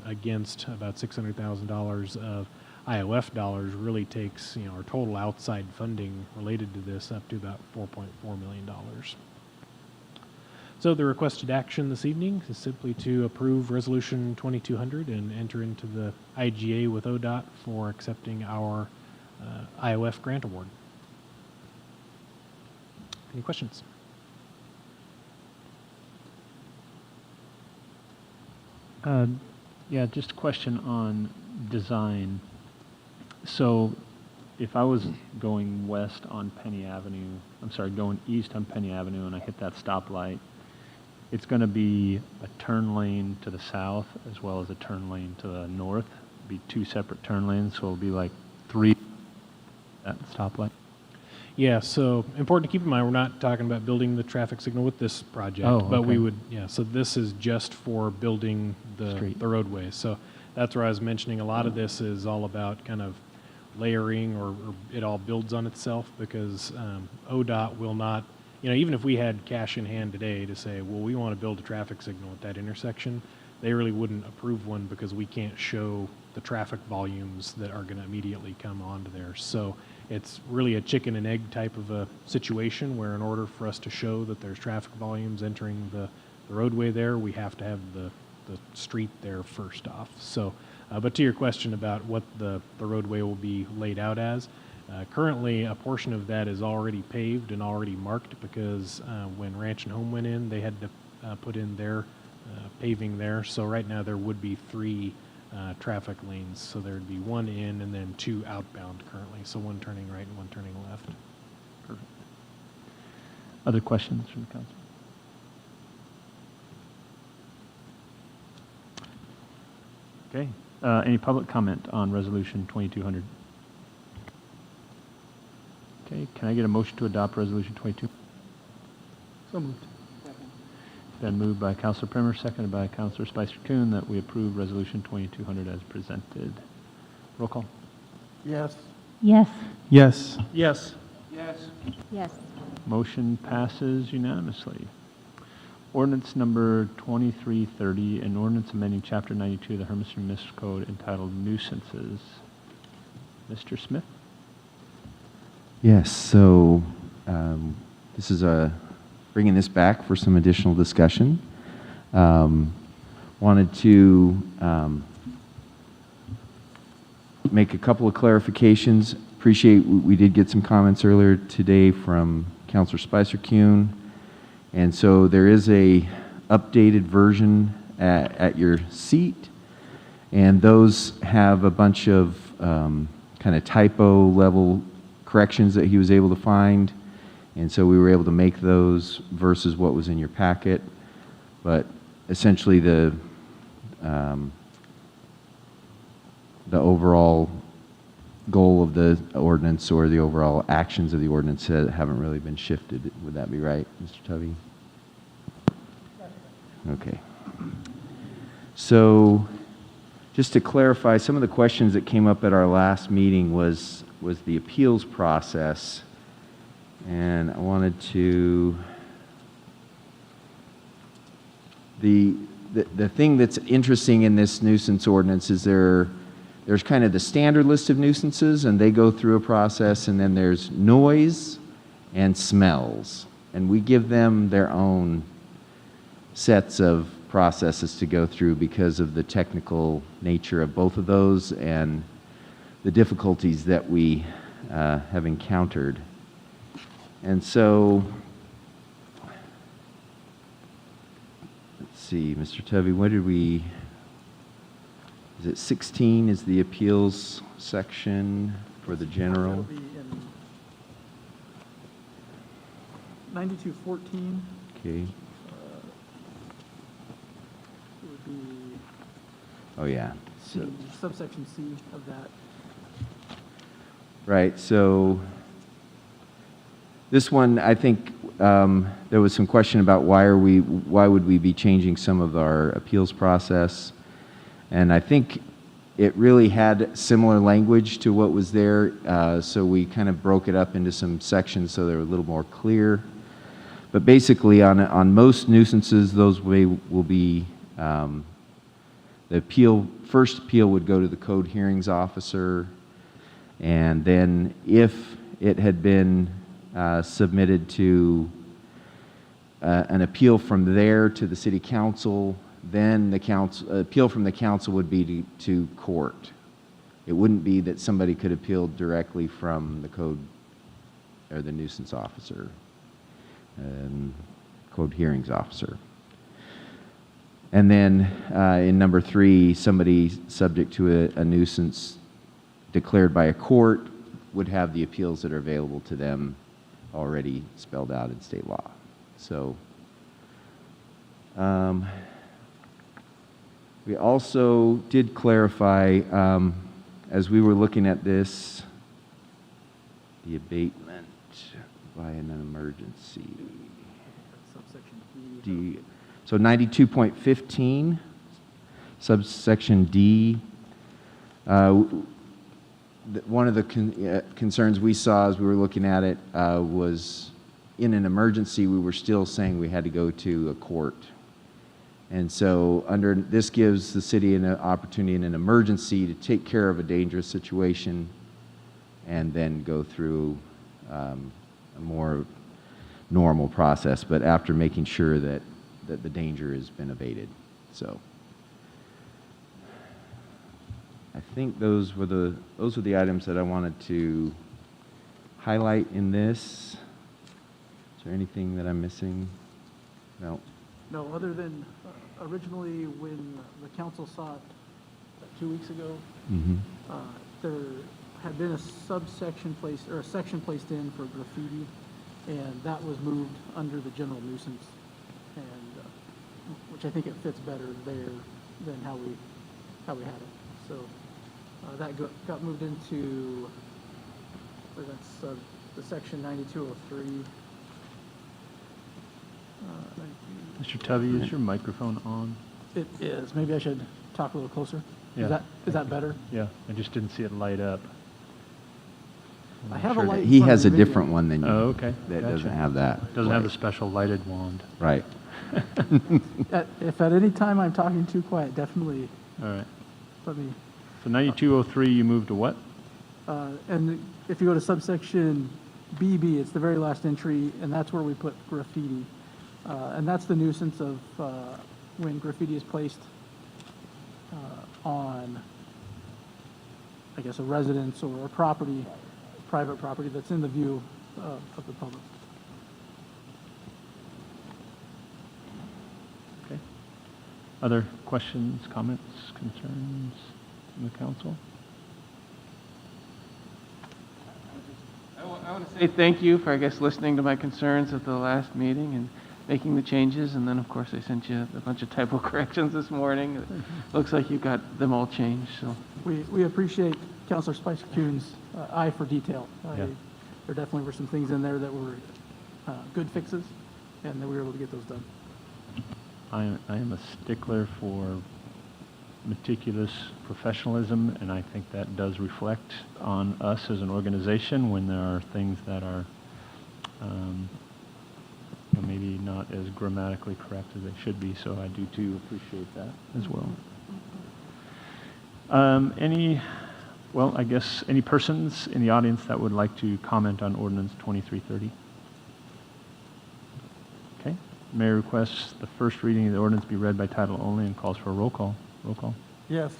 against about $600,000 of IOF dollars really takes our total outside funding related to this up to about $4.4 million. So the requested action this evening is simply to approve Resolution 2200 and enter into the IGA with ODOT for accepting our IOF grant award. Any questions? Yeah, just a question on design. So if I was going west on Penny Avenue, I'm sorry, going east on Penny Avenue and I hit that stoplight, it's going to be a turn lane to the south as well as a turn lane to the north. Be two separate turn lanes, so it'll be like three at the stoplight. Yeah, so important to keep in mind, we're not talking about building the traffic signal with this project. Oh, But we okay. would, yeah, so this is just for building Street. the roadways. So that's where I was mentioning a lot of this is all about kind of layering or it all builds on itself because ODOT will not, even if we had cash in hand today to say, well, we want to build a traffic signal at that intersection, they really wouldn't approve one because we can't show the traffic volumes that are going to immediately come onto there. So it's really a chicken and egg type of a situation where in order for us to show that there's traffic volumes entering the roadway there, we have to have the street there first off. So, but to your question about what the roadway will be laid out as, currently a portion of that is already paved and already marked because when Ranch and Home went in, they had to put in their paving there. So right now there would be three traffic lanes. So there'd be one in and then two outbound currently. So one turning right and one turning left. Perfect. Other questions from the council? Okay. Any public comment on Resolution 2200? Okay. Can I get a motion to adopt Resolution 22? So moved. Been moved by Councilor Primer, seconded by Councilor Spicer-Coon that we approve Resolution 2200 as presented. Roll call. Yes. Yes. Yes. Yes. Yes. Yes. Motion passes unanimously. Ordinance number 2330, an ordinance amending Chapter 92 of the Hermiston Municipal Code entitled Nuisances. Mr. Smith? Yes, so this is bringing this back for some additional discussion. Wanted to make a couple of clarifications. Appreciate we did get some comments earlier today from Councilor Spicer-Coon. And so there is a updated version at your seat. And those have a bunch of kind of typo level corrections that he was able to find. And so we were able to make those versus what was in your packet. But essentially the overall goal of the ordinance or the overall actions of the ordinance haven't really been shifted. Would that be right, Mr. Tubby? Okay. So just to clarify, some of the questions that came up at our last meeting was the appeals process. And I wanted to, the thing that's interesting in this nuisance ordinance is there's kind of the standard list of nuisances, and they go through a process, and then there's noise and smells. And we give them their own sets of processes to go through because of the technical nature of both of those and the difficulties that we have encountered. And so, let's see, Mr. Tubby, what did we, is it 16 is the appeals section for the general? That'll be in 9214. Okay. It would be Oh, yeah. C, subsection C of that. Right, so this one, I think there was some question about why would we be changing some of our appeals process? And I think it really had similar language to what was there, so we kind of broke it up into some sections so they were a little more clear. But basically, on most nuisances, those will be the first appeal would go to the code hearings officer, and then if it had been submitted to an appeal from there to the city council, then the appeal from the council would be to court. It wouldn't be that somebody could appeal directly from the code or the nuisance officer, code hearings officer. And then in number 3, somebody subject to a nuisance declared by a court would have the appeals that are available to them already spelled out in state law. So we also did clarify, as we were looking at this, the abatement by an emergency. D. So 92.15, subsection D. One of the concerns we saw as we were looking at it was in an emergency, we were still saying we had to go to a court. And so this gives the city an opportunity in an emergency to take care of a dangerous situation and then go through a more normal process, but after making sure that the danger has been abated. So I think those were the items that I wanted to highlight in this. Is there anything that I'm missing? No. No, other than originally when the council saw it 2 weeks ago, there had been a subsection placed, or a section placed in for graffiti, and that was moved under the general nuisance, and which I think it fits better there than how we had it. So that got moved into, that's the section 9203. Mr. Tubby, is your microphone on? It is. Maybe I should talk a little closer. Yeah. Is that better? Yeah, I just didn't see it light up. I have a light. He has a different one than you. Oh, okay. That Gotcha. doesn't have that. Doesn't have the light. special lighted wand. Right. If at any time I'm talking too quiet, definitely All right. let me. So 9203, you moved to what? And if you go to subsection BB, it's the very last entry, and that's where we put graffiti. And that's the nuisance of when graffiti is placed on, I guess, a residence or a property, private property that's in the view of the public. Okay. Other questions, comments, concerns from the council? I want to say thank you for, I guess, listening to my concerns at the last meeting and making the changes. And then, of course, I sent you a bunch of typo corrections this morning. It looks like you got them all changed. So We appreciate Councilor Spicer-Coon's eye for detail. Yeah. There definitely were some things in there that were good fixes, and that we were able to get those done. I am a stickler for meticulous professionalism, and I think that does reflect on us as an organization when there are things that are maybe not as grammatically correct as they should be, so I do too appreciate that as well. I guess any persons in the audience that would like to comment on ordinance 2330? Okay. Mayor requests the first reading of the ordinance be read by title only and calls for a roll call. Roll call. Yes.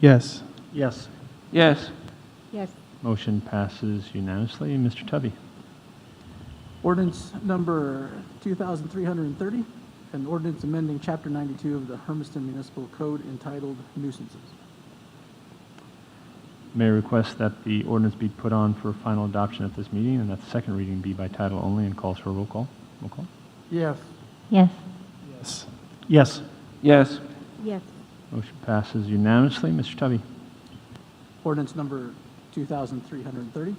Yes. Yes. yes, Yes. Motion passes unanimously. Mr. Tubby. Ordinance number 2330, an ordinance amending Chapter 92 of the Hermiston Municipal Code entitled Nuisances. Mayor requests that the ordinance be put on for final adoption at this meeting, and that the second reading be by title only and calls for a roll call. Roll call. Yes. Yes. Yes. Yes. yes, Yes. Motion passes unanimously. Mr. Tubby. Ordinance number 2330,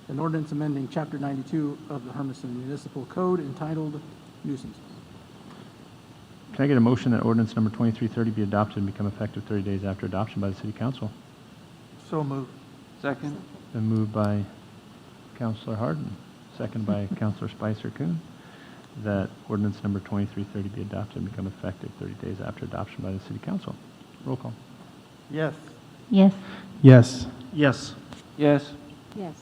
an ordinance amending Chapter 92 of the Hermiston Municipal Code entitled Nuisances. Can I get a motion that ordinance number 2330 be adopted and become effective 30 days after adoption by the City Council? So moved. second, Been moved by Councilor Harden, second by Councilor Spicer-Coon, that ordinance number 2330 be adopted and become effective 30 days after adoption by the City Council. Roll call. Yes. Yes. Yes. Yes. yes, Yes.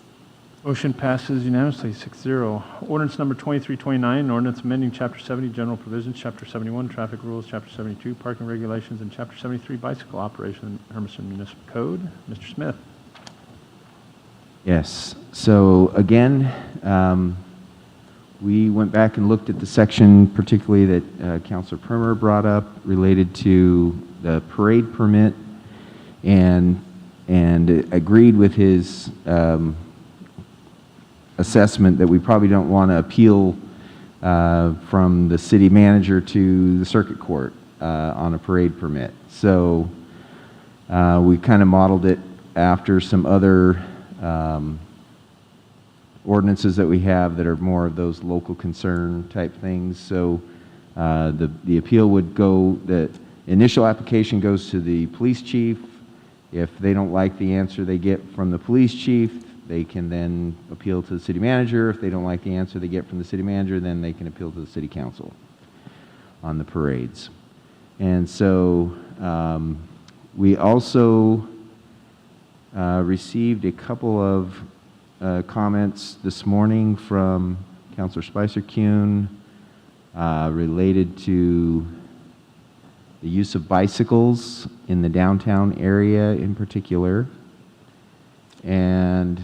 Motion passes unanimously, 6-0. Ordinance number 2329, an ordinance amending Chapter 70, General Provisions, Chapter 71, Traffic Rules, Chapter 72, Parking Regulations, and Chapter 73, Bicycle Operation, Hermiston Municipal Code. Mr. Smith. Yes. So again, we went back and looked at the section particularly that Councilor Primer brought up related to the parade permit, and and agreed with his assessment that we probably don't want to appeal from the city manager to the circuit court on a parade permit. So we kind of modeled it after some other ordinances that we have that are more of those local concern type things. So the appeal would go, the initial application goes to the police chief. If they don't like the answer they get from the police chief, they can then appeal to the city manager. If they don't like the answer they get from the city manager, then they can appeal to the city council on the parades. And so we also received a couple of comments this morning from Councilor Spicer-Kuhn related to the use of bicycles in the downtown area in particular. And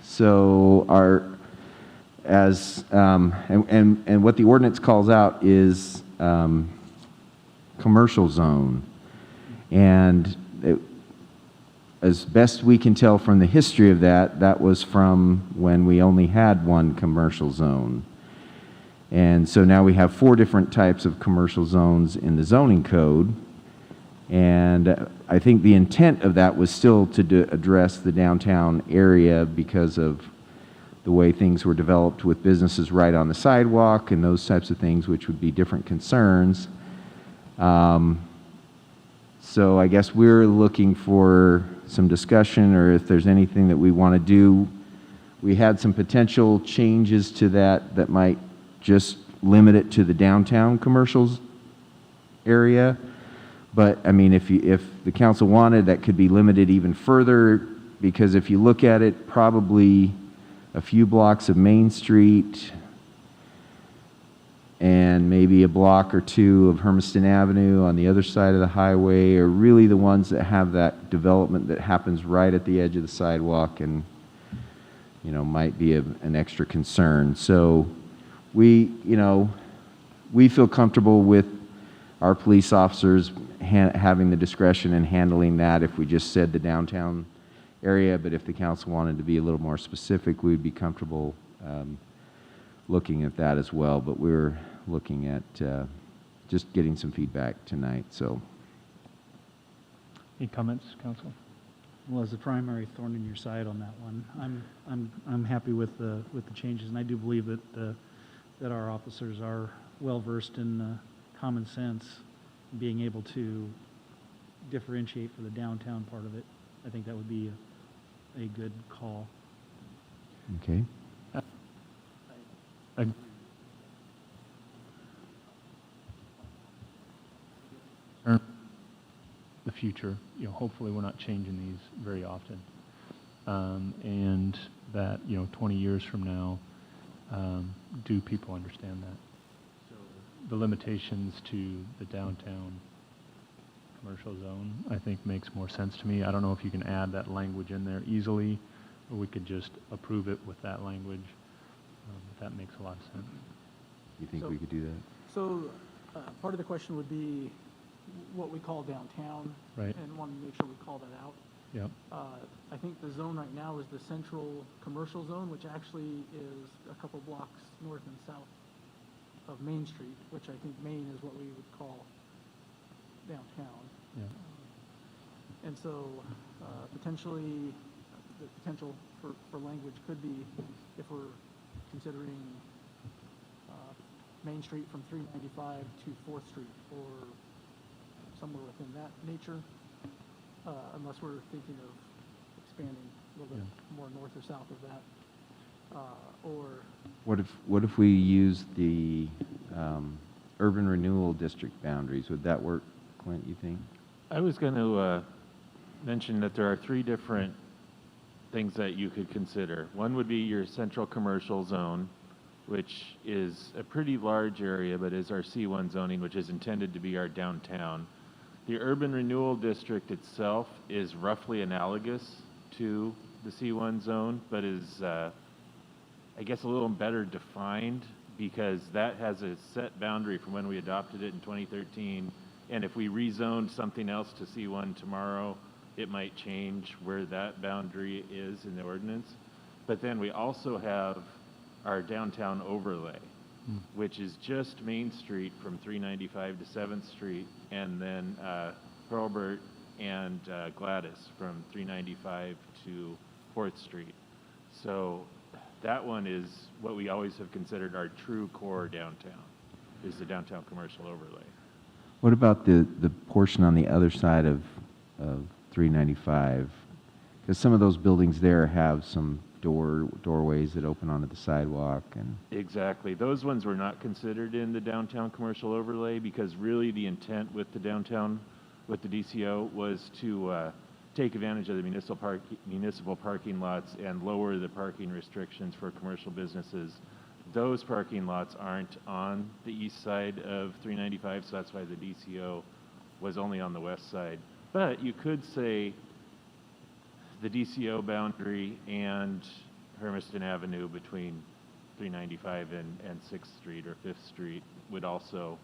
so and what the ordinance calls out is commercial zone. And as best we can tell from the history of that, that was from when we only had one commercial zone. And so now we have 4 different types of commercial zones in the zoning code. And I think the intent of that was still to address the downtown area because of the way things were developed with businesses right on the sidewalk and those types of things, which would be different concerns. So I guess we're looking for some discussion, or if there's anything that we want to do. We had some potential changes to that might just limit it to the downtown commercials area. But I mean, if the council wanted, that could be limited even further, because if you look at it, probably a few blocks of Main Street and maybe a block or 2 of Hermiston Avenue on the other side of the highway are really the ones that have that development that happens right at the edge of the sidewalk and, you know, might be an extra concern. So we feel comfortable with our police officers having the discretion and handling that if we just said the downtown area, but if the council wanted to be a little more specific, we'd be comfortable looking at that as well. But we're looking at just getting some feedback tonight. So, Any comments, council? Well, as the primary thorn in your side on that one, I'm happy with the changes, and I do believe that that our officers are well versed in common sense, being able to differentiate for the downtown part of it. I think that would be a good call. okay. The future, you know, hopefully we're not changing these very often. And that, you know, 20 years from now, do people understand that? So the limitations to the downtown commercial zone, I think, makes more sense to me. I don't know if you can add that language in there easily, or we could just approve it with that language. If that makes a lot of sense. You think we could do that? So part of the question would be what we call downtown. Right. And want to make sure we call that out. Yep. I think the zone right now is the central commercial zone, which actually is a couple blocks north and south of Main Street, which I think Main is what we would call downtown. Yeah. And so potentially, the potential for language could be, if we're considering Main Street from 395 to 4th Street, or somewhere within that nature, unless we're thinking of expanding a little bit more north or south of that. Or What if we use the urban renewal district boundaries? Would that work, Clint, you think? I was going to mention that there are 3 different things that you could consider. One would be your central commercial zone, which is a pretty large area, but is our C1 zoning, which is intended to be our downtown. The urban renewal district itself is roughly analogous to the C1 zone, but is, I guess, a little better defined, because that has a set boundary from when we adopted it in 2013. And if we rezoned something else to C1 tomorrow, it might change where that boundary is in the ordinance. But then we also have our downtown overlay, which is just Main Street from 395 to 7th Street, and then Hurlburt and Gladys from 395 to 4th Street. So that one is what we always have considered our true core downtown, is the downtown commercial overlay. What about the portion on the other side of 395? Because some of those buildings there have some doorways that open onto the sidewalk. And Exactly. Those ones were not considered in the downtown commercial overlay because really the intent with the downtown, with the DCO, was to take advantage of the municipal parking lots and lower the parking restrictions for commercial businesses. Those parking lots aren't on the east side of 395, so that's why the DCO was only on the west side. But you could say the DCO boundary and Hermiston Avenue between 395 and 6th Street or 5th Street would also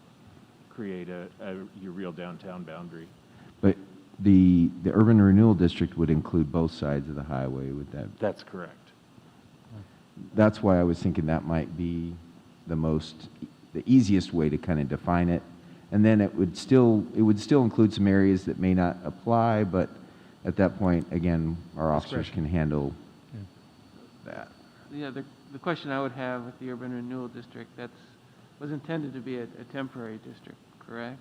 create your real downtown boundary. but the urban renewal district would include both sides of the highway. Would that? That's correct. That's why I was thinking that might be the easiest way to kind of define it. And then it would still include some areas that may not apply, but at that point, again, our officers can handle that. Yeah, the question I would have with the urban renewal district, was intended to be a temporary district, correct?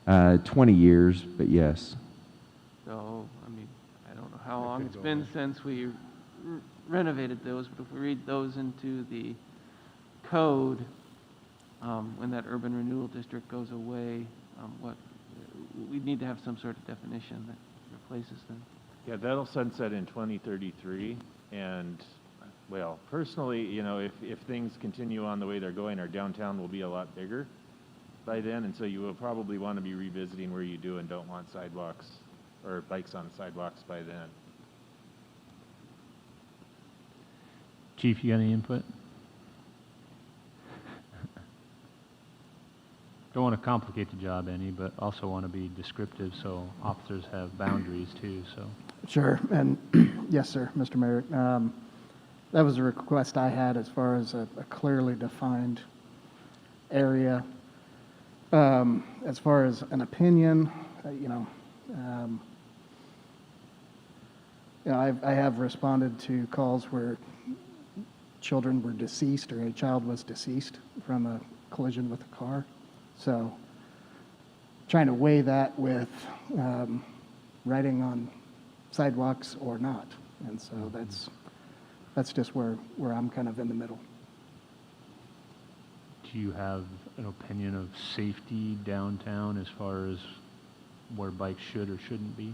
20 years, but yes. So, I mean, I don't know how long it's been since we renovated those, but if we read those into the code, when that urban renewal district goes away, we'd need to have some sort of definition that replaces them. Yeah, that'll sunset in 2033, and, well, personally, you know, if things continue on the way they're going, our downtown will be a lot bigger by then, and so you will probably want to be revisiting where you do and don't want sidewalks or bikes on sidewalks by then. Chief, you got any input? Don't want to complicate the job any, but also want to be descriptive so officers have boundaries too, so. Sure, and yes, sir, Mr. Mayor. That was a request I had as far as a clearly defined area. As far as an opinion, I have responded to calls where children were deceased or a child was deceased from a collision with a car. So trying to weigh that with riding on sidewalks or not. And so that's just where I'm kind of in the middle. Do you have an opinion of safety downtown as far as where bikes should or shouldn't be?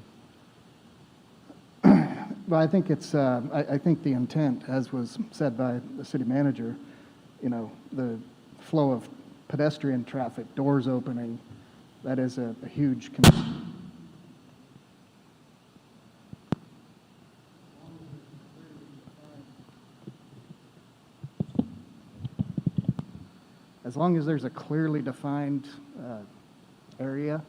Well, I think it's, I think the intent, as was said by the city manager, the flow of pedestrian traffic, doors opening, that is a huge concern. As long as there's a clearly defined area,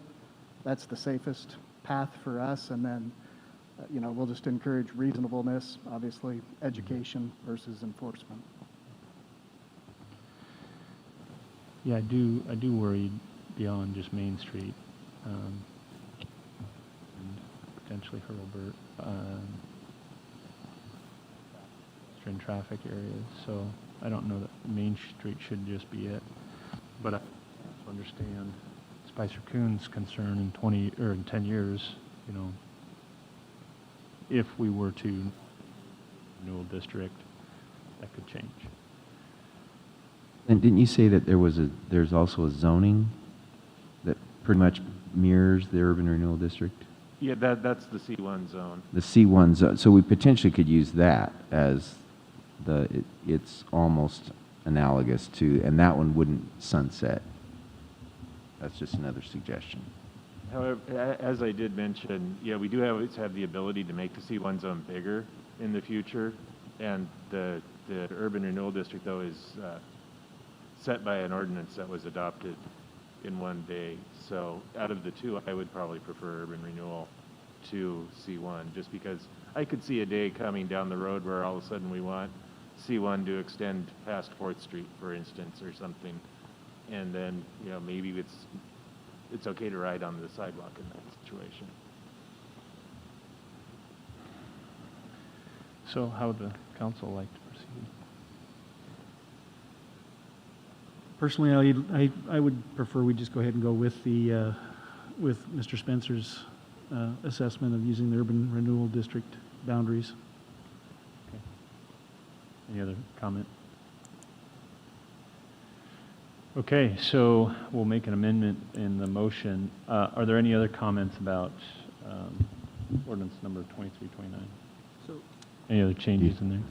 that's the safest path for us. And then, we'll just encourage reasonableness, obviously, education versus enforcement. Yeah, I do worry beyond just Main Street, and potentially Hurlburt, in traffic areas. So I don't know that Main Street should just be it, but I also understand Spicer Coon's concern in 20 or in 10 years. If we were to renewal district, that could change. And didn't you say that there's also a zoning that pretty much mirrors the urban renewal district? Yeah, that's the C1 zone. The C1 zone, so we potentially could use that as it's almost analogous to, and that one wouldn't sunset. That's just another suggestion. However, as I did mention, yeah, we do always have the ability to make the C1 zone bigger in the future, and the urban renewal district, though, is set by an ordinance that was adopted in one day. So out of the two, I would probably prefer urban renewal to C1, just because I could see a day coming down the road where all of a sudden we want C1 to extend past 4th Street, for instance, or something. And then, you know, maybe it's okay to ride on the sidewalk in that situation. So how would the council like to proceed? Personally, I would prefer we just go ahead and go with the, with Mr. Spencer's assessment of using the urban renewal district boundaries. Okay. Any other comment? Okay, so we'll make an amendment in the motion. Are there any other comments about ordinance number 2329? So Any other changes in there?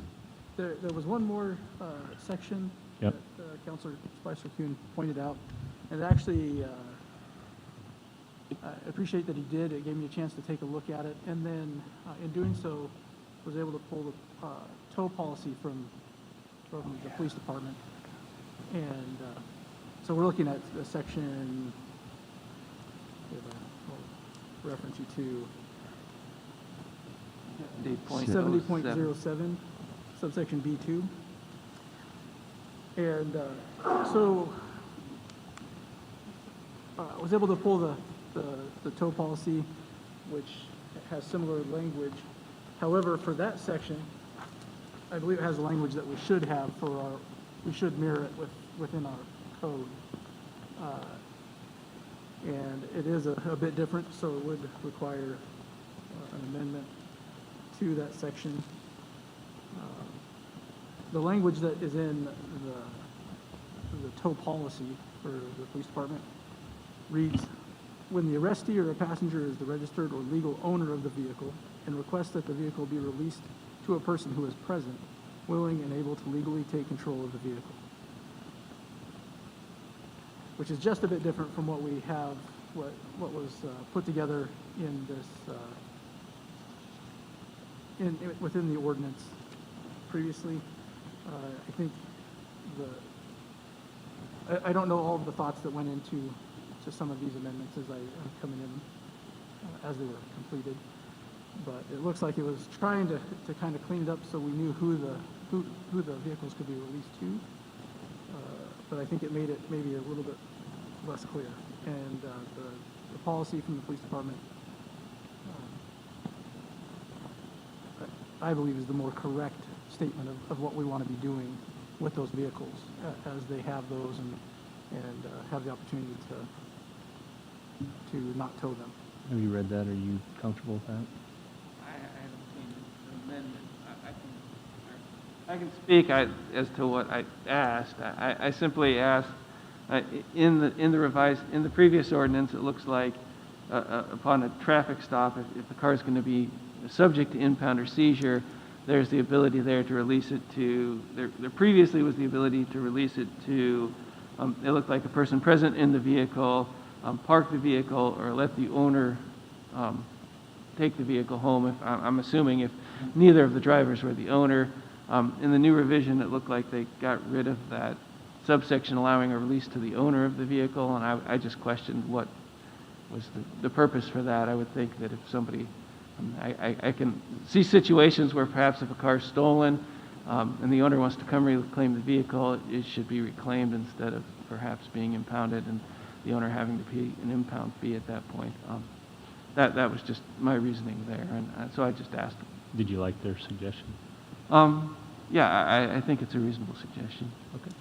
there was one more section Yep. that Councilor Spicer-Kuhn pointed out, and actually, I appreciate that he did. It gave me a chance to take a look at it, and then in doing so, was able to pull the tow policy from the police department. And so we're looking at the section, I'll reference you to 70.07, subsection B2. And so I was able to pull the tow policy, which has similar language. However, for that section, I believe it has language that we should have we should mirror it within our code. And it is a bit different, so it would require an amendment to that section. The language that is in the tow policy for the police department reads, when the arrestee or a passenger is the registered or legal owner of the vehicle and requests that the vehicle be released to a person who is present, willing and able to legally take control of the vehicle. Which is just a bit different from what we have, what was put together in this, within the ordinance previously. I think I don't know all of the thoughts that went into some of these amendments as I'm coming in, as they were completed. But it looks like it was trying to kind of clean it up so we knew who the vehicles could be released to. But I think it made it maybe a little bit less clear. And the policy from the police department, I believe, is the more correct statement of what we want to be doing with those vehicles as they have those and have the opportunity to not tow them. Have you read that? Are you comfortable with that? I haven't seen the amendment. I can speak as to what I asked. I simply asked, in the previous ordinance, it looks like upon a traffic stop, if the car is going to be subject to impound or seizure, there's the ability there to release it to, there previously was the ability to release it to, it looked like a person present in the vehicle, park the vehicle, or let the owner take the vehicle home. I'm assuming if neither of the drivers were the owner. In the new revision, it looked like they got rid of that subsection allowing a release to the owner of the vehicle, and I just questioned what was the purpose for that. I would think that if somebody, I can see situations where perhaps if a car is stolen and the owner wants to come reclaim the vehicle, it should be reclaimed instead of perhaps being impounded and the owner having to pay an impound fee at that point. That was just my reasoning there, and so I just asked them. Did you like their suggestion? Yeah, I think it's a reasonable suggestion. Okay.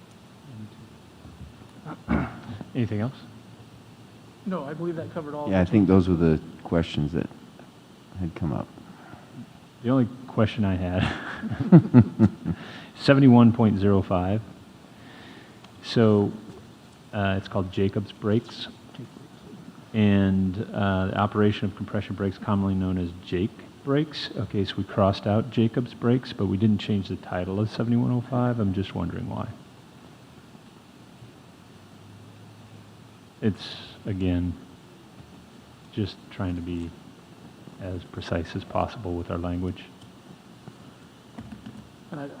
Anything else? No, I believe that covered all. Yeah, I think those were the questions that had come up. The only question I had, 71.05. So it's called Jacob's brakes. And the operation of compression brakes, commonly known as Jake brakes. Okay, so we crossed out Jacob's brakes, but we didn't change the title of 7105. I'm just wondering why. It's, again, just trying to be as precise as possible with our language. And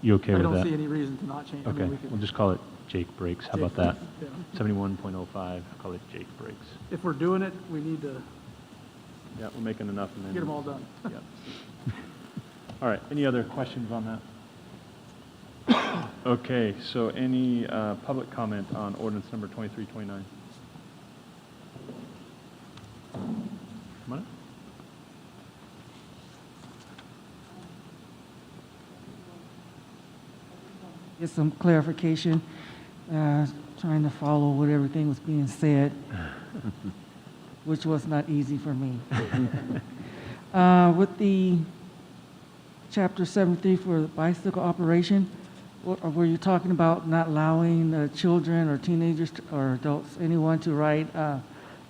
You okay with that? I don't see any reason to not change. Okay, I mean, we could, we'll just call it Jake brakes. How about that? Yeah. 71.05, call it Jake brakes. If we're doing it, we need to Yeah, we're making enough amendments. Get them all done. Yep. All right, any other questions on that? Okay, so any public comment on ordinance number 2329? Come on up. Get some clarification, trying to follow what everything was being said, which was not easy for me. With the Chapter 73 for the bicycle operation, were you talking about not allowing children or teenagers or adults, anyone to ride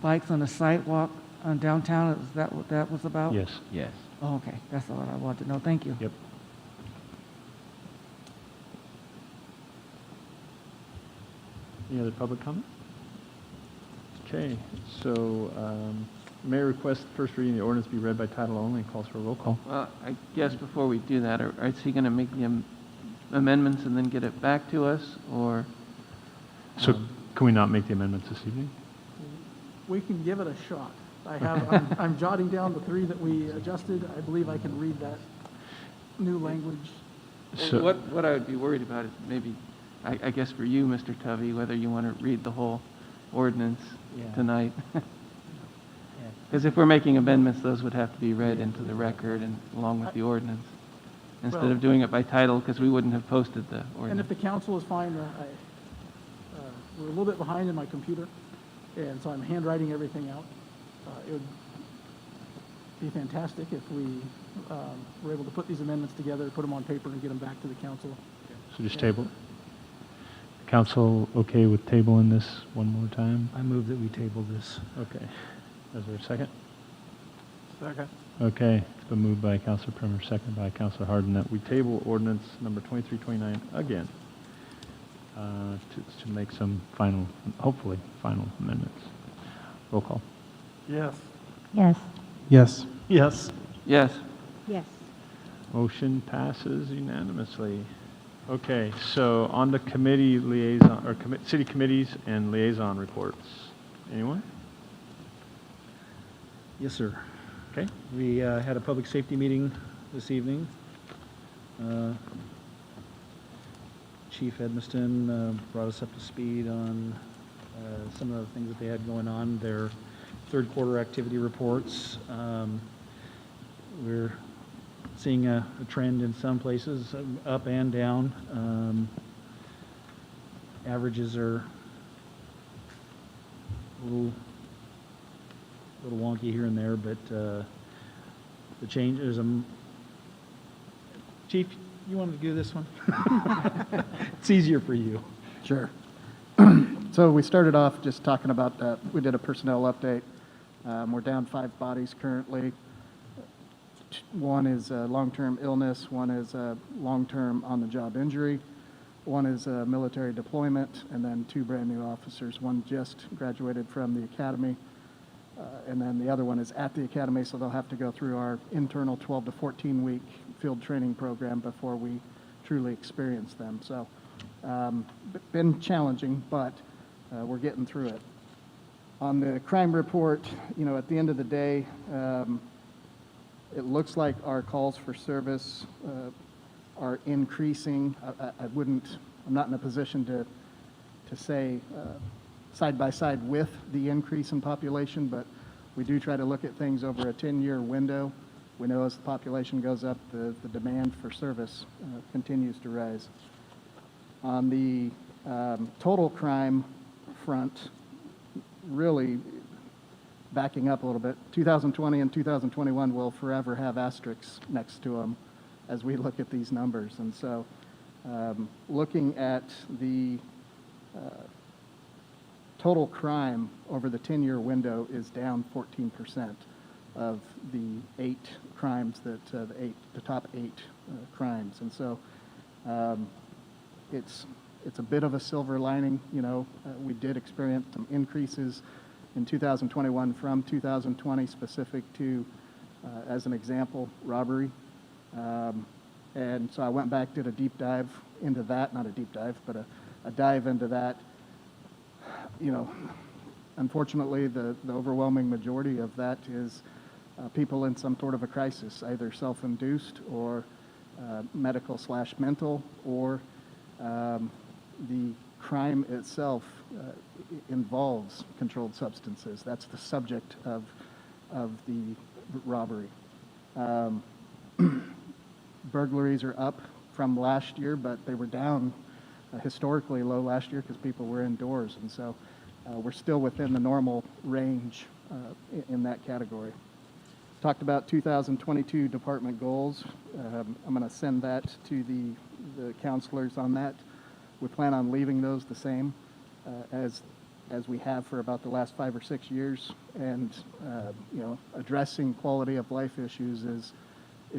bikes on the sidewalk on downtown? Is that what that was about? Yes. Yes. Oh, okay, that's all I wanted to know. Thank you. Yep. Any other public comment? Okay, so Mayor requests the first reading of the ordinance be read by title only and calls for a roll call. Well, I guess before we do that, is he going to make the amendments and then get it back to us, or? So can we not make the amendments this evening? We can give it a shot. I'm jotting down the 3 that we adjusted. I believe I can read that new language. So, What I would be worried about is maybe, I guess for you, Mr. Tovey, whether you want to read the whole ordinance tonight. Because if we're making amendments, those would have to be read into the record and along with the ordinance, instead of doing it by title, because we wouldn't have posted the ordinance. And if the council is fine, we're a little bit behind in my computer, and so I'm handwriting everything out. It would be fantastic if we were able to put these amendments together, put them on paper, and get them back to the council. so just table it? Council okay with tabling this one more time? I move that we table this. Okay. Is there a second? Second. Okay, it's been moved by Councilor Primer, second by Councilor Harden, that we table ordinance number 2329 again to make some final, hopefully, final amendments. Roll call. Yes. Yes. Yes. Yes. Yes. Yes. Motion passes unanimously. Okay, so on to committee liaison, or city committees and liaison reports. Anyone? Yes, sir. Okay. We had a public safety meeting this evening. Chief Hermiston brought us up to speed on some of the things that they had going on, their third quarter activity reports. We're seeing a trend in some places, up and down. Averages are a little wonky here and there, but the change is Chief, you wanted to do this one? It's easier for you. Sure. So we started off just talking about that. We did a personnel update. We're down 5 bodies currently. One is long-term illness, one is long-term on-the-job injury, one is military deployment, and then 2 brand-new officers. One just graduated from the academy, and then the other one is at the academy, so they'll have to go through our internal 12 to 14-week field training program before we truly experience them. So been challenging, but we're getting through it. On the crime report, at the end of the day, it looks like our calls for service are increasing. I'm not in a position to say side by side with the increase in population, but we do try to look at things over a 10-year window. We know as the population goes up, the demand for service continues to rise. On the total crime front, really backing up a little bit, 2020 and 2021 will forever have asterisks next to them as we look at these numbers. And so looking at the total crime over the 10-year window is down 14% of the 8 crimes that, the top 8 crimes. And so it's a bit of a silver lining. We did experience some increases in 2021 from 2020 specific to, as an example, robbery. And so I went back, did a deep dive into that, not a deep dive, but a dive into that. Unfortunately, the overwhelming majority of that is people in some sort of a crisis, either self-induced or medical/mental, or the crime itself involves controlled substances. That's the subject of the robbery. Burglaries are up from last year, but they were down historically low last year because people were indoors, and so we're still within the normal range in that category. Talked about 2022 department goals. I'm going to send that to the counselors on that. We plan on leaving those the same as we have for about the last 5 or 6 years, and addressing quality of life issues is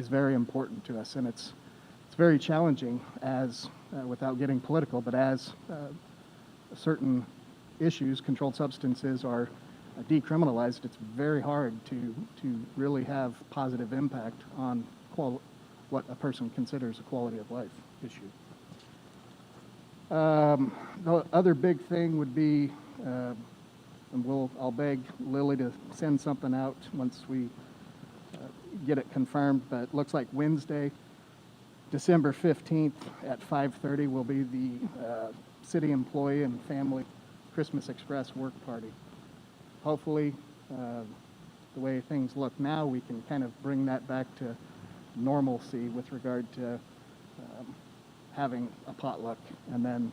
very important to us, and it's very challenging as without getting political, but as certain issues, controlled substances, are decriminalized, it's very hard to really have positive impact on what a person considers a quality of life issue. The other big thing would be, and I'll beg Lily to send something out once we get it confirmed, but it looks like Wednesday, December 15th at 5:30 will be the city employee and family Christmas Express work party. Hopefully, the way things look now, we can kind of bring that back to normalcy with regard to having a potluck and then,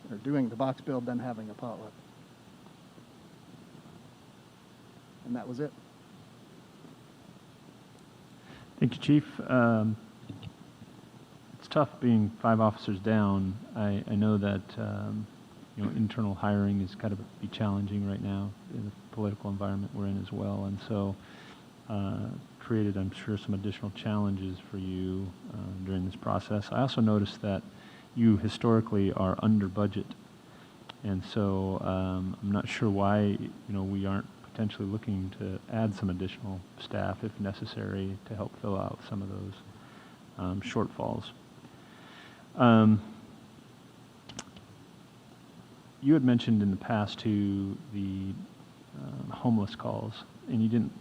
or doing the box build, then having a potluck. And that was it. Thank you, Chief. It's tough being 5 officers down. I know that internal hiring is kind of be challenging right now in the political environment we're in as well, and so created, I'm sure, some additional challenges for you during this process. I also noticed that you historically are under budget, and so I'm not sure why we aren't potentially looking to add some additional staff if necessary to help fill out some of those shortfalls. You had mentioned in the past to the homeless calls, and you didn't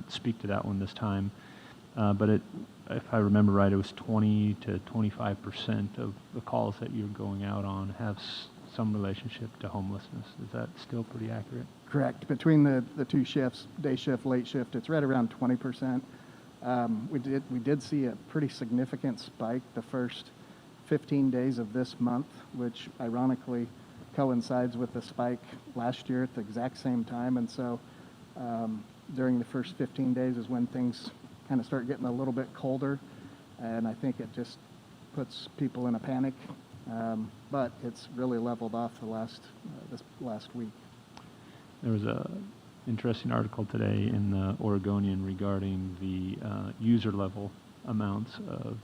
speak to that one this time, but if I remember right, it was 20 to 25% of the calls that you're going out on have some relationship to homelessness. Is that still pretty accurate? Correct. Between the two shifts, day shift, late shift, it's right around 20%. We did see a pretty significant spike the first 15 days of this month, which ironically coincides with the spike last year at the exact same time. And so during the first 15 days is when things kind of start getting a little bit colder, and I think it just puts people in a panic. But it's really leveled off this last week. There was a interesting article today in the Oregonian regarding the user level amounts of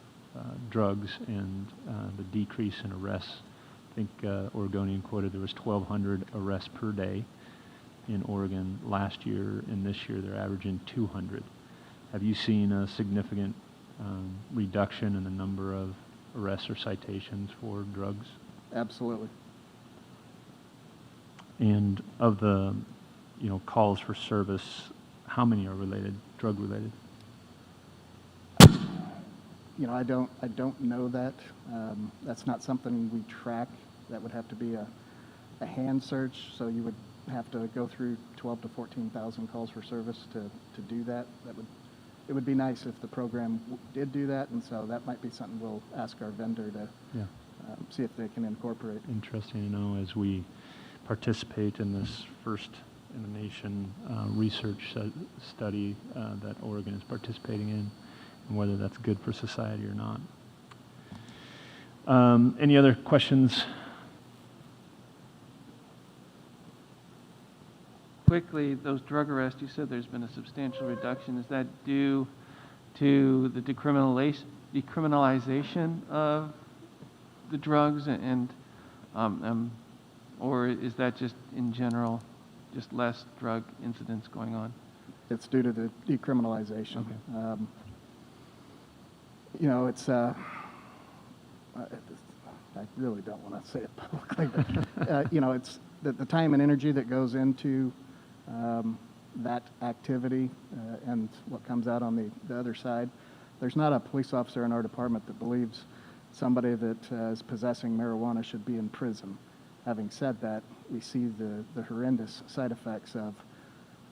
drugs and the decrease in arrests. I think Oregonian quoted there was 1,200 arrests per day in Oregon last year, and this year they're averaging 200. Have you seen a significant reduction in the number of arrests or citations for drugs? Absolutely. And of the calls for service, how many are drug related? I don't know that. That's not something we track. That would have to be a hand search, so you would have to go through 12 to 14,000 calls for service to do that. It would be nice if the program did do that, and so that might be something we'll ask our vendor to see if they can incorporate. Interesting to know as we participate in this first in the nation research study that Oregon is participating in, and whether that's good for society or not. Any other questions? Quickly, those drug arrests, you said there's been a substantial reduction. Is that due to the decriminalization of the drugs, or is that just in general, just less drug incidents going on? It's due to the decriminalization. Okay. It's I really don't want to say it publicly, but it's the time and energy that goes into that activity and what comes out on the other side. There's not a police officer in our department that believes somebody that is possessing marijuana should be in prison. Having said that, we see the horrendous side effects of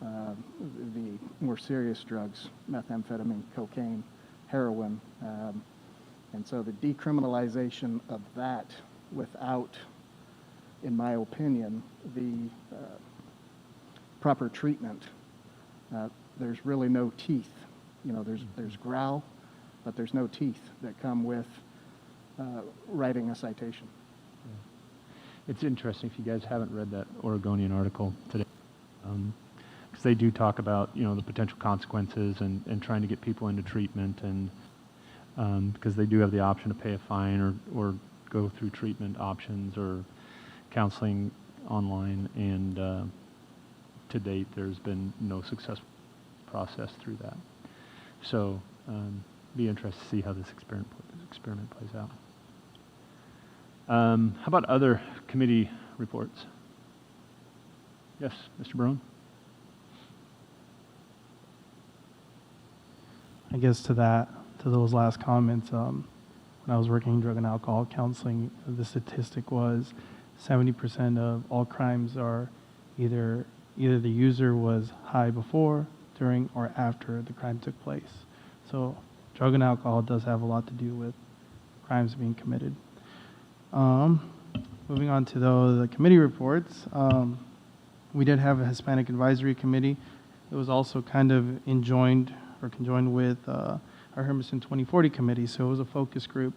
the more serious drugs, methamphetamine, cocaine, heroin, and so the decriminalization of that without, in my opinion, the proper treatment, there's really no teeth. You know, there's growl, but there's no teeth that come with writing a citation. It's interesting if you guys haven't read that Oregonian article today, because they do talk about, you know, the potential consequences and trying to get people into treatment, and because they do have the option to pay a fine or go through treatment options or counseling online, and to date there's been no successful process through that. So be interested to see how this experiment plays out. How about other committee reports? Yes, Mr. Barone? I guess to those last comments, when I was working in drug and alcohol counseling, the statistic was 70% of all crimes are either the user was high before, during, or after the crime took place. So drug and alcohol does have a lot to do with crimes being committed. Moving on to the committee reports, we did have a Hispanic Advisory Committee. It was also kind of conjoined with our Hermiston 2040 Committee, so it was a focus group.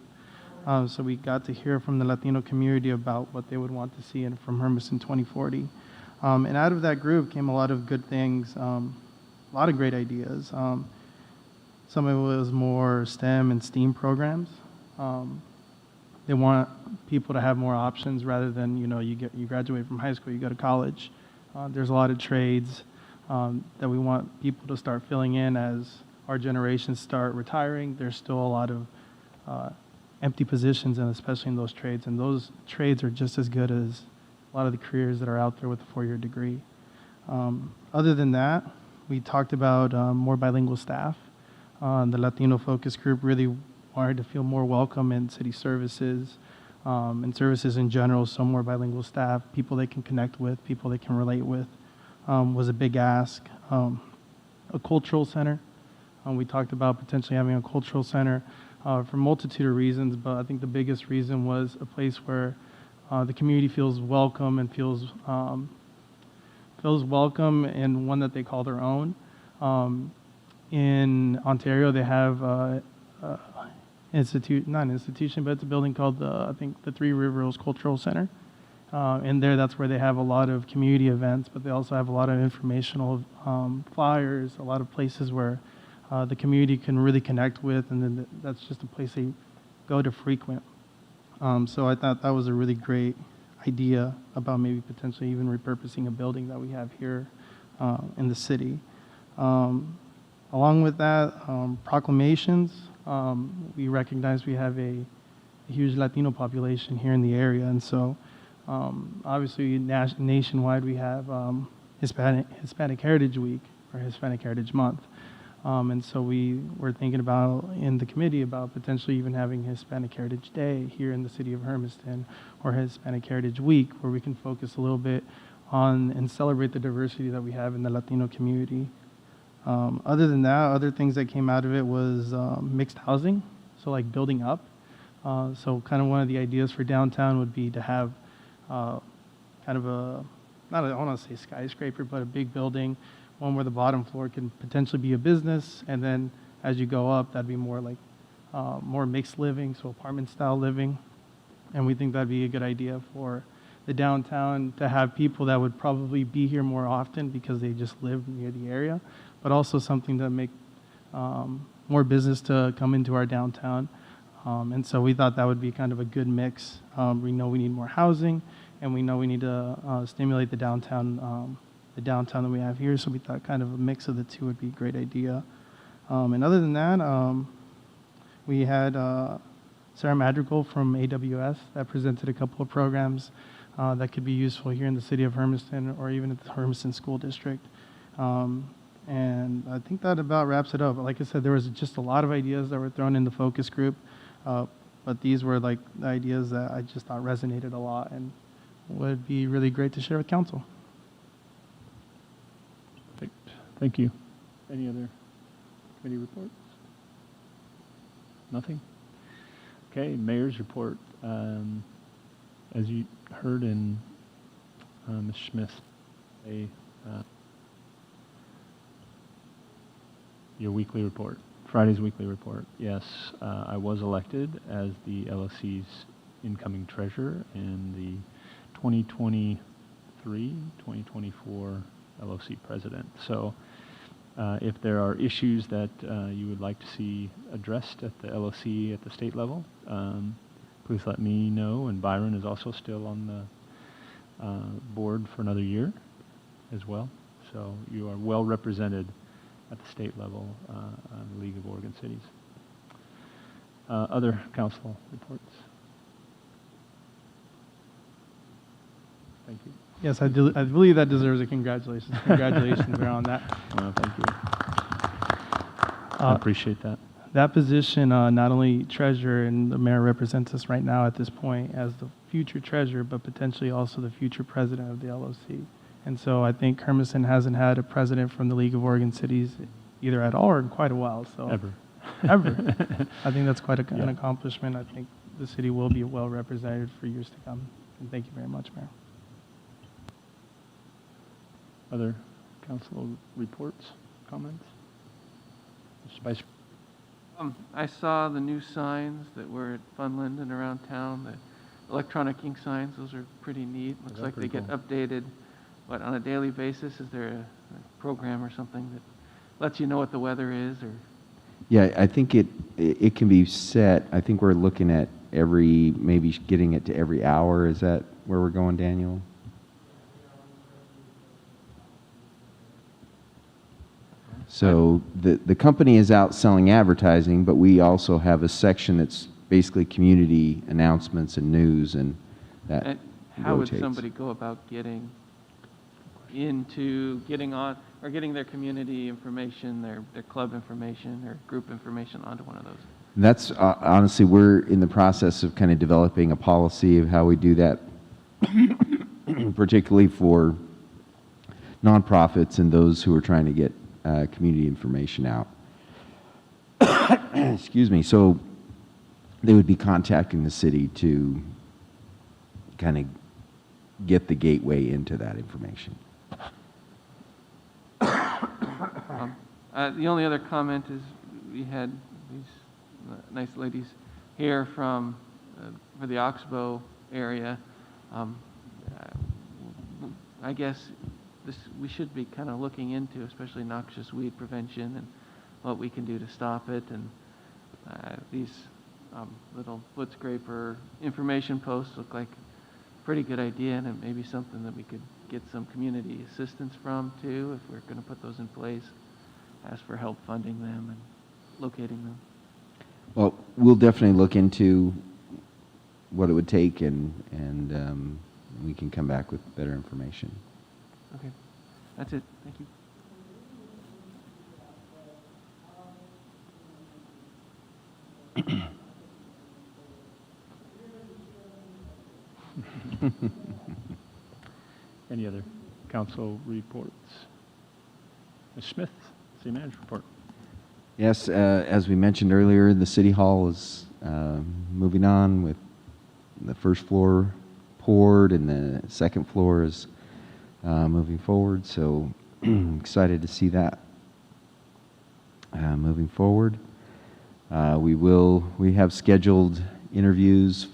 So we got to hear from the Latino community about what they would want to see from Hermiston 2040. And out of that group came a lot of good things, a lot of great ideas. Some of it was more STEM and STEAM programs. They want people to have more options rather than, you know, you graduate from high school, you go to college. There's a lot of trades that we want people to start filling in as our generations start retiring. There's still a lot of empty positions, and especially in those trades. And those trades are just as good as a lot of the careers that are out there with a 4-year degree. Other than that, we talked about more bilingual staff. The Latino focus group really wanted to feel more welcome in city services and services in general, so more bilingual staff, people they can connect with, people they can relate with, was a big ask. A cultural center. We talked about potentially having a cultural center for a multitude of reasons, but I think the biggest reason was a place where the community feels welcome and feels welcome in one that they call their own. In Ontario, they have not an institution, but it's a building called I think the Three Rivers Cultural Center. And that's where they have a lot of community events, but they also have a lot of informational flyers, a lot of places where the community can really connect with, and then that's just a place they go to frequent. So I thought that was a really great idea about maybe potentially even repurposing a building that we have here in the city. Along with that, proclamations. We recognize we have a huge Latino population here in the area, and so obviously nationwide we have Hispanic Heritage Week or Hispanic Heritage Month. And so we were thinking about in the committee about potentially even having Hispanic Heritage Day here in the city of Hermiston, or Hispanic Heritage Week, where we can focus a little bit on and celebrate the diversity that we have in the Latino community. Other than that, other things that came out of it was mixed housing, so like building up. So kind of one of the ideas for downtown would be to have kind of I don't want to say skyscraper, but a big building, one where the bottom floor can potentially be a business, and then as you go up, that'd be more like more mixed living, so apartment style living. And we think that'd be a good idea for the downtown to have people that would probably be here more often because they just live near the area, but also something to make more business to come into our downtown. And so we thought that would be kind of a good mix. We know we need more housing, and we know we need to stimulate the downtown that we have here. So we thought kind of a mix of the two would be a great idea. And other than that, we had Sarah Madrigal from AWS that presented a couple of programs that could be useful here in the city of Hermiston or even at the Hermiston School District. And I think that about wraps it up. Like I said, there was just a lot of ideas that were thrown in the focus group, but these were like the ideas that I just thought resonated a lot and would be really great to share with council. Perfect. Thank you. Any other committee reports? Nothing? Okay, mayor's report. As you heard in Ms. Smith, your weekly report, Friday's weekly report. Yes, I was elected as the LOC's incoming treasurer and the 2023-2024 LOC president. So if there are issues that you would like to see addressed at the LOC at the state level, please let me know. And Byron is also still on the board for another year as well. So you are well represented at the state level on the League of Oregon Cities. Other council reports? Thank you. Yes, I believe that deserves a congratulations. Congratulations Mayor, on that. Thank you. I appreciate that. That position, not only treasurer, and the mayor represents us right now at this point as the future treasurer, but potentially also the future president of the LOC. And so I think Hermiston hasn't had a president from the League of Oregon Cities either at all or in quite a while. So Ever. I think that's quite an accomplishment. I think the city will be well represented for years to come. And thank you very much, Mayor. Other council reports, comments? Mr. Vice. I saw the new signs that were at Funland and around town, the electronic ink signs. Those are pretty neat. Looks like they get updated, on a daily basis? Is there a program or something that lets you know what the weather is? Or Yeah, I think it can be set. I think we're looking at maybe getting it to every hour. Is that where we're going, Daniel? So the company is out selling advertising, but we also have a section that's basically community announcements and news, and that how would rotates. somebody go about getting on or getting their community information, their club information, their group information onto one of those? That's honestly, we're in the process of kind of developing a policy of how we do that, particularly for nonprofits and those who are trying to get community information out. Excuse me. So they would be contacting the city to kind of get the gateway into that information. The only other comment is we had these nice ladies here for the Oxbow area. I guess we should be kind of looking into, especially noxious weed prevention and what we can do to stop it. And these little foot scraper information posts look like a pretty good idea, and it may be something that we could get some community assistance from too, if we're going to put those in place. Ask for help funding them and locating them. Well, we'll definitely look into what it would take, and we can come back with better information. Okay, that's it. Thank you. Any other council reports? Ms. Smith, city manager report. Yes, as we mentioned earlier, the City Hall is moving on with the first floor poured, and the second floor is moving forward. So excited to see that moving forward. We have scheduled interviews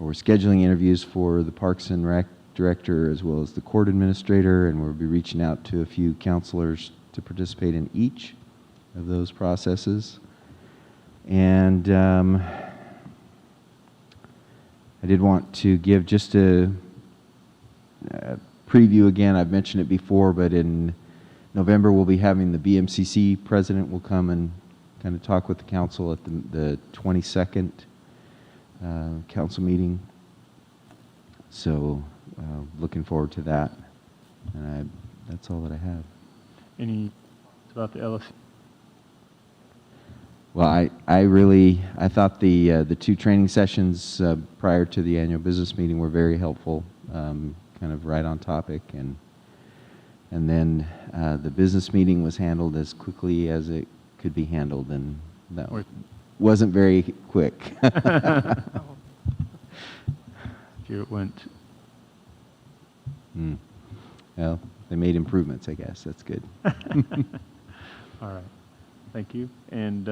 we're scheduling interviews for the Parks and Rec director as well as the court administrator, and we'll be reaching out to a few counselors to participate in each of those processes. And I did want to give just a preview again. I've mentioned it before, but in November we'll be having the BMCC president will come and kind of talk with the council at the 22nd council meeting. So looking forward to that. And that's all that I have. Any about the LSC? Well, I thought the two training sessions prior to the annual business meeting were very helpful, kind of right on topic, and then the business meeting was handled as quickly as it could be handled, and that wasn't very quick. Here it went. Well, they made improvements, I guess. That's good. All right. Thank you. And